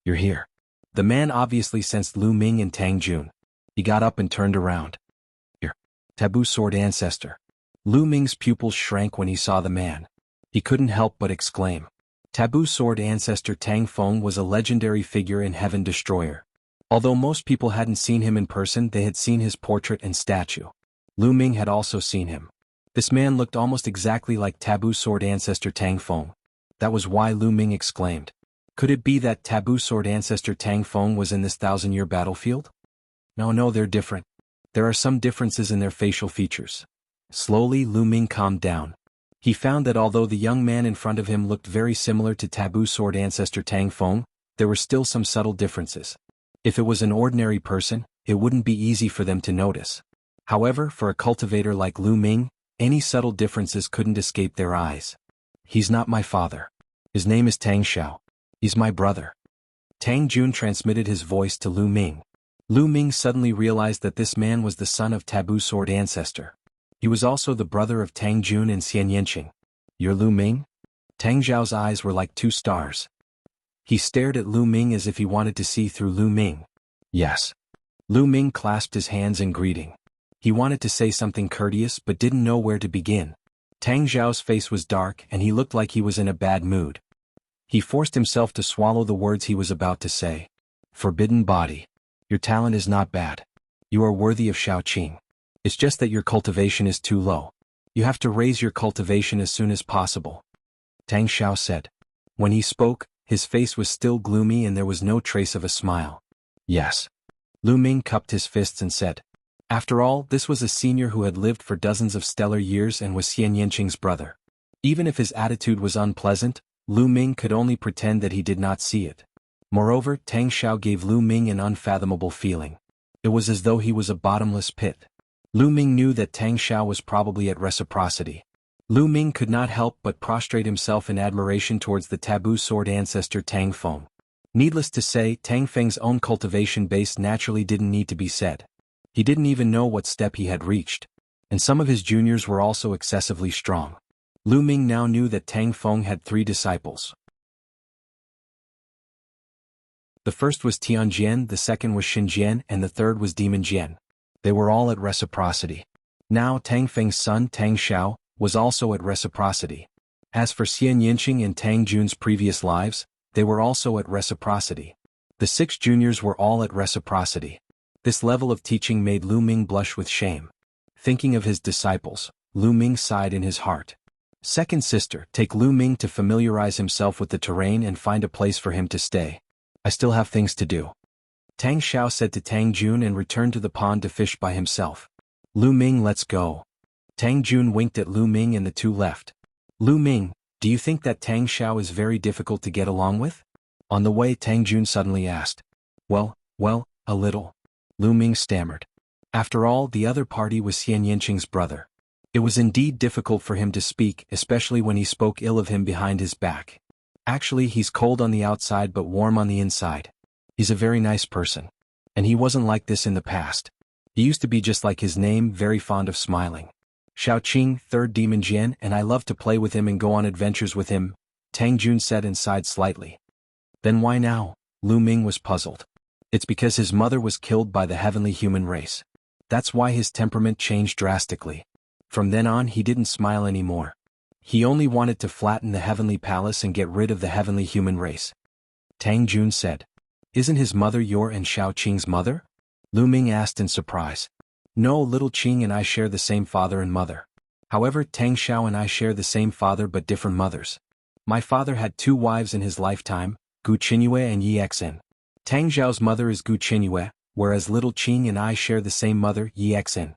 You're here. The man obviously sensed Lu Ming and Tang Jun. He got up and turned around. Here. Taboo Sword Ancestor. Lu Ming's pupils shrank when he saw the man. He couldn't help but exclaim. Taboo Sword Ancestor Tang Feng was a legendary figure in Heaven Destroyer. Although most people hadn't seen him in person, they had seen his portrait and statue. Lu Ming had also seen him. This man looked almost exactly like Taboo Sword Ancestor Tang Feng. That was why Lu Ming exclaimed. Could it be that Taboo Sword Ancestor Tang Feng was in this 1,000-year battlefield? No, they're different. There are some differences in their facial features. Slowly, Lu Ming calmed down. He found that although the young man in front of him looked very similar to Taboo Sword Ancestor Tang Feng, there were still some subtle differences. If it was an ordinary person, it wouldn't be easy for them to notice. However, for a cultivator like Lu Ming, any subtle differences couldn't escape their eyes. He's not my father. His name is Tang Xiao. He's my brother. Tang Jun transmitted his voice to Lu Ming. Lu Ming suddenly realized that this man was the son of Taboo Sword Ancestor. He was also the brother of Tang Jun and Xian Yanqing. You're Lu Ming? Tang Xiao's eyes were like two stars. He stared at Lu Ming as if he wanted to see through Lu Ming. Yes. Lu Ming clasped his hands in greeting. He wanted to say something courteous but didn't know where to begin. Tang Xiao's face was dark and he looked like he was in a bad mood. He forced himself to swallow the words he was about to say. Forbidden body. Your talent is not bad. You are worthy of Shaoqing. It's just that your cultivation is too low. You have to raise your cultivation as soon as possible. Tang Xiao said. When he spoke, his face was still gloomy and there was no trace of a smile. Yes. Lu Ming cupped his fists and said. After all, this was a senior who had lived for dozens of stellar years and was Xian Yanqing's brother. Even if his attitude was unpleasant, Lu Ming could only pretend that he did not see it. Moreover, Tang Xiao gave Lu Ming an unfathomable feeling. It was as though he was a bottomless pit. Lu Ming knew that Tang Xiao was probably at reciprocity. Lu Ming could not help but prostrate himself in admiration towards the Taboo Sword Ancestor Tang Feng. Needless to say, Tang Feng's own cultivation base naturally didn't need to be said. He didn't even know what step he had reached. And some of his juniors were also excessively strong. Lu Ming now knew that Tang Feng had 3 disciples. The first was Tianjian, the second was Xinjian, and the third was Demon Jian. They were all at reciprocity. Now Tang Feng's son, Tang Xiao, was also at reciprocity. As for Xian Yanqing and Tang Jun's previous lives, they were also at reciprocity. The 6 juniors were all at reciprocity. This level of teaching made Lu Ming blush with shame. Thinking of his disciples, Lu Ming sighed in his heart. Second sister, take Lu Ming to familiarize himself with the terrain and find a place for him to stay. I still have things to do. Tang Xiao said to Tang Jun and returned to the pond to fish by himself. Lu Ming, let's go. Tang Jun winked at Lu Ming and the two left. Lu Ming, do you think that Tang Xiao is very difficult to get along with? On the way, Tang Jun suddenly asked. Well, a little. Lu Ming stammered. After all, the other party was Xian Yanqing's brother. It was indeed difficult for him to speak, especially when he spoke ill of him behind his back. Actually, he's cold on the outside but warm on the inside. He's a very nice person. And he wasn't like this in the past. He used to be just like his name, very fond of smiling. Shaoqing, third Demon Jian, and I love to play with him and go on adventures with him, Tang Jun said and sighed slightly. Then why now? Lu Ming was puzzled. It's because his mother was killed by the heavenly human race. That's why his temperament changed drastically. From then on he didn't smile anymore. He only wanted to flatten the heavenly palace and get rid of the heavenly human race. Tang Jun said. Isn't his mother your and Shaoqing's mother? Lu Ming asked in surprise. No, little Qing and I share the same father and mother. However, Tang Xiao and I share the same father but different mothers. My father had 2 wives in his lifetime, Gu Qinyue and Yi Xen. Tang Zhao's mother is Gu Qinyue, whereas little Qing and I share the same mother, Yi Xen.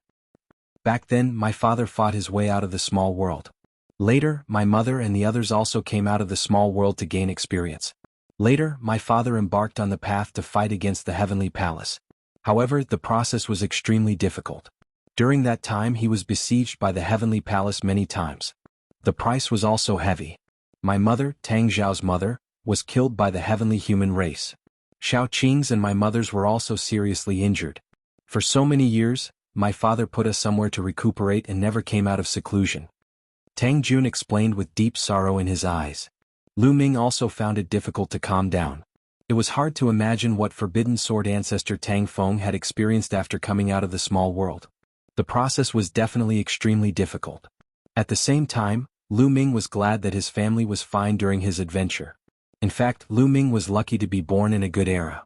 Back then, my father fought his way out of the small world. Later, my mother and the others also came out of the small world to gain experience. Later, my father embarked on the path to fight against the Heavenly Palace. However, the process was extremely difficult. During that time he was besieged by the Heavenly Palace many times. The price was also heavy. My mother, Tang Zhao's mother, was killed by the heavenly human race. Xiao Qing's and my mother's were also seriously injured. For so many years, my father put us somewhere to recuperate and never came out of seclusion. Tang Jun explained with deep sorrow in his eyes. Lu Ming also found it difficult to calm down. It was hard to imagine what Forbidden Sword ancestor Tang Feng had experienced after coming out of the small world. The process was definitely extremely difficult. At the same time, Lu Ming was glad that his family was fine during his adventure. In fact, Lu Ming was lucky to be born in a good era.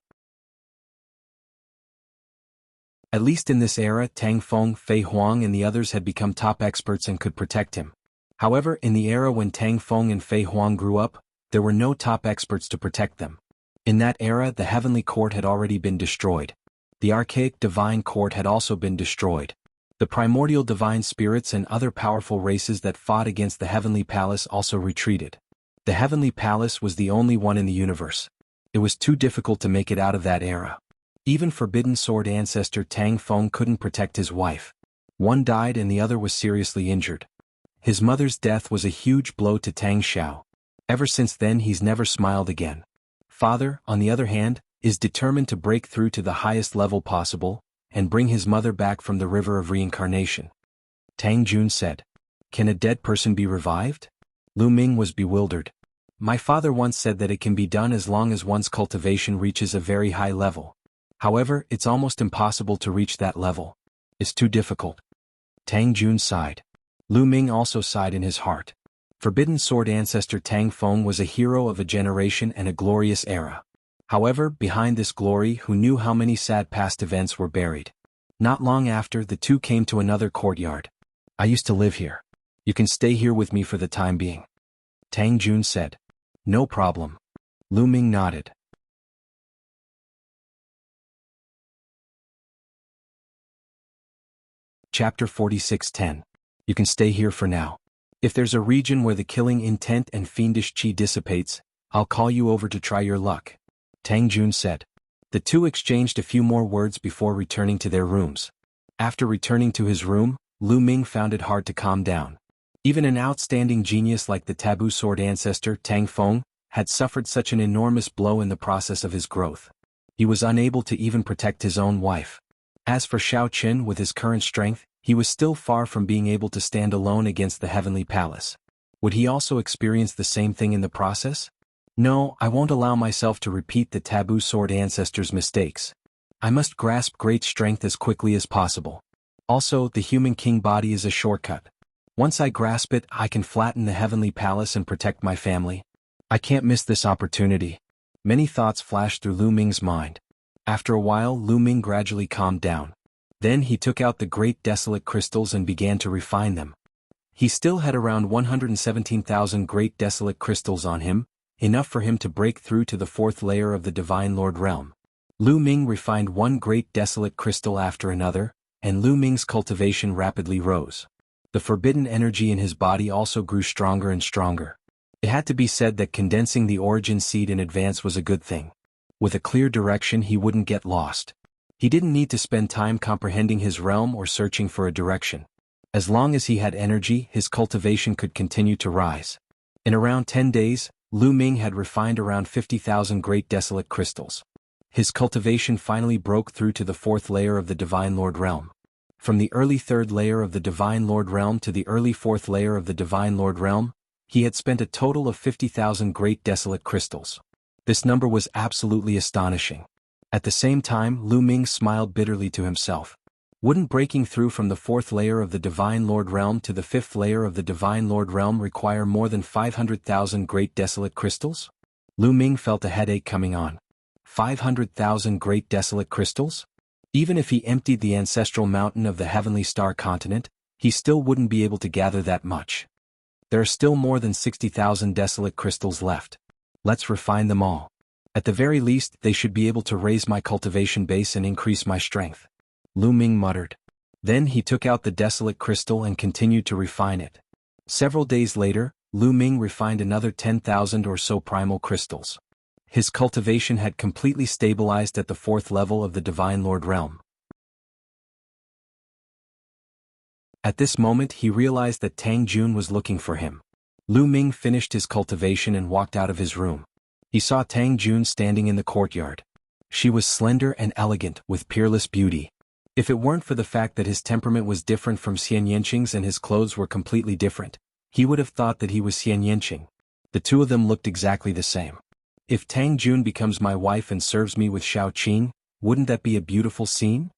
At least in this era, Tang Feng, Fei Huang and the others had become top experts and could protect him. However, in the era when Tang Feng and Fei Huang grew up, there were no top experts to protect them. In that era, the Heavenly Court had already been destroyed. The archaic Divine Court had also been destroyed. The primordial divine spirits and other powerful races that fought against the Heavenly Palace also retreated. The Heavenly Palace was the only one in the universe. It was too difficult to make it out of that era. Even Forbidden Sword ancestor Tang Feng couldn't protect his wife. One died and the other was seriously injured. His mother's death was a huge blow to Tang Xiao. Ever since then he's never smiled again. Father, on the other hand, is determined to break through to the highest level possible, and bring his mother back from the river of reincarnation. Tang Jun said. Can a dead person be revived? Lu Ming was bewildered. My father once said that it can be done as long as one's cultivation reaches a very high level. However, it's almost impossible to reach that level. It's too difficult. Tang Jun sighed. Lu Ming also sighed in his heart. Forbidden Sword ancestor Tang Feng was a hero of a generation and a glorious era. However, behind this glory, who knew how many sad past events were buried? Not long after, the two came to another courtyard. I used to live here. You can stay here with me for the time being. Tang Jun said. No problem. Lu Ming nodded. Chapter 46:10. You can stay here for now. If there's a region where the killing intent and fiendish qi dissipates, I'll call you over to try your luck. Tang Jun said. The two exchanged a few more words before returning to their rooms. After returning to his room, Lu Ming found it hard to calm down. Even an outstanding genius like the taboo sword ancestor Tang Feng had suffered such an enormous blow in the process of his growth. He was unable to even protect his own wife. As for Xiao Qin, with his current strength, he was still far from being able to stand alone against the Heavenly Palace. Would he also experience the same thing in the process? No, I won't allow myself to repeat the taboo sword ancestor's mistakes. I must grasp great strength as quickly as possible. Also, the human king body is a shortcut. Once I grasp it, I can flatten the Heavenly Palace and protect my family. I can't miss this opportunity. Many thoughts flashed through Lu Ming's mind. After a while, Lu Ming gradually calmed down. Then he took out the great desolate crystals and began to refine them. He still had around 117,000 great desolate crystals on him, enough for him to break through to the fourth layer of the Divine Lord Realm. Lu Ming refined one great desolate crystal after another, and Lu Ming's cultivation rapidly rose. The forbidden energy in his body also grew stronger and stronger. It had to be said that condensing the origin seed in advance was a good thing. With a clear direction he wouldn't get lost. He didn't need to spend time comprehending his realm or searching for a direction. As long as he had energy, his cultivation could continue to rise. In around 10 days, Lu Ming had refined around 50,000 great desolate crystals. His cultivation finally broke through to the fourth layer of the Divine Lord Realm. From the early third layer of the Divine Lord Realm to the early fourth layer of the Divine Lord Realm, he had spent a total of 50,000 great desolate crystals. This number was absolutely astonishing. At the same time, Lu Ming smiled bitterly to himself. Wouldn't breaking through from the fourth layer of the Divine Lord Realm to the fifth layer of the Divine Lord Realm require more than 500,000 great desolate crystals? Lu Ming felt a headache coming on. 500,000 great desolate crystals? Even if he emptied the ancestral mountain of the Heavenly Star continent, he still wouldn't be able to gather that much. There are still more than 60,000 desolate crystals left. Let's refine them all. At the very least, they should be able to raise my cultivation base and increase my strength. Lu Ming muttered. Then he took out the desolate crystal and continued to refine it. Several days later, Lu Ming refined another 10,000 or so primal crystals. His cultivation had completely stabilized at the 4th level of the Divine Lord realm. At this moment he realized that Tang Jun was looking for him. Lu Ming finished his cultivation and walked out of his room. He saw Tang Jun standing in the courtyard. She was slender and elegant, with peerless beauty. If it weren't for the fact that his temperament was different from Xian Yanqing's and his clothes were completely different, he would have thought that he was Xian Yanqing. The two of them looked exactly the same. If Tang Jun becomes my wife and serves me with Shao Qing, wouldn't that be a beautiful scene?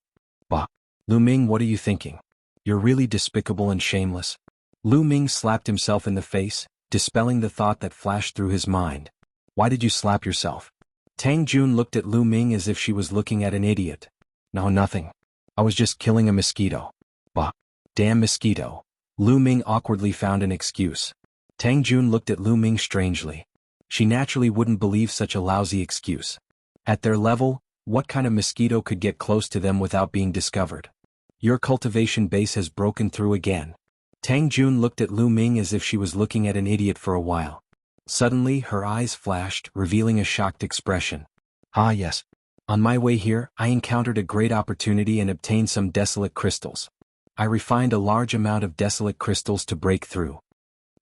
Bah! Lu Ming, what are you thinking? You're really despicable and shameless. Lu Ming slapped himself in the face, dispelling the thought that flashed through his mind. Why did you slap yourself? Tang Jun looked at Lu Ming as if she was looking at an idiot. No, nothing. I was just killing a mosquito. Bah! Damn mosquito. Lu Ming awkwardly found an excuse. Tang Jun looked at Lu Ming strangely. She naturally wouldn't believe such a lousy excuse. At their level, what kind of mosquito could get close to them without being discovered? Your cultivation base has broken through again. Tang Jun looked at Lu Ming as if she was looking at an idiot for a while. Suddenly her eyes flashed, revealing a shocked expression. Ah yes. On my way here, I encountered a great opportunity and obtained some desolate crystals. I refined a large amount of desolate crystals to break through.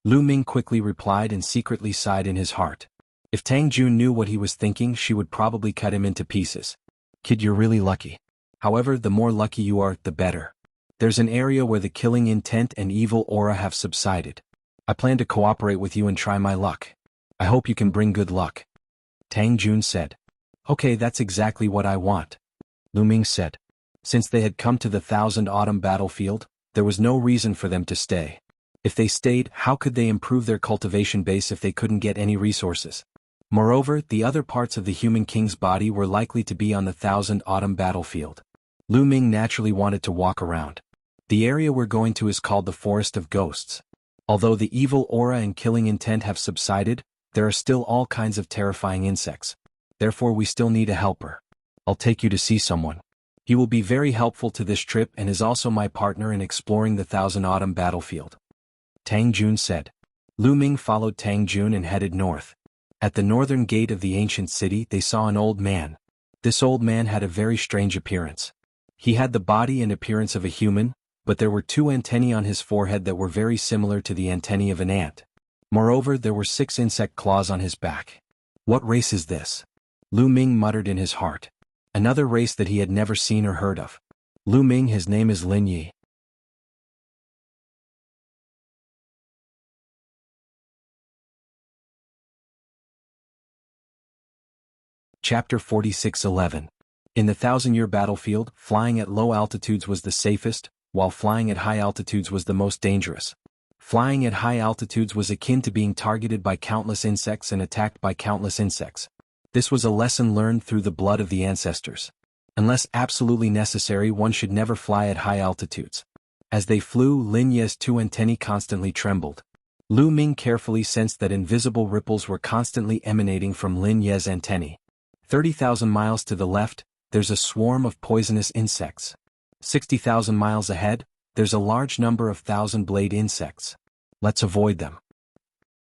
Lu Ming quickly replied and secretly sighed in his heart. If Tang Jun knew what he was thinking, she would probably cut him into pieces. Kid, you're really lucky. However, the more lucky you are, the better. There's an area where the killing intent and evil aura have subsided. I plan to cooperate with you and try my luck. I hope you can bring good luck. Tang Jun said. Okay, that's exactly what I want. Lu Ming said. Since they had come to the Thousand Autumn battlefield, there was no reason for them to stay. If they stayed, how could they improve their cultivation base if they couldn't get any resources? Moreover, the other parts of the human king's body were likely to be on the Thousand Autumn battlefield. Lu Ming naturally wanted to walk around. The area we're going to is called the Forest of Ghosts. Although the evil aura and killing intent have subsided, there are still all kinds of terrifying insects. Therefore we still need a helper. I'll take you to see someone. He will be very helpful to this trip and is also my partner in exploring the Thousand Autumn battlefield. Tang Jun said. Lu Ming followed Tang Jun and headed north. At the northern gate of the ancient city they saw an old man. This old man had a very strange appearance. He had the body and appearance of a human, but there were 2 antennae on his forehead that were very similar to the antennae of an ant. Moreover, there were 6 insect claws on his back. What race is this? Lu Ming muttered in his heart. Another race that he had never seen or heard of. Lu Ming, his name is Lin Yi. Chapter 46:11. In the thousand-year battlefield, flying at low altitudes was the safest, while flying at high altitudes was the most dangerous. Flying at high altitudes was akin to being targeted by countless insects and attacked by countless insects. This was a lesson learned through the blood of the ancestors. Unless absolutely necessary, one should never fly at high altitudes. As they flew, Lin Ye's 2 antennae constantly trembled. Lu Ming carefully sensed that invisible ripples were constantly emanating from Lin Ye's antennae. 30,000 miles to the left, there's a swarm of poisonous insects. 60,000 miles ahead, there's a large number of thousand-blade insects. Let's avoid them.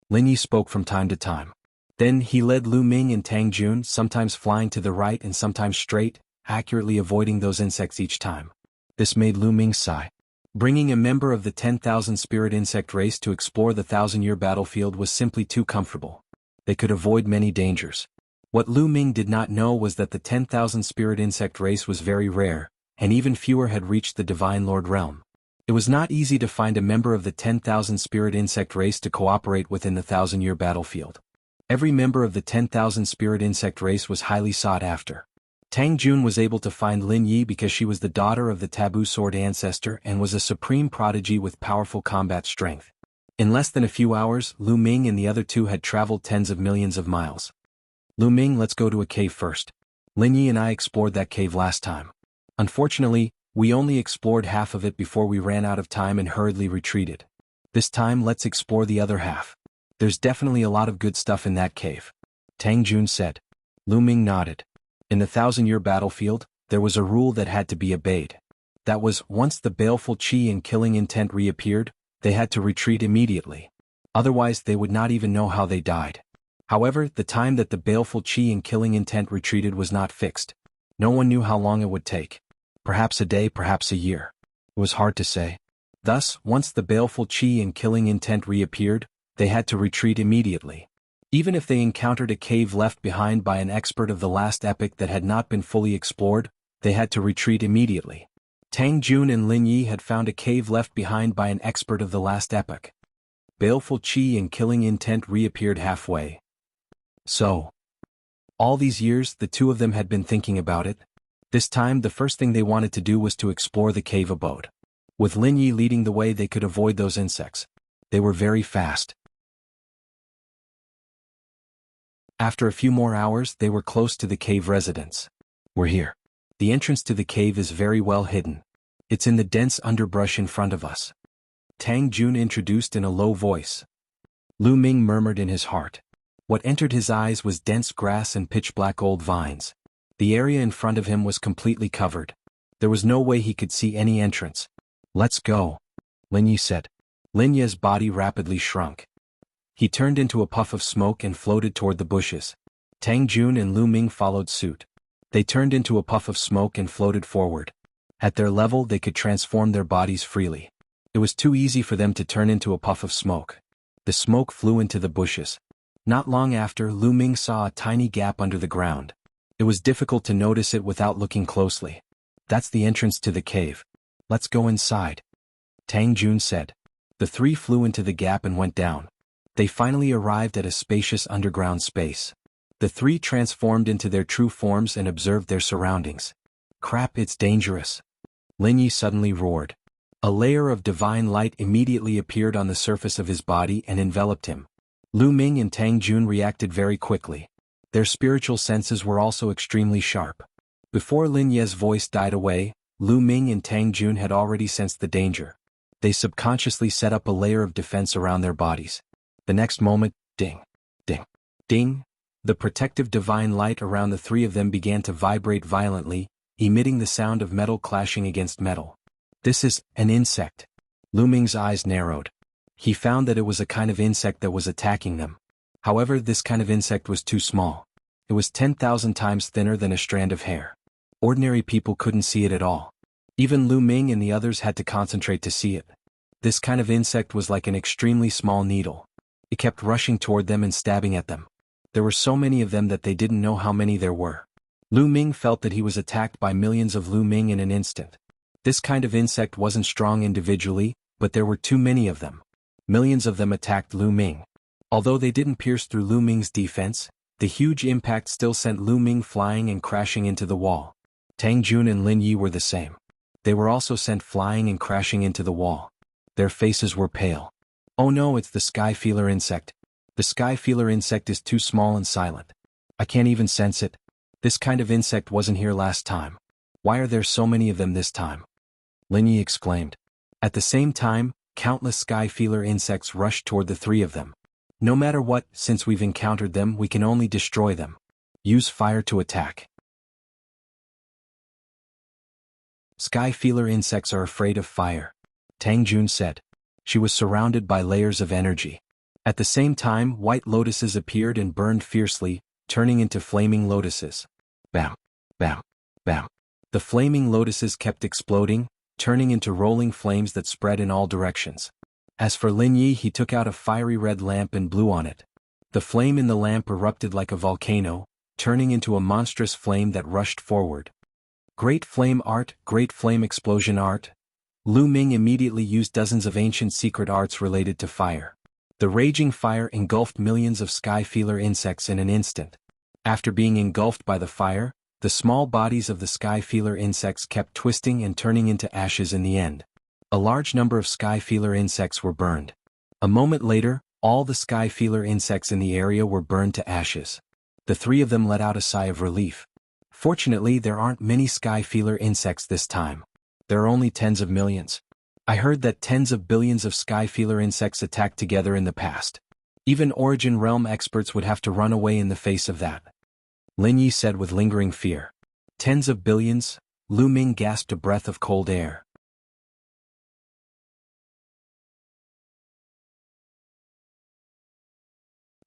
Lin Yi spoke from time to time. Then he led Lu Ming and Tang Jun, sometimes flying to the right and sometimes straight, accurately avoiding those insects each time. This made Lu Ming sigh. Bringing a member of the 10,000 spirit insect race to explore the thousand-year battlefield was simply too comfortable. They could avoid many dangers. What Lu Ming did not know was that the 10,000 spirit insect race was very rare, and even fewer had reached the Divine Lord realm. It was not easy to find a member of the 10,000 spirit insect race to cooperate within the thousand-year battlefield. Every member of the 10,000 spirit insect race was highly sought after. Tang Jun was able to find Lin Yi because she was the daughter of the taboo sword ancestor and was a supreme prodigy with powerful combat strength. In less than a few hours, Lu Ming and the other 2 had traveled tens of millions of miles. Lu Ming, let's go to a cave first. Lin Yi and I explored that cave last time. Unfortunately, we only explored half of it before we ran out of time and hurriedly retreated. This time let's explore the other half. There's definitely a lot of good stuff in that cave. Tang Jun said. Lu Ming nodded. In the 1,000-year battlefield, there was a rule that had to be obeyed. That was, once the baleful qi and killing intent reappeared, they had to retreat immediately. Otherwise they would not even know how they died. However, the time that the baleful qi and killing intent retreated was not fixed. No one knew how long it would take. Perhaps a day, perhaps a year. It was hard to say. Thus, once the baleful qi and killing intent reappeared, they had to retreat immediately. Even if they encountered a cave left behind by an expert of the last epoch that had not been fully explored, they had to retreat immediately. Tang Jun and Lin Yi had found a cave left behind by an expert of the last epoch. Baleful qi and killing intent reappeared halfway. So, all these years the two of them had been thinking about it. This time the first thing they wanted to do was to explore the cave abode. With Lin Yi leading the way they could avoid those insects. They were very fast. After a few more hours they were close to the cave residence. We're here. The entrance to the cave is very well hidden. It's in the dense underbrush in front of us. Tang Jun introduced in a low voice. Lu Ming murmured in his heart. What entered his eyes was dense grass and pitch-black old vines. The area in front of him was completely covered. There was no way he could see any entrance. Let's go, Lin Yi said. Lin Yi's body rapidly shrunk. He turned into a puff of smoke and floated toward the bushes. Tang Jun and Lu Ming followed suit. They turned into a puff of smoke and floated forward. At their level they could transform their bodies freely. It was too easy for them to turn into a puff of smoke. The smoke flew into the bushes. Not long after, Lu Ming saw a tiny gap under the ground. It was difficult to notice it without looking closely. That's the entrance to the cave. Let's go inside, Tang Jun said. The three flew into the gap and went down. They finally arrived at a spacious underground space. The three transformed into their true forms and observed their surroundings. Crap, it's dangerous. Lin Yi suddenly roared. A layer of divine light immediately appeared on the surface of his body and enveloped him. Lu Ming and Tang Jun reacted very quickly. Their spiritual senses were also extremely sharp. Before Lin Yi's voice died away, Lu Ming and Tang Jun had already sensed the danger. They subconsciously set up a layer of defense around their bodies. The next moment, ding, ding, ding, the protective divine light around the three of them began to vibrate violently, emitting the sound of metal clashing against metal. This is an insect. Lu Ming's eyes narrowed. He found that it was a kind of insect that was attacking them. However, this kind of insect was too small. It was 10,000 times thinner than a strand of hair. Ordinary people couldn't see it at all. Even Lu Ming and the others had to concentrate to see it. This kind of insect was like an extremely small needle. It kept rushing toward them and stabbing at them. There were so many of them that they didn't know how many there were. Lu Ming felt that he was attacked by millions of Lu Ming in an instant. This kind of insect wasn't strong individually, but there were too many of them. Millions of them attacked Lu Ming. Although they didn't pierce through Lu Ming's defense, the huge impact still sent Lu Ming flying and crashing into the wall. Tang Jun and Lin Yi were the same. They were also sent flying and crashing into the wall. Their faces were pale. Oh no, it's the sky feeler insect. The sky feeler insect is too small and silent. I can't even sense it. This kind of insect wasn't here last time. Why are there so many of them this time? Lin Yi exclaimed. At the same time, countless sky feeler insects rushed toward the three of them. No matter what, since we've encountered them, we can only destroy them. Use fire to attack. Sky feeler insects are afraid of fire, Tang Jun said. She was surrounded by layers of energy. At the same time, white lotuses appeared and burned fiercely, turning into flaming lotuses. Bam, bam, bam. The flaming lotuses kept exploding, turning into rolling flames that spread in all directions. As for Lin Yi, he took out a fiery red lamp and blew on it. The flame in the lamp erupted like a volcano, turning into a monstrous flame that rushed forward. Great flame art, great flame explosion art. Lu Ming immediately used dozens of ancient secret arts related to fire. The raging fire engulfed millions of sky feeler insects in an instant. After being engulfed by the fire, the small bodies of the sky feeler insects kept twisting and turning into ashes in the end. A large number of sky feeler insects were burned. A moment later, all the sky feeler insects in the area were burned to ashes. The three of them let out a sigh of relief. Fortunately, there aren't many sky feeler insects this time. There are only tens of millions. I heard that tens of billions of sky feeler insects attacked together in the past. Even Origin Realm experts would have to run away in the face of that. Lin Yi said with lingering fear. Tens of billions? Lu Ming gasped a breath of cold air.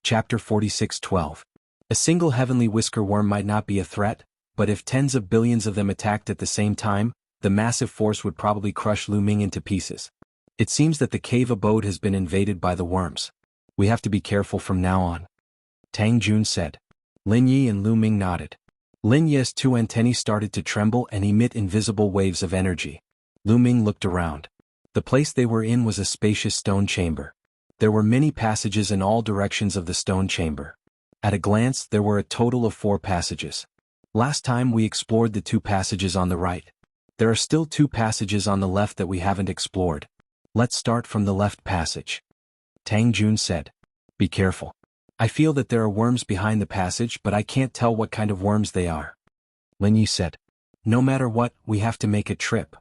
Chapter 46:12. A single heavenly whisker worm might not be a threat, but if tens of billions of them attacked at the same time, the massive force would probably crush Lu Ming into pieces. It seems that the cave abode has been invaded by the worms. We have to be careful from now on, Tang Jun said. Lin Yi and Lu Ming nodded. Lin Yi's two antennae started to tremble and emit invisible waves of energy. Lu Ming looked around. The place they were in was a spacious stone chamber. There were many passages in all directions of the stone chamber. At a glance, there were a total of 4 passages. Last time we explored the 2 passages on the right. There are still 2 passages on the left that we haven't explored. Let's start from the left passage, Tang Jun said. Be careful. I feel that there are worms behind the passage, but I can't tell what kind of worms they are, Lin Yi said. No matter what, we have to make a trip,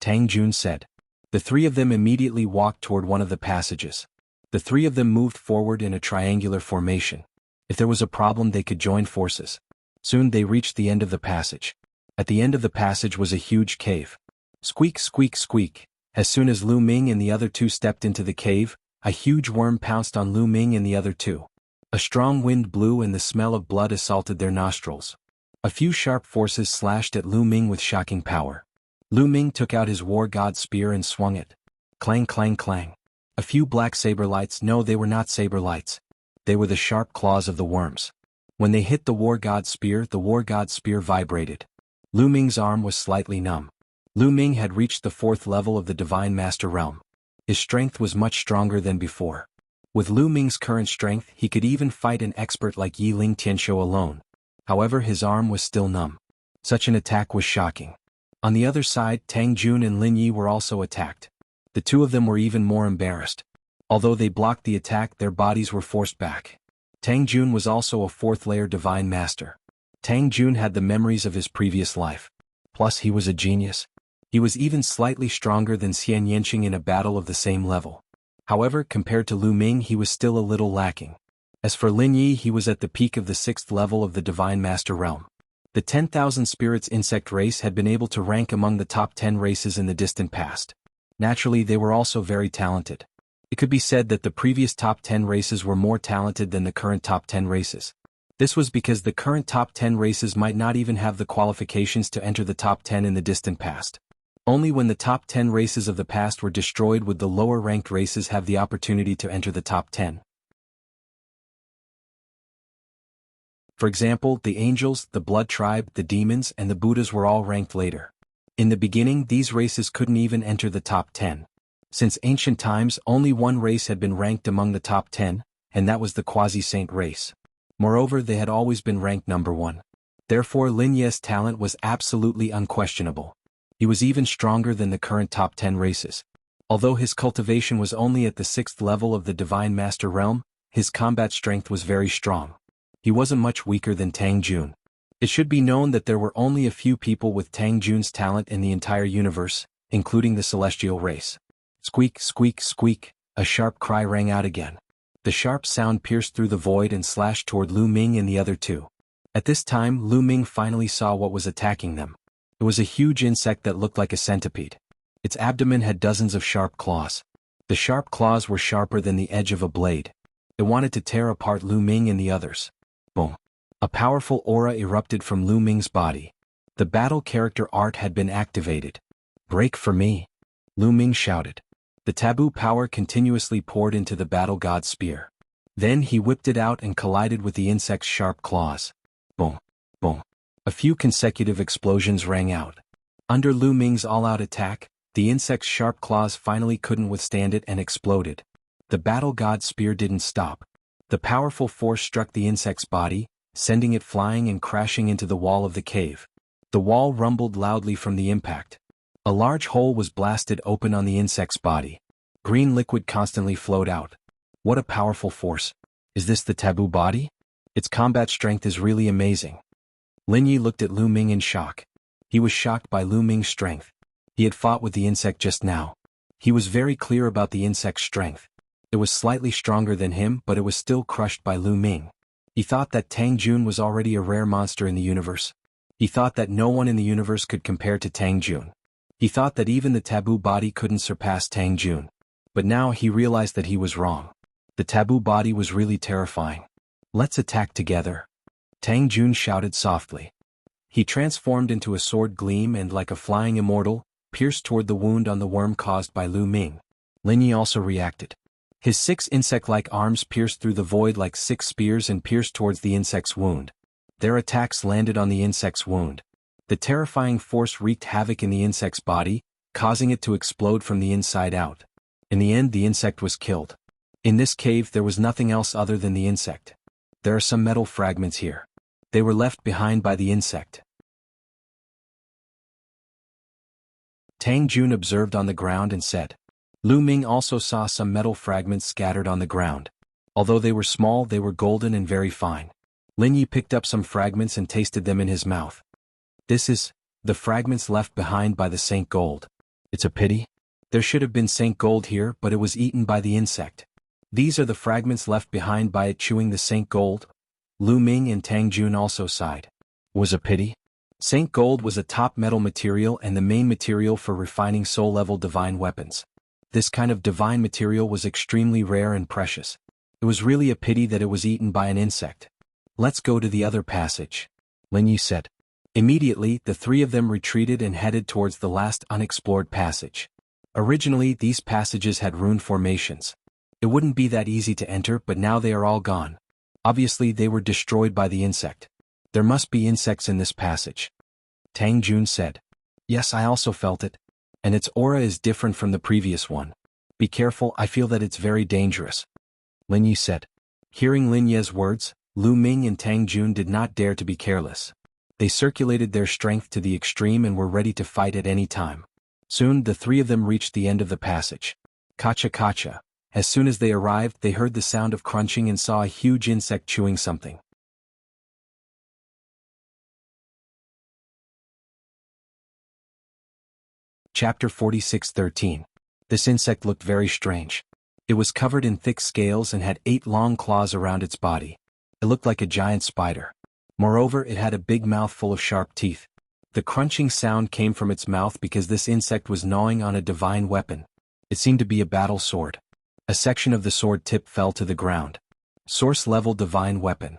Tang Jun said. The 3 of them immediately walked toward one of the passages. The 3 of them moved forward in a triangular formation. If there was a problem, they could join forces. Soon they reached the end of the passage. At the end of the passage was a huge cave. Squeak, squeak, squeak. As soon as Lu Ming and the other 2 stepped into the cave, a huge worm pounced on Lu Ming and the other 2. A strong wind blew and the smell of blood assaulted their nostrils. A few sharp forces slashed at Lu Ming with shocking power. Lu Ming took out his war god spear and swung it. Clang, clang, clang. A few black saber lights. No, they were not saber lights. They were the sharp claws of the worms. When they hit the war god spear vibrated. Lu Ming's arm was slightly numb. Lu Ming had reached the 4th level of the Divine Master Realm. His strength was much stronger than before. With Lu Ming's current strength, he could even fight an expert like Yi Ling Tianshou alone. However, his arm was still numb. Such an attack was shocking. On the other side, Tang Jun and Lin Yi were also attacked. The 2 of them were even more embarrassed. Although they blocked the attack, their bodies were forced back. Tang Jun was also a 4th-layer Divine Master. Tang Jun had the memories of his previous life. Plus, he was a genius. He was even slightly stronger than Xian Yanqing in a battle of the same level. However, compared to Lu Ming, he was still a little lacking. As for Lin Yi, he was at the peak of the 6th level of the Divine Master Realm. The 10,000 Spirits insect race had been able to rank among the top 10 races in the distant past. Naturally, they were also very talented. It could be said that the previous top 10 races were more talented than the current top 10 races. This was because the current top 10 races might not even have the qualifications to enter the top 10 in the distant past. Only when the top 10 races of the past were destroyed would the lower-ranked races have the opportunity to enter the top 10. For example, the angels, the blood tribe, the demons, and the Buddhas were all ranked later. In the beginning, these races couldn't even enter the top 10. Since ancient times, only one race had been ranked among the top 10, and that was the quasi-saint race. Moreover, they had always been ranked number 1. Therefore, Lin Yi's talent was absolutely unquestionable. He was even stronger than the current top 10 races. Although his cultivation was only at the 6th level of the Divine Master Realm, his combat strength was very strong. He wasn't much weaker than Tang Jun. It should be known that there were only a few people with Tang Jun's talent in the entire universe, including the celestial race. Squeak, squeak, squeak, a sharp cry rang out again. The sharp sound pierced through the void and slashed toward Lu Ming and the other 2. At this time, Lu Ming finally saw what was attacking them. It was a huge insect that looked like a centipede. Its abdomen had dozens of sharp claws. The sharp claws were sharper than the edge of a blade. It wanted to tear apart Lu Ming and the others. Boom. A powerful aura erupted from Lu Ming's body. The battle character art had been activated. Break for me, Lu Ming shouted. The taboo power continuously poured into the battle god spear. Then he whipped it out and collided with the insect's sharp claws. Boom. Boom. A few consecutive explosions rang out. Under Lu Ming's all-out attack, the insect's sharp claws finally couldn't withstand it and exploded. The battle god spear didn't stop. The powerful force struck the insect's body, sending it flying and crashing into the wall of the cave. The wall rumbled loudly from the impact. A large hole was blasted open on the insect's body. Green liquid constantly flowed out. What a powerful force. Is this the taboo body? Its combat strength is really amazing. Lin Yi looked at Lu Ming in shock. He was shocked by Lu Ming's strength. He had fought with the insect just now. He was very clear about the insect's strength. It was slightly stronger than him, but it was still crushed by Lu Ming. He thought that Tang Jun was already a rare monster in the universe. He thought that no one in the universe could compare to Tang Jun. He thought that even the taboo body couldn't surpass Tang Jun. But now he realized that he was wrong. The taboo body was really terrifying. Let's attack together. Tang Jun shouted softly. He transformed into a sword gleam and, like a flying immortal, pierced toward the wound on the worm caused by Lu Ming. Lin Yi also reacted. His 6 insect-like arms pierced through the void like 6 spears and pierced towards the insect's wound. Their attacks landed on the insect's wound. The terrifying force wreaked havoc in the insect's body, causing it to explode from the inside out. In the end, the insect was killed. In this cave there was nothing else other than the insect. There are some metal fragments here. They were left behind by the insect. Tang Jun observed on the ground and said. Lu Ming also saw some metal fragments scattered on the ground. Although they were small, they were golden and very fine. Lin Yi picked up some fragments and tasted them in his mouth. This is the fragments left behind by the Saint Gold. It's a pity. There should have been Saint Gold here, but it was eaten by the insect. These are the fragments left behind by it chewing the Saint Gold. Lu Ming and Tang Jun also sighed. Was a pity. Saint Gold was a top metal material and the main material for refining soul-level divine weapons. This kind of divine material was extremely rare and precious. It was really a pity that it was eaten by an insect. Let's go to the other passage, Lin Yi said. Immediately, the 3 of them retreated and headed towards the last unexplored passage. Originally, these passages had rune formations. It wouldn't be that easy to enter, but now they are all gone. Obviously, they were destroyed by the insect. There must be insects in this passage. Tang Jun said. Yes, I also felt it. And its aura is different from the previous one. Be careful, I feel that it's very dangerous. Lin Yi said. Hearing Lin Ye's words, Lu Ming and Tang Jun did not dare to be careless. They circulated their strength to the extreme and were ready to fight at any time. Soon the 3 of them reached the end of the passage. Kacha kacha. As soon as they arrived, they heard the sound of crunching and saw a huge insect chewing something. Chapter 46:13. This insect looked very strange. It was covered in thick scales and had 8 long claws around its body. It looked like a giant spider. Moreover, it had a big mouth full of sharp teeth. The crunching sound came from its mouth because this insect was gnawing on a divine weapon. It seemed to be a battle sword. A section of the sword tip fell to the ground. Source-level divine weapon.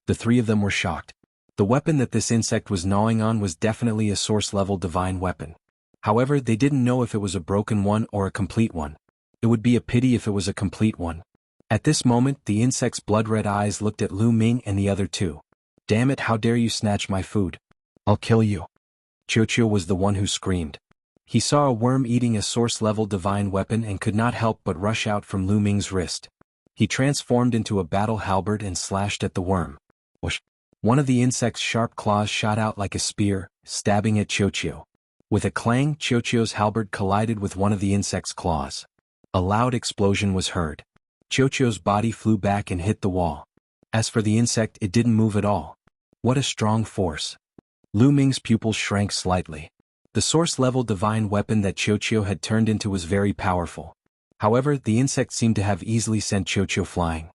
The 3 of them were shocked. The weapon that this insect was gnawing on was definitely a source-level divine weapon. However, they didn't know if it was a broken one or a complete one. It would be a pity if it was a complete one. At this moment, the insect's blood-red eyes looked at Lu Ming and the other 2. Damn it, how dare you snatch my food? I'll kill you. Qiuqiu was the one who screamed. He saw a worm eating a source-level divine weapon and could not help but rush out from Lu Ming's wrist. He transformed into a battle halberd and slashed at the worm. Whoosh! One of the insect's sharp claws shot out like a spear, stabbing at Qiuqiu. With a clang, Qiuqiu's halberd collided with one of the insect's claws. A loud explosion was heard. Qiuqiu's body flew back and hit the wall. As for the insect, it didn't move at all. What a strong force. Lu Ming's pupils shrank slightly. The source-level divine weapon that Qiuqiu had turned into was very powerful. However, the insect seemed to have easily sent Qiuqiu flying.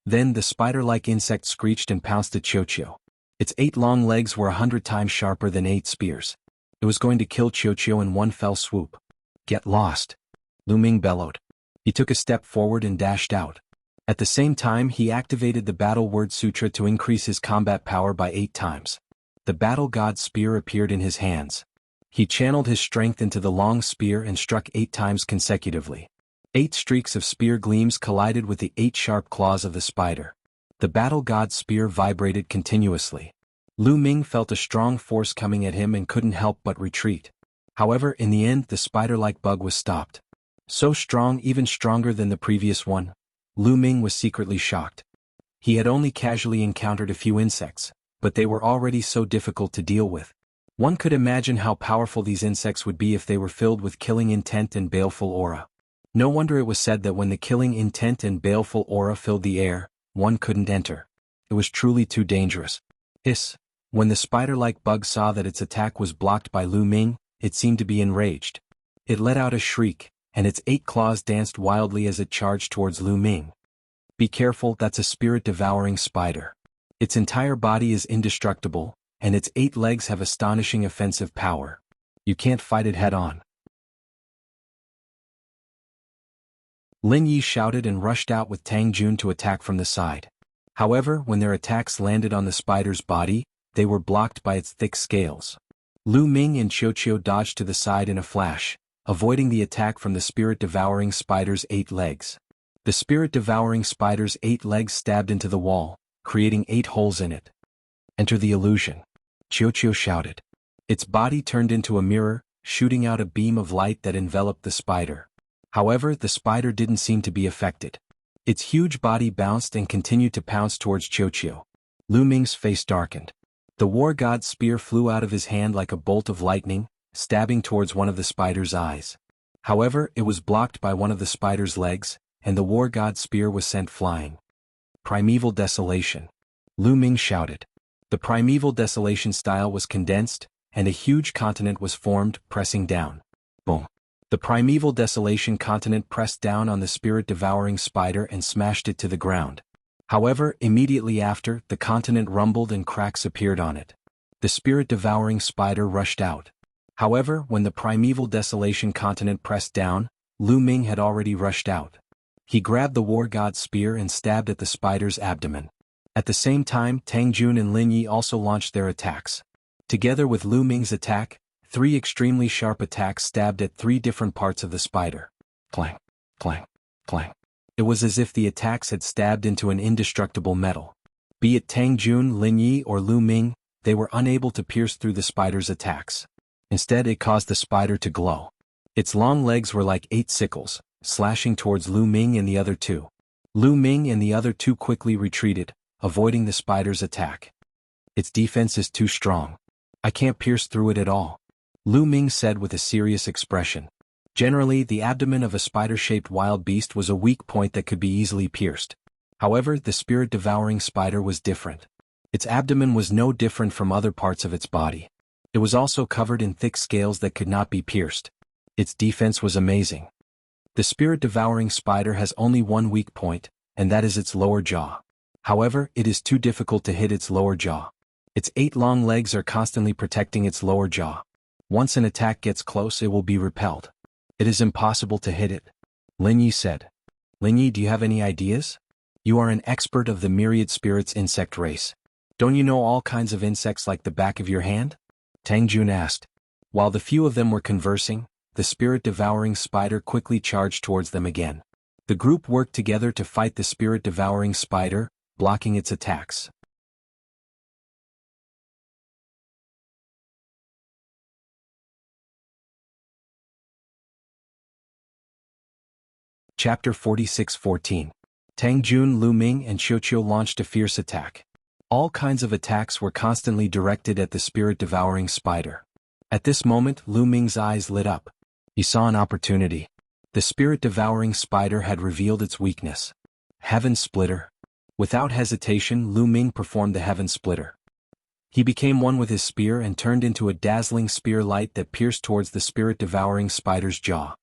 Then the spider-like insect screeched and pounced at Qiuqiu. Its 8 long legs were 100 times sharper than 8 spears. It was going to kill Qiuqiu in one fell swoop. Get lost. Lu Ming bellowed. He took a step forward and dashed out. At the same time, he activated the Battle Word Sutra to increase his combat power by 8 times. The Battle God's spear appeared in his hands. He channeled his strength into the long spear and struck 8 times consecutively. 8 streaks of spear gleams collided with the 8 sharp claws of the spider. The Battle God's spear vibrated continuously. Lu Ming felt a strong force coming at him and couldn't help but retreat. However, in the end, the spider-like bug was stopped. So strong, even stronger than the previous one. Lu Ming was secretly shocked. He had only casually encountered a few insects, but they were already so difficult to deal with. One could imagine how powerful these insects would be if they were filled with killing intent and baleful aura. No wonder it was said that when the killing intent and baleful aura filled the air, one couldn't enter. It was truly too dangerous. Hiss! When the spider-like bug saw that its attack was blocked by Lu Ming, it seemed to be enraged. It let out a shriek, and its 8 claws danced wildly as it charged towards Lu Ming. Be careful, that's a spirit-devouring spider. Its entire body is indestructible, and its 8 legs have astonishing offensive power. You can't fight it head-on. Lin Yi shouted and rushed out with Tang Jun to attack from the side. However, when their attacks landed on the spider's body, they were blocked by its thick scales. Lu Ming and Qiu dodged to the side in a flash, avoiding the attack from the spirit-devouring spider's 8 legs. The spirit-devouring spider's 8 legs stabbed into the wall, creating 8 holes in it. Enter the illusion. Qiu shouted. Its body turned into a mirror, shooting out a beam of light that enveloped the spider. However, the spider didn't seem to be affected. Its huge body bounced and continued to pounce towards Qiu. Lu Ming's face darkened. The war god's spear flew out of his hand like a bolt of lightning, stabbing towards one of the spider's eyes. However, it was blocked by one of the spider's legs, and the war god's spear was sent flying. Primeval Desolation. Lu Ming shouted. The Primeval Desolation style was condensed, and a huge continent was formed, pressing down. Boom. The Primeval Desolation continent pressed down on the spirit-devouring spider and smashed it to the ground. However, immediately after, the continent rumbled and cracks appeared on it. The spirit-devouring spider rushed out. However, when the Primeval Desolation continent pressed down, Lu Ming had already rushed out. He grabbed the war god's spear and stabbed at the spider's abdomen. At the same time, Tang Jun and Lin Yi also launched their attacks. Together with Lu Ming's attack, 3 extremely sharp attacks stabbed at 3 different parts of the spider. Clang, clang, clang. It was as if the attacks had stabbed into an indestructible metal. Be it Tang Jun, Lin Yi, or Lu Ming, they were unable to pierce through the spider's attacks. Instead, it caused the spider to glow. Its long legs were like 8 sickles, slashing towards Lu Ming and the other 2. Lu Ming and the other 2 quickly retreated, avoiding the spider's attack. Its defense is too strong. I can't pierce through it at all, Lu Ming said with a serious expression. Generally, the abdomen of a spider-shaped wild beast was a weak point that could be easily pierced. However, the spirit-devouring spider was different. Its abdomen was no different from other parts of its body. It was also covered in thick scales that could not be pierced. Its defense was amazing. The spirit-devouring spider has only one weak point, and that is its lower jaw. However, it is too difficult to hit its lower jaw. Its 8 long legs are constantly protecting its lower jaw. Once an attack gets close, it will be repelled. It is impossible to hit it, Lin Yi said. Lin Yi, do you have any ideas? You are an expert of the myriad spirits insect race. Don't you know all kinds of insects like the back of your hand? Tang Jun asked. While the few of them were conversing, the spirit-devouring spider quickly charged towards them again. The group worked together to fight the spirit-devouring spider, blocking its attacks. Chapter 46-14. Tang Jun, Lu Ming, and Qiu launched a fierce attack. All kinds of attacks were constantly directed at the spirit-devouring spider. At this moment, Lu Ming's eyes lit up. He saw an opportunity. The spirit-devouring spider had revealed its weakness. Heaven Splitter. Without hesitation, Lu Ming performed the Heaven Splitter. He became one with his spear and turned into a dazzling spear light that pierced towards the spirit-devouring spider's jaw.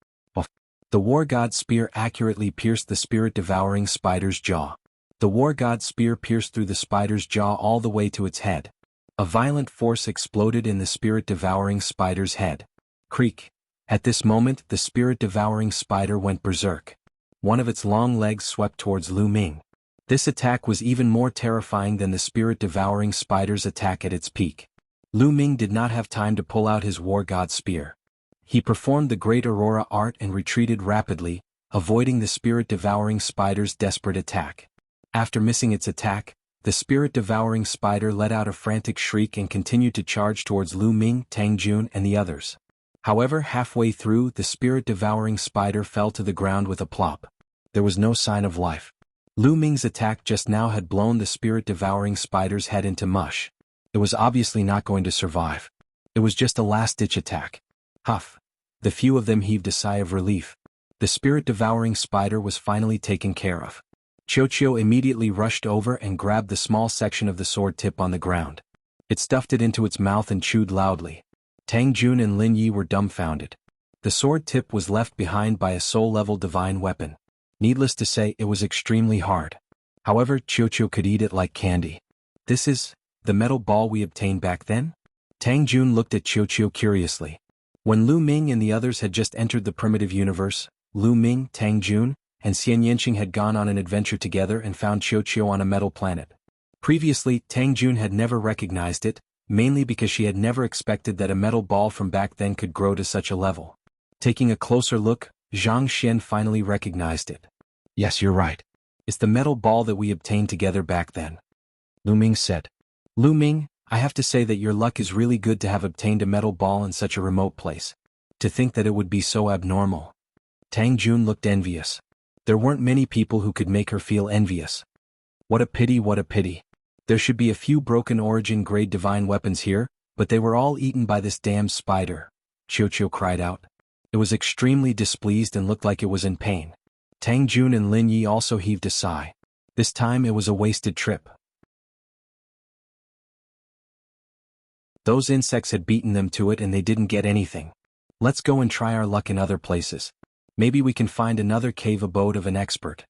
The war god's spear accurately pierced the spirit-devouring spider's jaw. The war god's spear pierced through the spider's jaw all the way to its head. A violent force exploded in the spirit-devouring spider's head. Creak. At this moment, the spirit-devouring spider went berserk. One of its long legs swept towards Lu Ming. This attack was even more terrifying than the spirit-devouring spider's attack at its peak. Lu Ming did not have time to pull out his war god's spear. He performed the Great Aurora art and retreated rapidly, avoiding the spirit-devouring spider's desperate attack. After missing its attack, the spirit-devouring spider let out a frantic shriek and continued to charge towards Lu Ming, Tang Jun, and the others. However, halfway through, the spirit-devouring spider fell to the ground with a plop. There was no sign of life. Lu Ming's attack just now had blown the spirit-devouring spider's head into mush. It was obviously not going to survive. It was just a last-ditch attack. Huff. The few of them heaved a sigh of relief. The spirit-devouring spider was finally taken care of. Qiu immediately rushed over and grabbed the small section of the sword tip on the ground. It stuffed it into its mouth and chewed loudly. Tang Jun and Lin Yi were dumbfounded. The sword tip was left behind by a soul-level divine weapon. Needless to say, it was extremely hard. However, Qiuqiu could eat it like candy. This is the metal ball we obtained back then? Tang Jun looked at Qiuqiu curiously. When Lu Ming and the others had just entered the primitive universe, Lu Ming, Tang Jun, and Xian Yanqing had gone on an adventure together and found Qiuqiu on a metal planet. Previously, Tang Jun had never recognized it, mainly because she had never expected that a metal ball from back then could grow to such a level. Taking a closer look, Zhang Xian finally recognized it. Yes, you're right. It's the metal ball that we obtained together back then. Lu Ming said. Lu Ming, I have to say that your luck is really good to have obtained a metal ball in such a remote place. To think that it would be so abnormal. Tang Jun looked envious. There weren't many people who could make her feel envious. What a pity, what a pity. There should be a few broken origin grade divine weapons here, but they were all eaten by this damned spider, Qiuqiu cried out. It was extremely displeased and looked like it was in pain. Tang Jun and Lin Yi also heaved a sigh. This time it was a wasted trip. Those insects had beaten them to it and they didn't get anything. Let's go and try our luck in other places. Maybe we can find another cave abode of an expert.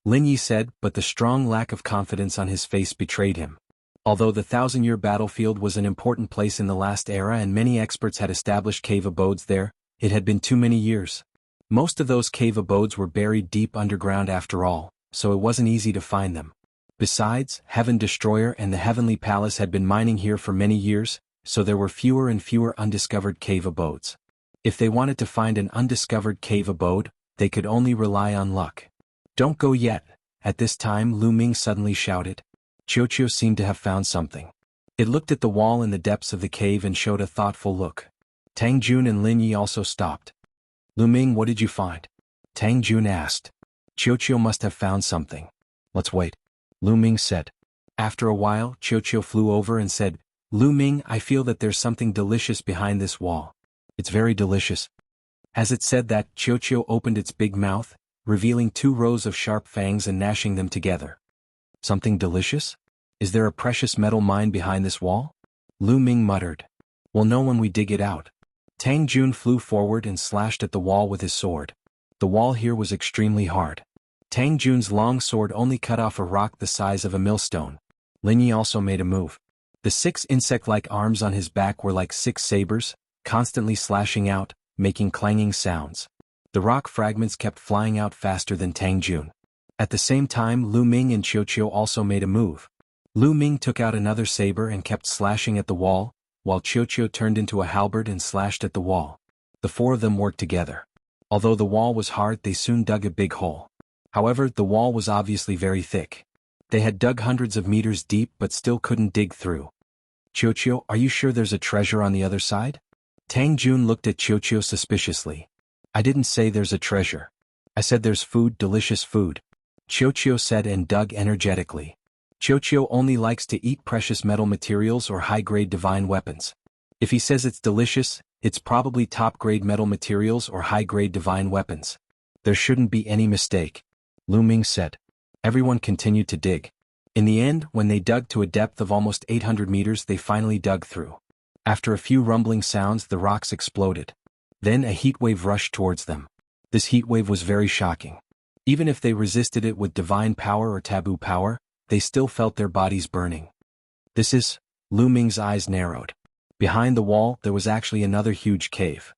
Lin Yi said, but the strong lack of confidence on his face betrayed him. Although the 1,000-year battlefield was an important place in the last era and many experts had established cave abodes there, it had been too many years. Most of those cave abodes were buried deep underground after all, so it wasn't easy to find them. Besides, Heaven Destroyer and the Heavenly Palace had been mining here for many years, so there were fewer and fewer undiscovered cave abodes. If they wanted to find an undiscovered cave abode, they could only rely on luck. Don't go yet. At this time Lu Ming suddenly shouted. Qiuqiu seemed to have found something. It looked at the wall in the depths of the cave and showed a thoughtful look. Tang Jun and Lin Yi also stopped. Lu Ming, what did you find? Tang Jun asked. Qiuqiu must have found something. Let's wait. Lu Ming said. After a while, Qiuqiu flew over and said, Lu Ming, I feel that there's something delicious behind this wall. It's very delicious. As it said that, Qiuqiu opened its big mouth, revealing 2 rows of sharp fangs and gnashing them together. Something delicious? Is there a precious metal mine behind this wall? Lu Ming muttered. We'll know when we dig it out. Tang Jun flew forward and slashed at the wall with his sword. The wall here was extremely hard. Tang Jun's long sword only cut off a rock the size of a millstone. Lin Yi also made a move. The 6 insect-like arms on his back were like 6 sabers, constantly slashing out, making clanging sounds. The rock fragments kept flying out faster than Tang Jun. At the same time, Lu Ming and Qiuqiu also made a move. Lu Ming took out another saber and kept slashing at the wall, while Qiuqiu turned into a halberd and slashed at the wall. The 4 of them worked together. Although the wall was hard, they soon dug a big hole. However, the wall was obviously very thick. They had dug hundreds of meters deep but still couldn't dig through. Qiuqiu, are you sure there's a treasure on the other side? Tang Jun looked at Qiuqiu suspiciously. I didn't say there's a treasure. I said there's food, delicious food. Qiuqiu said and dug energetically. Qiuqiu only likes to eat precious metal materials or high-grade divine weapons. If he says it's delicious, it's probably top-grade metal materials or high-grade divine weapons. There shouldn't be any mistake. Lu Ming said. Everyone continued to dig. In the end, when they dug to a depth of almost 800 meters, they finally dug through. After a few rumbling sounds, the rocks exploded. Then a heat wave rushed towards them. This heat wave was very shocking. Even if they resisted it with divine power or taboo power, they still felt their bodies burning. This is... Lu Ming's eyes narrowed. Behind the wall, there was actually another huge cave.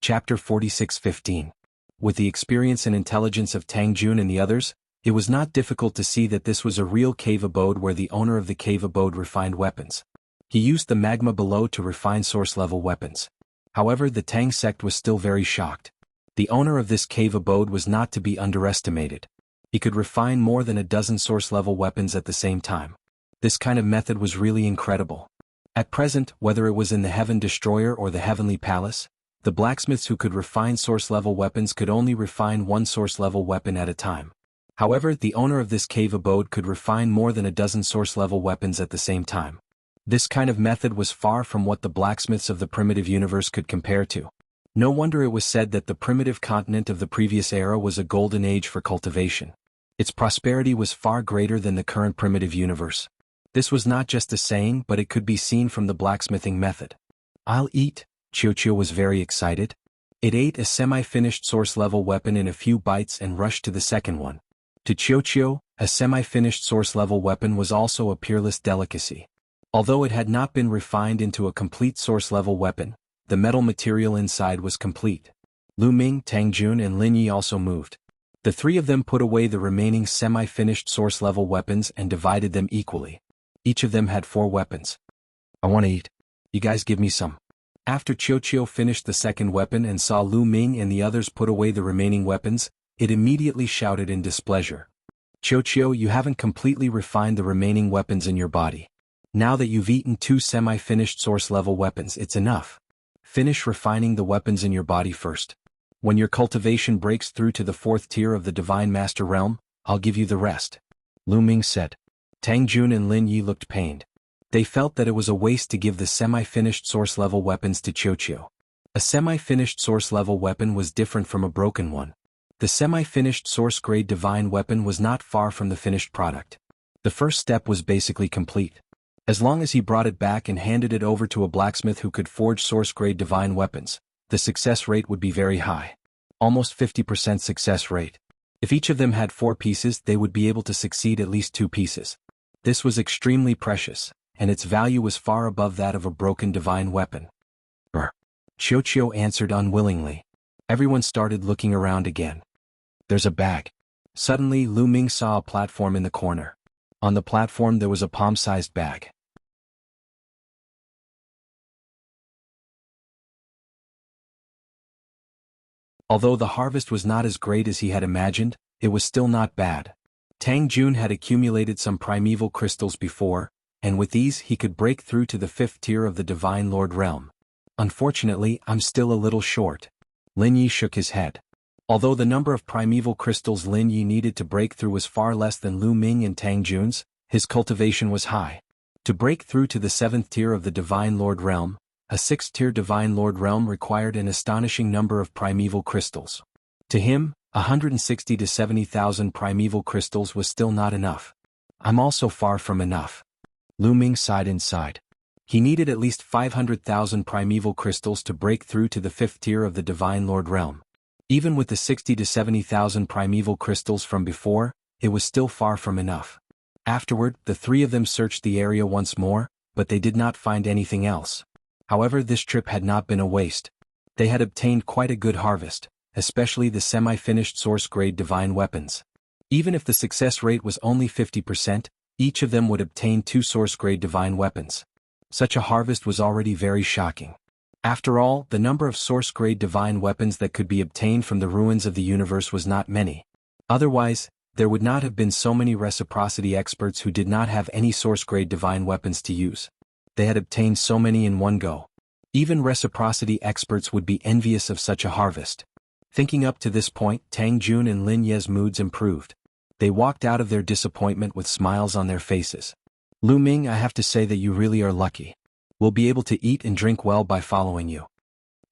Chapter 46:15. With the experience and intelligence of Tang Jun and the others, it was not difficult to see that this was a real cave abode where the owner of the cave abode refined weapons. He used the magma below to refine source-level weapons. However, the Tang sect was still very shocked. The owner of this cave abode was not to be underestimated. He could refine more than a dozen source-level weapons at the same time. This kind of method was really incredible. At present, whether it was in the Heaven Destroyer or the Heavenly Palace, the blacksmiths who could refine source-level weapons could only refine one source-level weapon at a time. However, the owner of this cave abode could refine more than a dozen source-level weapons at the same time. This kind of method was far from what the blacksmiths of the primitive universe could compare to. No wonder it was said that the primitive continent of the previous era was a golden age for cultivation. Its prosperity was far greater than the current primitive universe. This was not just a saying, but it could be seen from the blacksmithing method. "I'll eat." Chiu was very excited. It ate a semi-finished source-level weapon in a few bites and rushed to the second one. To Chiu, a semi-finished source-level weapon was also a peerless delicacy. Although it had not been refined into a complete source-level weapon, the metal material inside was complete. Lu Ming, Tang Jun and Lin Yi also moved. The three of them put away the remaining semi-finished source-level weapons and divided them equally. Each of them had 4 weapons. "I want to eat. You guys give me some." After Chiu finished the second weapon and saw Lu Ming and the others put away the remaining weapons, it immediately shouted in displeasure. "Chiu, you haven't completely refined the remaining weapons in your body. Now that you've eaten 2 semi-finished source-level weapons, it's enough. Finish refining the weapons in your body first. When your cultivation breaks through to the 4th tier of the Divine Master Realm, I'll give you the rest," Lu Ming said. Tang Jun and Lin Yi looked pained. They felt that it was a waste to give the semi-finished source-level weapons to Chiu. A semi-finished source-level weapon was different from a broken one. The semi-finished source-grade divine weapon was not far from the finished product. The first step was basically complete. As long as he brought it back and handed it over to a blacksmith who could forge source-grade divine weapons, the success rate would be very high. Almost 50% success rate. If each of them had 4 pieces, they would be able to succeed at least 2 pieces. This was extremely precious, and its value was far above that of a broken divine weapon. Chiu answered unwillingly. Everyone started looking around again. "There's a bag." Suddenly Lu Ming saw a platform in the corner. On the platform there was a palm-sized bag. Although the harvest was not as great as he had imagined, it was still not bad. Tang Jun had accumulated some primeval crystals before, and with these he could break through to the 5th tier of the Divine Lord Realm. "Unfortunately, I'm still a little short." Lin Yi shook his head. Although the number of primeval crystals Lin Yi needed to break through was far less than Lu Ming and Tang Jun's, his cultivation was high. To break through to the 7th tier of the Divine Lord Realm, a 6th-tier Divine Lord Realm required an astonishing number of primeval crystals. To him, 160 to 70,000 primeval crystals was still not enough. "I'm also far from enough." Lu Ming sighed inside. He needed at least 500,000 primeval crystals to break through to the 5th tier of the Divine Lord Realm. Even with the 60 to 70,000 primeval crystals from before, it was still far from enough. Afterward, the three of them searched the area once more, but they did not find anything else. However, this trip had not been a waste. They had obtained quite a good harvest, especially the semi-finished source-grade divine weapons. Even if the success rate was only 50%, each of them would obtain 2 source-grade divine weapons. Such a harvest was already very shocking. After all, the number of source-grade divine weapons that could be obtained from the ruins of the universe was not many. Otherwise, there would not have been so many reciprocity experts who did not have any source-grade divine weapons to use. They had obtained so many in one go. Even reciprocity experts would be envious of such a harvest. Thinking up to this point, Tang Jun and Lin Ye's moods improved. They walked out of their disappointment with smiles on their faces. "Lu Ming, I have to say that you really are lucky. We'll be able to eat and drink well by following you."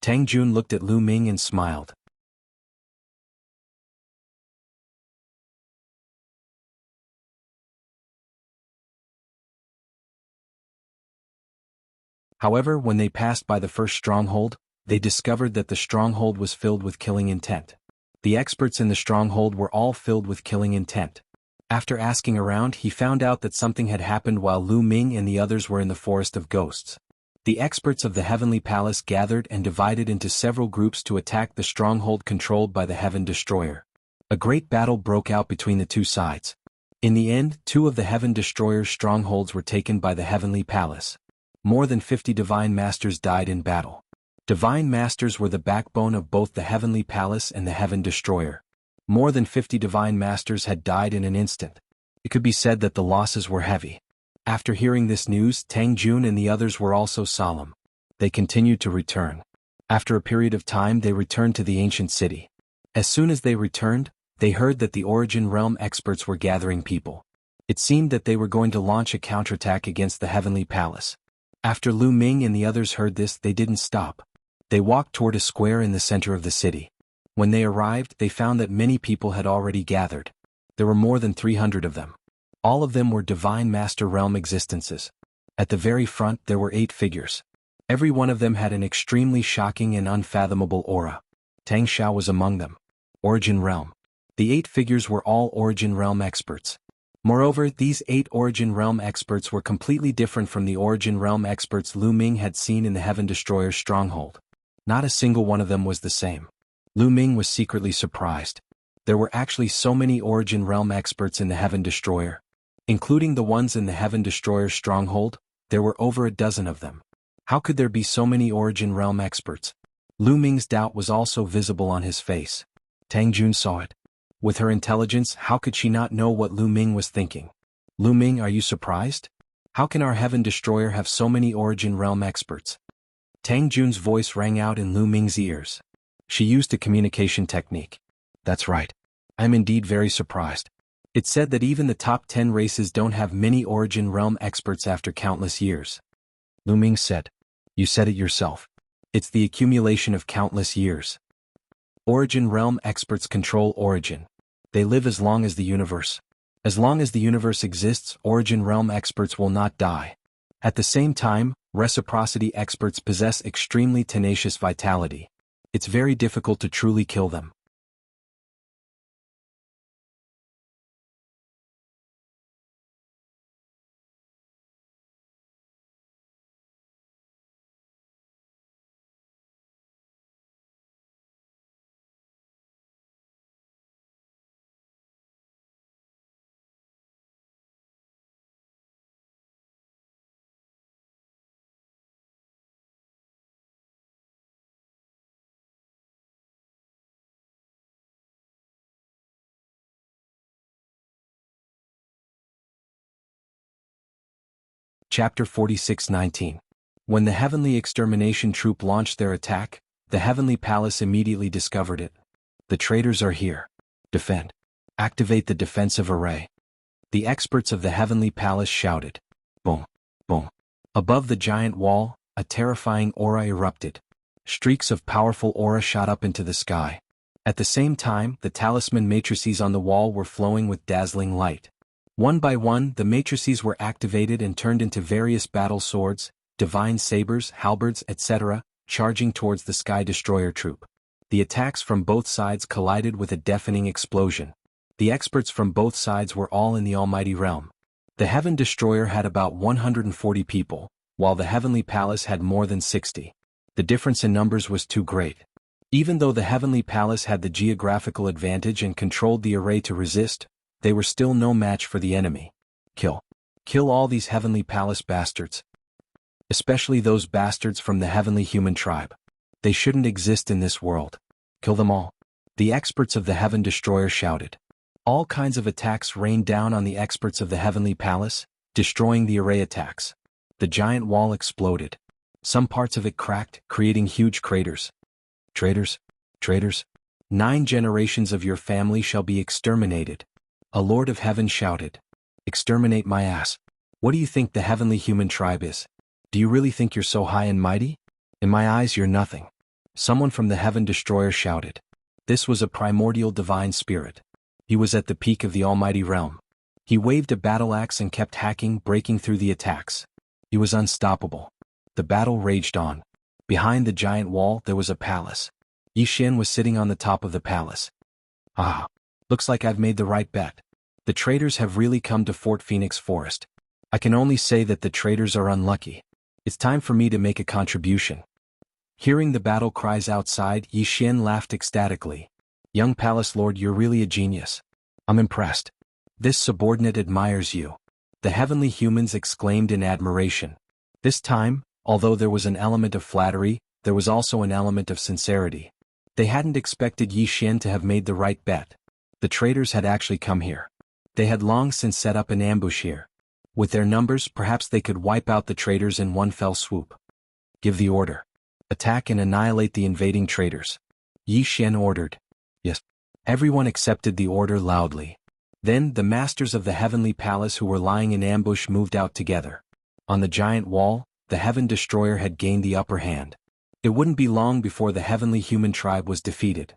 Tang Jun looked at Lu Ming and smiled. However, when they passed by the first stronghold, they discovered that the stronghold was filled with killing intent. The experts in the stronghold were all filled with killing intent. After asking around, he found out that something had happened while Lu Ming and the others were in the Forest of Ghosts. The experts of the Heavenly Palace gathered and divided into several groups to attack the stronghold controlled by the Heaven Destroyer. A great battle broke out between the two sides. In the end, 2 of the Heaven Destroyer's strongholds were taken by the Heavenly Palace. More than 50 Divine Masters died in battle. Divine Masters were the backbone of both the Heavenly Palace and the Heaven Destroyer. More than 50 Divine Masters had died in an instant. It could be said that the losses were heavy. After hearing this news, Tang Jun and the others were also solemn. They continued to return. After a period of time, they returned to the ancient city. As soon as they returned, they heard that the Origin Realm experts were gathering people. It seemed that they were going to launch a counterattack against the Heavenly Palace. After Lu Ming and the others heard this, they didn't stop. They walked toward a square in the center of the city. When they arrived, they found that many people had already gathered. There were more than 300 of them. All of them were divine master realm existences. At the very front there were 8 figures. Every one of them had an extremely shocking and unfathomable aura. Tang Xiao was among them. Origin Realm. The 8 figures were all Origin Realm experts. Moreover, these 8 Origin Realm experts were completely different from the Origin Realm experts Lu Ming had seen in the Heaven Destroyer's stronghold. Not a single one of them was the same. Lu Ming was secretly surprised. There were actually so many Origin Realm experts in the Heaven Destroyer. Including the ones in the Heaven Destroyer's stronghold, there were over a dozen of them. How could there be so many Origin Realm experts? Lu Ming's doubt was also visible on his face. Tang Jun saw it. With her intelligence, how could she not know what Lu Ming was thinking? Lu Ming, are you surprised? How can our Heaven Destroyer have so many Origin Realm experts? Tang Jun's voice rang out in Lu Ming's ears. She used a communication technique. That's right. I'm indeed very surprised. It's said that even the top 10 races don't have many Origin Realm experts after countless years. Lu Ming said. You said it yourself. It's the accumulation of countless years. Origin Realm experts control Origin. They live as long as the universe. As long as the universe exists, Origin Realm experts will not die. At the same time, reciprocity experts possess extremely tenacious vitality. It's very difficult to truly kill them. Chapter 46-19. When the Heavenly Extermination Troop launched their attack, the Heavenly Palace immediately discovered it. The traitors are here. Defend. Activate the defensive array. The experts of the Heavenly Palace shouted. Boom. Boom. Above the giant wall, a terrifying aura erupted. Streaks of powerful aura shot up into the sky. At the same time, the talisman matrices on the wall were flowing with dazzling light. One by one, the matrices were activated and turned into various battle swords, divine sabers, halberds, etc., charging towards the Sky Destroyer troop. The attacks from both sides collided with a deafening explosion. The experts from both sides were all in the Almighty Realm. The Heaven Destroyer had about 140 people, while the Heavenly Palace had more than 60. The difference in numbers was too great. Even though the Heavenly Palace had the geographical advantage and controlled the array to resist, they were still no match for the enemy. Kill. Kill all these Heavenly Palace bastards. Especially those bastards from the Heavenly Human Tribe. They shouldn't exist in this world. Kill them all. The experts of the Heaven Destroyer shouted. All kinds of attacks rained down on the experts of the Heavenly Palace, destroying the array attacks. The giant wall exploded. Some parts of it cracked, creating huge craters. Traitors. Traitors. 9 generations of your family shall be exterminated. A Lord of Heaven shouted. Exterminate my ass. What do you think the Heavenly Human Tribe is? Do you really think you're so high and mighty? In my eyes you're nothing. Someone from the Heaven Destroyer shouted. This was a primordial divine spirit. He was at the peak of the Almighty Realm. He waved a battle axe and kept hacking, breaking through the attacks. He was unstoppable. The battle raged on. Behind the giant wall there was a palace. Yi Xian was sitting on the top of the palace. Ah. Looks like I've made the right bet. The traitors have really come to Fort Phoenix Forest. I can only say that the traitors are unlucky. It's time for me to make a contribution. Hearing the battle cries outside, Yi Xian laughed ecstatically. Young Palace Lord, you're really a genius. I'm impressed. This subordinate admires you. The heavenly humans exclaimed in admiration. This time, although there was an element of flattery, there was also an element of sincerity. They hadn't expected Yi Xian to have made the right bet. The traitors had actually come here. They had long since set up an ambush here. With their numbers, perhaps they could wipe out the traitors in one fell swoop. Give the order. Attack and annihilate the invading traitors. Yi Xian ordered. Yes. Everyone accepted the order loudly. Then, the masters of the Heavenly Palace who were lying in ambush moved out together. On the giant wall, the Heaven Destroyer had gained the upper hand. It wouldn't be long before the Heavenly Human Tribe was defeated.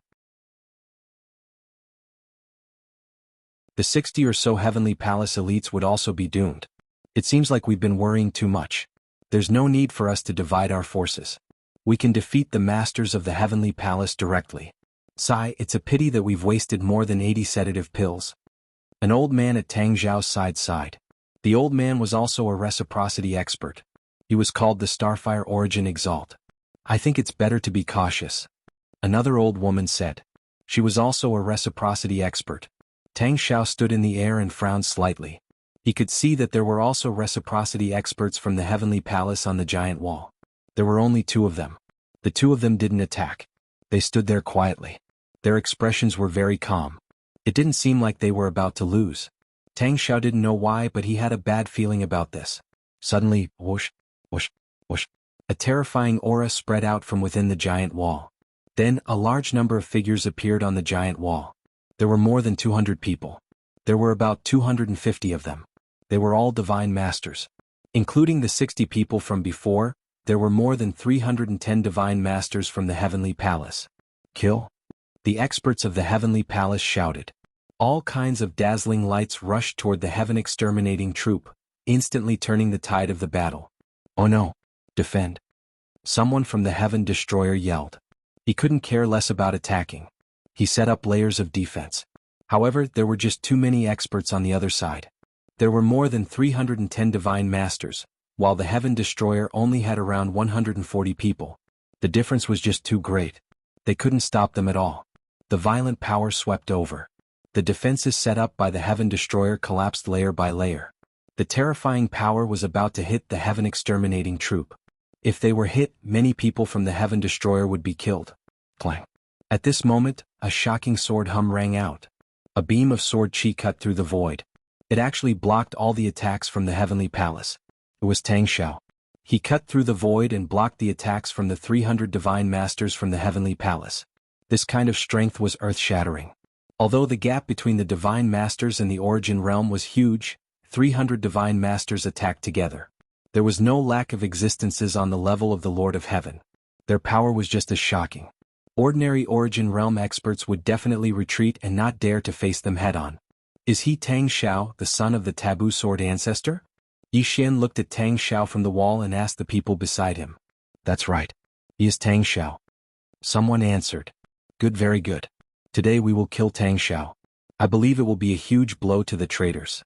The 60 or so Heavenly Palace elites would also be doomed. It seems like we've been worrying too much. There's no need for us to divide our forces. We can defeat the masters of the Heavenly Palace directly. Sigh, it's a pity that we've wasted more than 80 sedative pills. An old man at Tang Zhao's side sighed. The old man was also a reciprocity expert. He was called the Starfire Origin Exalt. I think it's better to be cautious. Another old woman said. She was also a reciprocity expert. Tang Zhao stood in the air and frowned slightly. He could see that there were also reciprocity experts from the Heavenly Palace on the giant wall. There were only 2 of them. The 2 of them didn't attack. They stood there quietly. Their expressions were very calm. It didn't seem like they were about to lose. Tang Zhao didn't know why, but he had a bad feeling about this. Suddenly, whoosh, whoosh, whoosh. A terrifying aura spread out from within the giant wall. Then, a large number of figures appeared on the giant wall. There were more than 200 people. There were about 250 of them. They were all divine masters. Including the 60 people from before, there were more than 310 divine masters from the Heavenly Palace. Kill? The experts of the Heavenly Palace shouted. All kinds of dazzling lights rushed toward the heaven-exterminating troop, instantly turning the tide of the battle. Oh no! Defend! Someone from the Heaven Destroyer yelled. He couldn't care less about attacking. He set up layers of defense. However, there were just too many experts on the other side. There were more than 310 divine masters, while the Heaven Destroyer only had around 140 people. The difference was just too great. They couldn't stop them at all. The violent power swept over. The defenses set up by the Heaven Destroyer collapsed layer by layer. The terrifying power was about to hit the heaven-exterminating troop. If they were hit, many people from the Heaven Destroyer would be killed. Clang. At this moment, a shocking sword hum rang out. A beam of sword chi cut through the void. It actually blocked all the attacks from the Heavenly Palace. It was Tang Zhao. He cut through the void and blocked the attacks from the 300 divine masters from the Heavenly Palace. This kind of strength was earth-shattering. Although the gap between the divine masters and the origin realm was huge, 300 divine masters attacked together. There was no lack of existences on the level of the Lord of Heaven. Their power was just as shocking. Ordinary origin realm experts would definitely retreat and not dare to face them head-on. Is he Tang Zhao, the son of the taboo sword ancestor? Yi Xian looked at Tang Zhao from the wall and asked the people beside him. That's right. He is Tang Zhao. Someone answered. Good, very good. Today we will kill Tang Zhao. I believe it will be a huge blow to the traitors.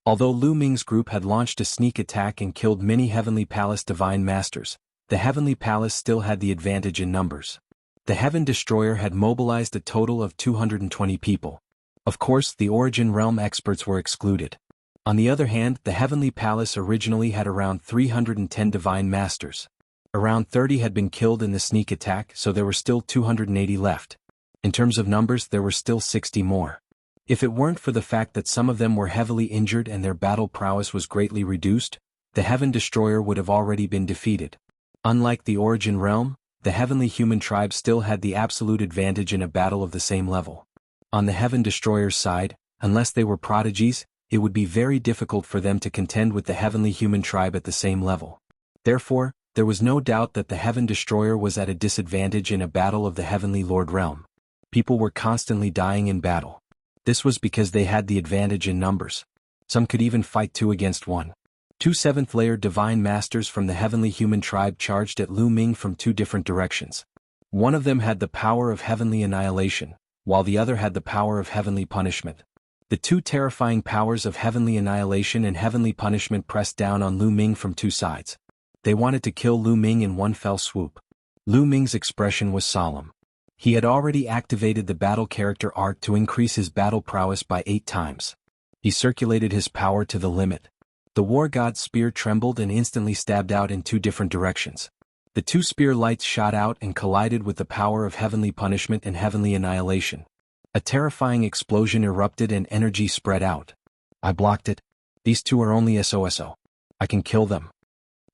Although Lu Ming's group had launched a sneak attack and killed many Heavenly Palace divine masters, the Heavenly Palace still had the advantage in numbers. The Heaven Destroyer had mobilized a total of 220 people. Of course, the Origin Realm experts were excluded. On the other hand, the Heavenly Palace originally had around 310 divine masters. Around 30 had been killed in the sneak attack, so there were still 280 left. In terms of numbers, there were still 60 more. If it weren't for the fact that some of them were heavily injured and their battle prowess was greatly reduced, the Heaven Destroyer would have already been defeated. Unlike the Origin Realm, the Heavenly Human Tribe still had the absolute advantage in a battle of the same level. On the Heaven Destroyer's side, unless they were prodigies, it would be very difficult for them to contend with the Heavenly Human Tribe at the same level. Therefore, there was no doubt that the Heaven Destroyer was at a disadvantage in a battle of the Heavenly Lord Realm. People were constantly dying in battle. This was because they had the advantage in numbers. Some could even fight 2 against 1. 2 7th-layer divine masters from the Heavenly Human Tribe charged at Lu Ming from 2 different directions. One of them had the power of heavenly annihilation, while the other had the power of heavenly punishment. The 2 terrifying powers of heavenly annihilation and heavenly punishment pressed down on Lu Ming from 2 sides. They wanted to kill Lu Ming in one fell swoop. Lu Ming's expression was solemn. He had already activated the battle character art to increase his battle prowess by 8 times. He circulated his power to the limit. The war god's spear trembled and instantly stabbed out in 2 different directions. The 2 spear lights shot out and collided with the power of heavenly punishment and heavenly annihilation. A terrifying explosion erupted and energy spread out. I blocked it. These two are only SOSO. I can kill them.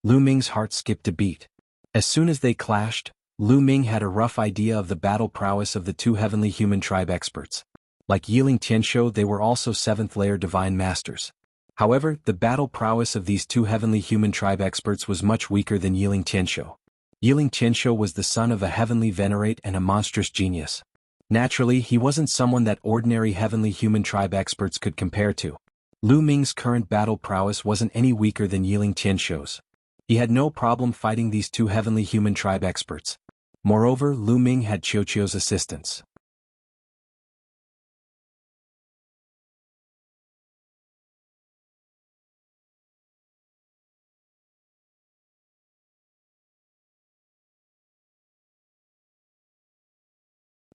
Lu Ming's heart skipped a beat. As soon as they clashed, Lu Ming had a rough idea of the battle prowess of the two heavenly human tribe experts. Like Yiling Tianshou, they were also 7th-layer divine masters. However, the battle prowess of these two heavenly human tribe experts was much weaker than Yiling Tianshou. Yiling Tianshou was the son of a heavenly venerate and a monstrous genius. Naturally, he wasn't someone that ordinary heavenly human tribe experts could compare to. Lu Ming's current battle prowess wasn't any weaker than Yiling Tianshou's. He had no problem fighting these two heavenly human tribe experts. Moreover, Lu Ming had Qiuqiu's assistance.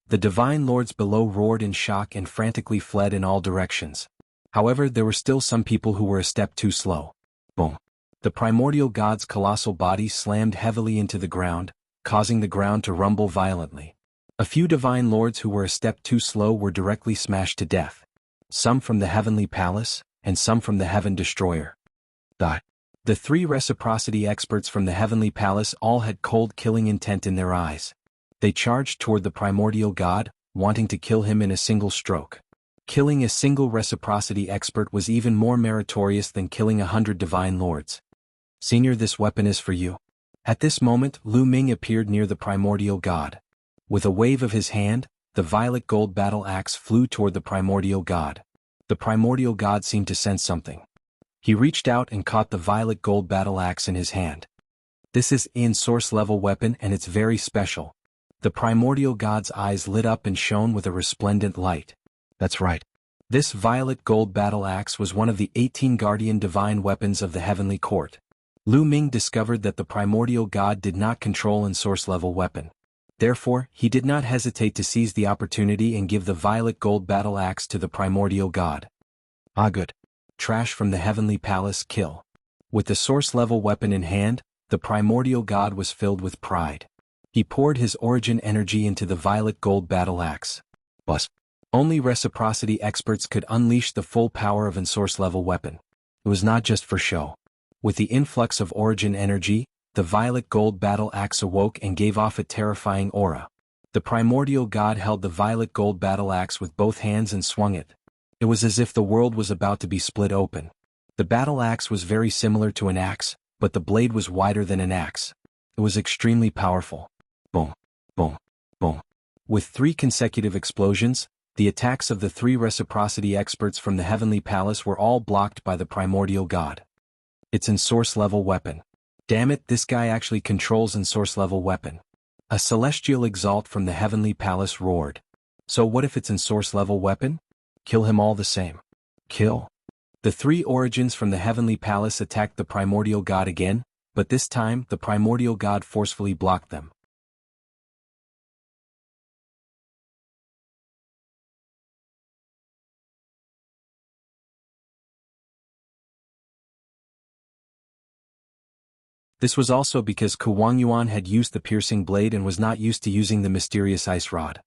The divine lords below roared in shock and frantically fled in all directions. However, there were still some people who were a step too slow. Boom. The primordial god's colossal body slammed heavily into the ground, causing the ground to rumble violently. A few divine lords who were a step too slow were directly smashed to death. Some from the heavenly palace, and some from the heaven destroyer. The 3 reciprocity experts from the heavenly palace all had cold killing intent in their eyes. They charged toward the primordial god, wanting to kill him in a single stroke. Killing a single reciprocity expert was even more meritorious than killing 100 divine lords. Senior, this weapon is for you. At this moment, Lu Ming appeared near the primordial god. With a wave of his hand, the violet gold battle axe flew toward the primordial god. The primordial god seemed to sense something. He reached out and caught the violet gold battle axe in his hand. This is an source level weapon and it's very special. The primordial god's eyes lit up and shone with a resplendent light. That's right. This violet gold battle axe was one of the 18 guardian divine weapons of the heavenly court. Lu Ming discovered that the primordial god did not control an source level weapon. Therefore, he did not hesitate to seize the opportunity and give the violet gold battle axe to the primordial god. Ah, good. Trash from the heavenly palace, kill. With the source level weapon in hand, the primordial god was filled with pride. He poured his origin energy into the violet gold battle axe. Bus. Only reciprocity experts could unleash the full power of an source level weapon. It was not just for show. With the influx of origin energy, the violet gold battle axe awoke and gave off a terrifying aura. The primordial god held the violet gold battle axe with both hands and swung it. It was as if the world was about to be split open. The battle axe was very similar to an axe, but the blade was wider than an axe. It was extremely powerful. Boom, boom, boom. With 3 consecutive explosions, the attacks of the 3 reciprocity experts from the heavenly palace were all blocked by the primordial god. It's an source level weapon. Damn it, this guy actually controls an source level weapon. A celestial exalt from the heavenly palace roared. So what if it's an source level weapon? Kill him all the same. Kill. The 3 origins from the heavenly palace attacked the primordial god again, but this time the primordial god forcefully blocked them. This was also because Ku Wangyuan had used the piercing blade and was not used to using the mysterious ice rod.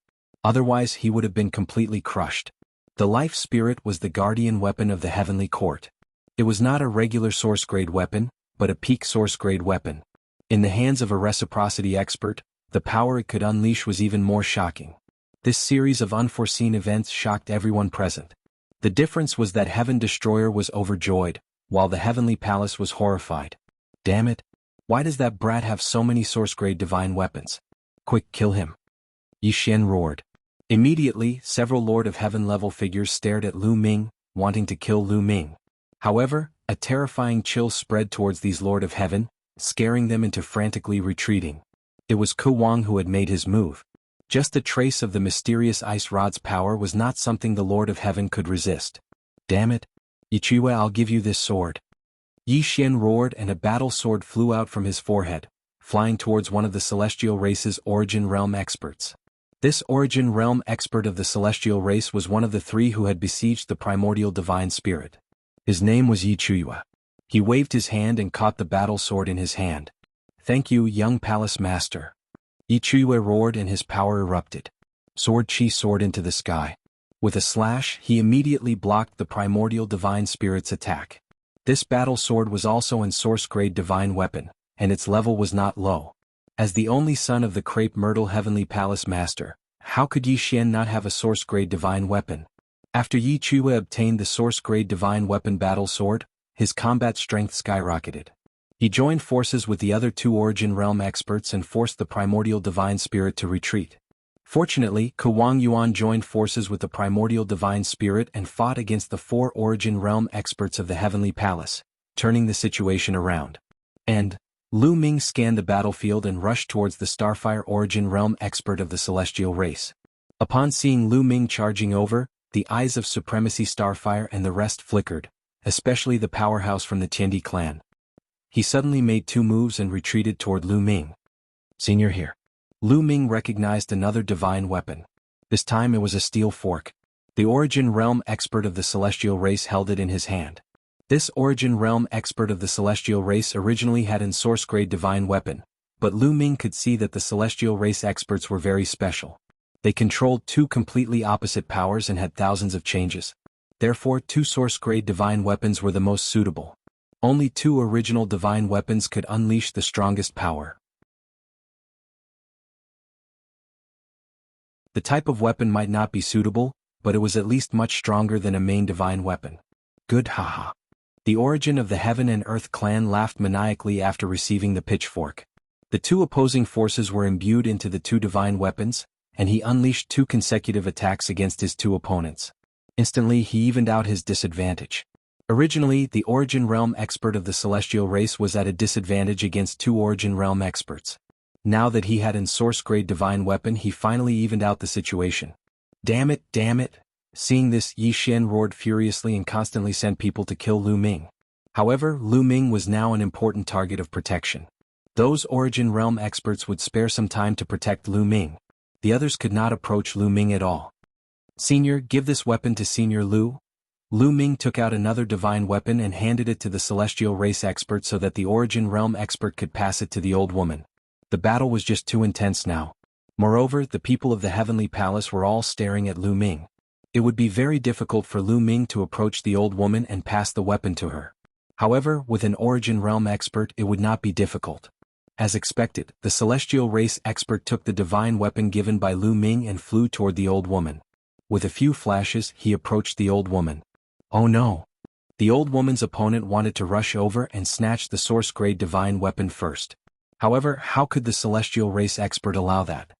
Otherwise he would have been completely crushed. The life spirit was the guardian weapon of the heavenly court. It was not a regular source grade weapon, but a peak source grade weapon. In the hands of a reciprocity expert, the power it could unleash was even more shocking. This series of unforeseen events shocked everyone present. The difference was that Heaven Destroyer was overjoyed, while the heavenly palace was horrified. Damn it. Why does that brat have so many source-grade divine weapons? Quick, kill him. Yi Xian roared. Immediately, several Lord of Heaven-level figures stared at Lu Ming, wanting to kill Lu Ming. However, a terrifying chill spread towards these Lord of Heaven, scaring them into frantically retreating. It was Ku Wang who had made his move. Just a trace of the mysterious ice rod's power was not something the Lord of Heaven could resist. Damn it. Yichiwe, I'll give you this sword. Yi Xian roared and a battle sword flew out from his forehead, flying towards one of the celestial race's origin realm experts. This origin realm expert of the celestial race was one of the 3 who had besieged the primordial divine spirit. His name was Yi Chuyue. He waved his hand and caught the battle sword in his hand. Thank you, young palace master. Yi Chuyue roared and his power erupted. Sword chi soared into the sky. With a slash, he immediately blocked the primordial divine spirit's attack. This battle sword was also an source-grade divine weapon, and its level was not low. As the only son of the Crepe Myrtle Heavenly Palace Master, how could Yi Xian not have a source-grade divine weapon? After Yi Chue obtained the source-grade divine weapon battle sword, his combat strength skyrocketed. He joined forces with the other 2 Origin Realm experts and forced the primordial divine spirit to retreat. Fortunately, Kuang Yuan joined forces with the primordial divine spirit and fought against the 4 Origin Realm experts of the Heavenly Palace, turning the situation around. And Lu Ming scanned the battlefield and rushed towards the Starfire Origin Realm expert of the celestial race. Upon seeing Lu Ming charging over, the eyes of Supremacy Starfire and the rest flickered, especially the powerhouse from the Tiandi clan. He suddenly made 2 moves and retreated toward Lu Ming. "Senior here." Lu Ming recognized another divine weapon. This time it was a steel fork. The Origin Realm expert of the celestial race held it in his hand. This Origin Realm expert of the celestial race originally had an source-grade divine weapon, but Lu Ming could see that the celestial race experts were very special. They controlled 2 completely opposite powers and had thousands of changes. Therefore, 2 source-grade divine weapons were the most suitable. Only 2 original divine weapons could unleash the strongest power. The type of weapon might not be suitable, but it was at least much stronger than a main divine weapon. Good, haha. The Origin of the Heaven and Earth clan laughed maniacally after receiving the pitchfork. The 2 opposing forces were imbued into the 2 divine weapons, and he unleashed 2 consecutive attacks against his 2 opponents. Instantly he evened out his disadvantage. Originally, the Origin Realm expert of the celestial race was at a disadvantage against 2 Origin Realm experts. Now that he had an source-grade divine weapon, he finally evened out the situation. Damn it, damn it. Seeing this, Yi Xian roared furiously and constantly sent people to kill Lu Ming. However, Lu Ming was now an important target of protection. Those Origin Realm experts would spare some time to protect Lu Ming. The others could not approach Lu Ming at all. "Senior, give this weapon to Senior Lu." Lu Ming took out another divine weapon and handed it to the celestial race expert so that the Origin Realm expert could pass it to the old woman. The battle was just too intense now. Moreover, the people of the Heavenly Palace were all staring at Lu Ming. It would be very difficult for Lu Ming to approach the old woman and pass the weapon to her. However, with an Origin Realm expert it would not be difficult. As expected, the celestial race expert took the divine weapon given by Lu Ming and flew toward the old woman. With a few flashes, he approached the old woman. Oh no! The old woman's opponent wanted to rush over and snatch the source-grade divine weapon first. However, how could the celestial race expert allow that?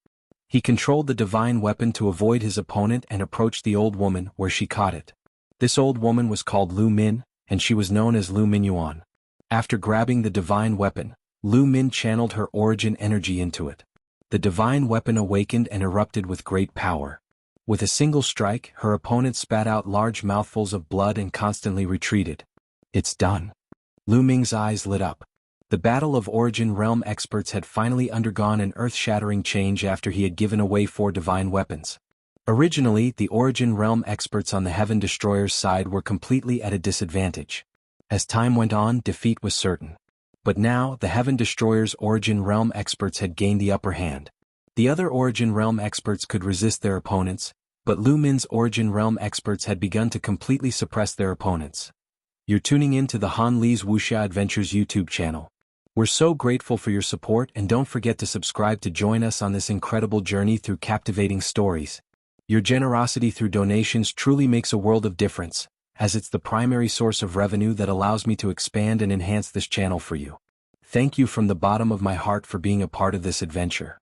He controlled the divine weapon to avoid his opponent and approached the old woman where she caught it. This old woman was called Lu Min, and she was known as Lu Minyuan. After grabbing the divine weapon, Lu Min channeled her origin energy into it. The divine weapon awakened and erupted with great power. With a single strike, her opponent spat out large mouthfuls of blood and constantly retreated. It's done. Lu Ming's eyes lit up. The battle of Origin Realm experts had finally undergone an earth-shattering change after he had given away 4 divine weapons. Originally, the Origin Realm experts on the Heaven Destroyer's side were completely at a disadvantage. As time went on, defeat was certain. But now, the Heaven Destroyer's Origin Realm experts had gained the upper hand. The other Origin Realm experts could resist their opponents, but Lu Min's Origin Realm experts had begun to completely suppress their opponents. You're tuning in to the Han Li's Wuxia Adventures YouTube channel. We're so grateful for your support, and don't forget to subscribe to join us on this incredible journey through captivating stories. Your generosity through donations truly makes a world of difference, as it's the primary source of revenue that allows me to expand and enhance this channel for you. Thank you from the bottom of my heart for being a part of this adventure.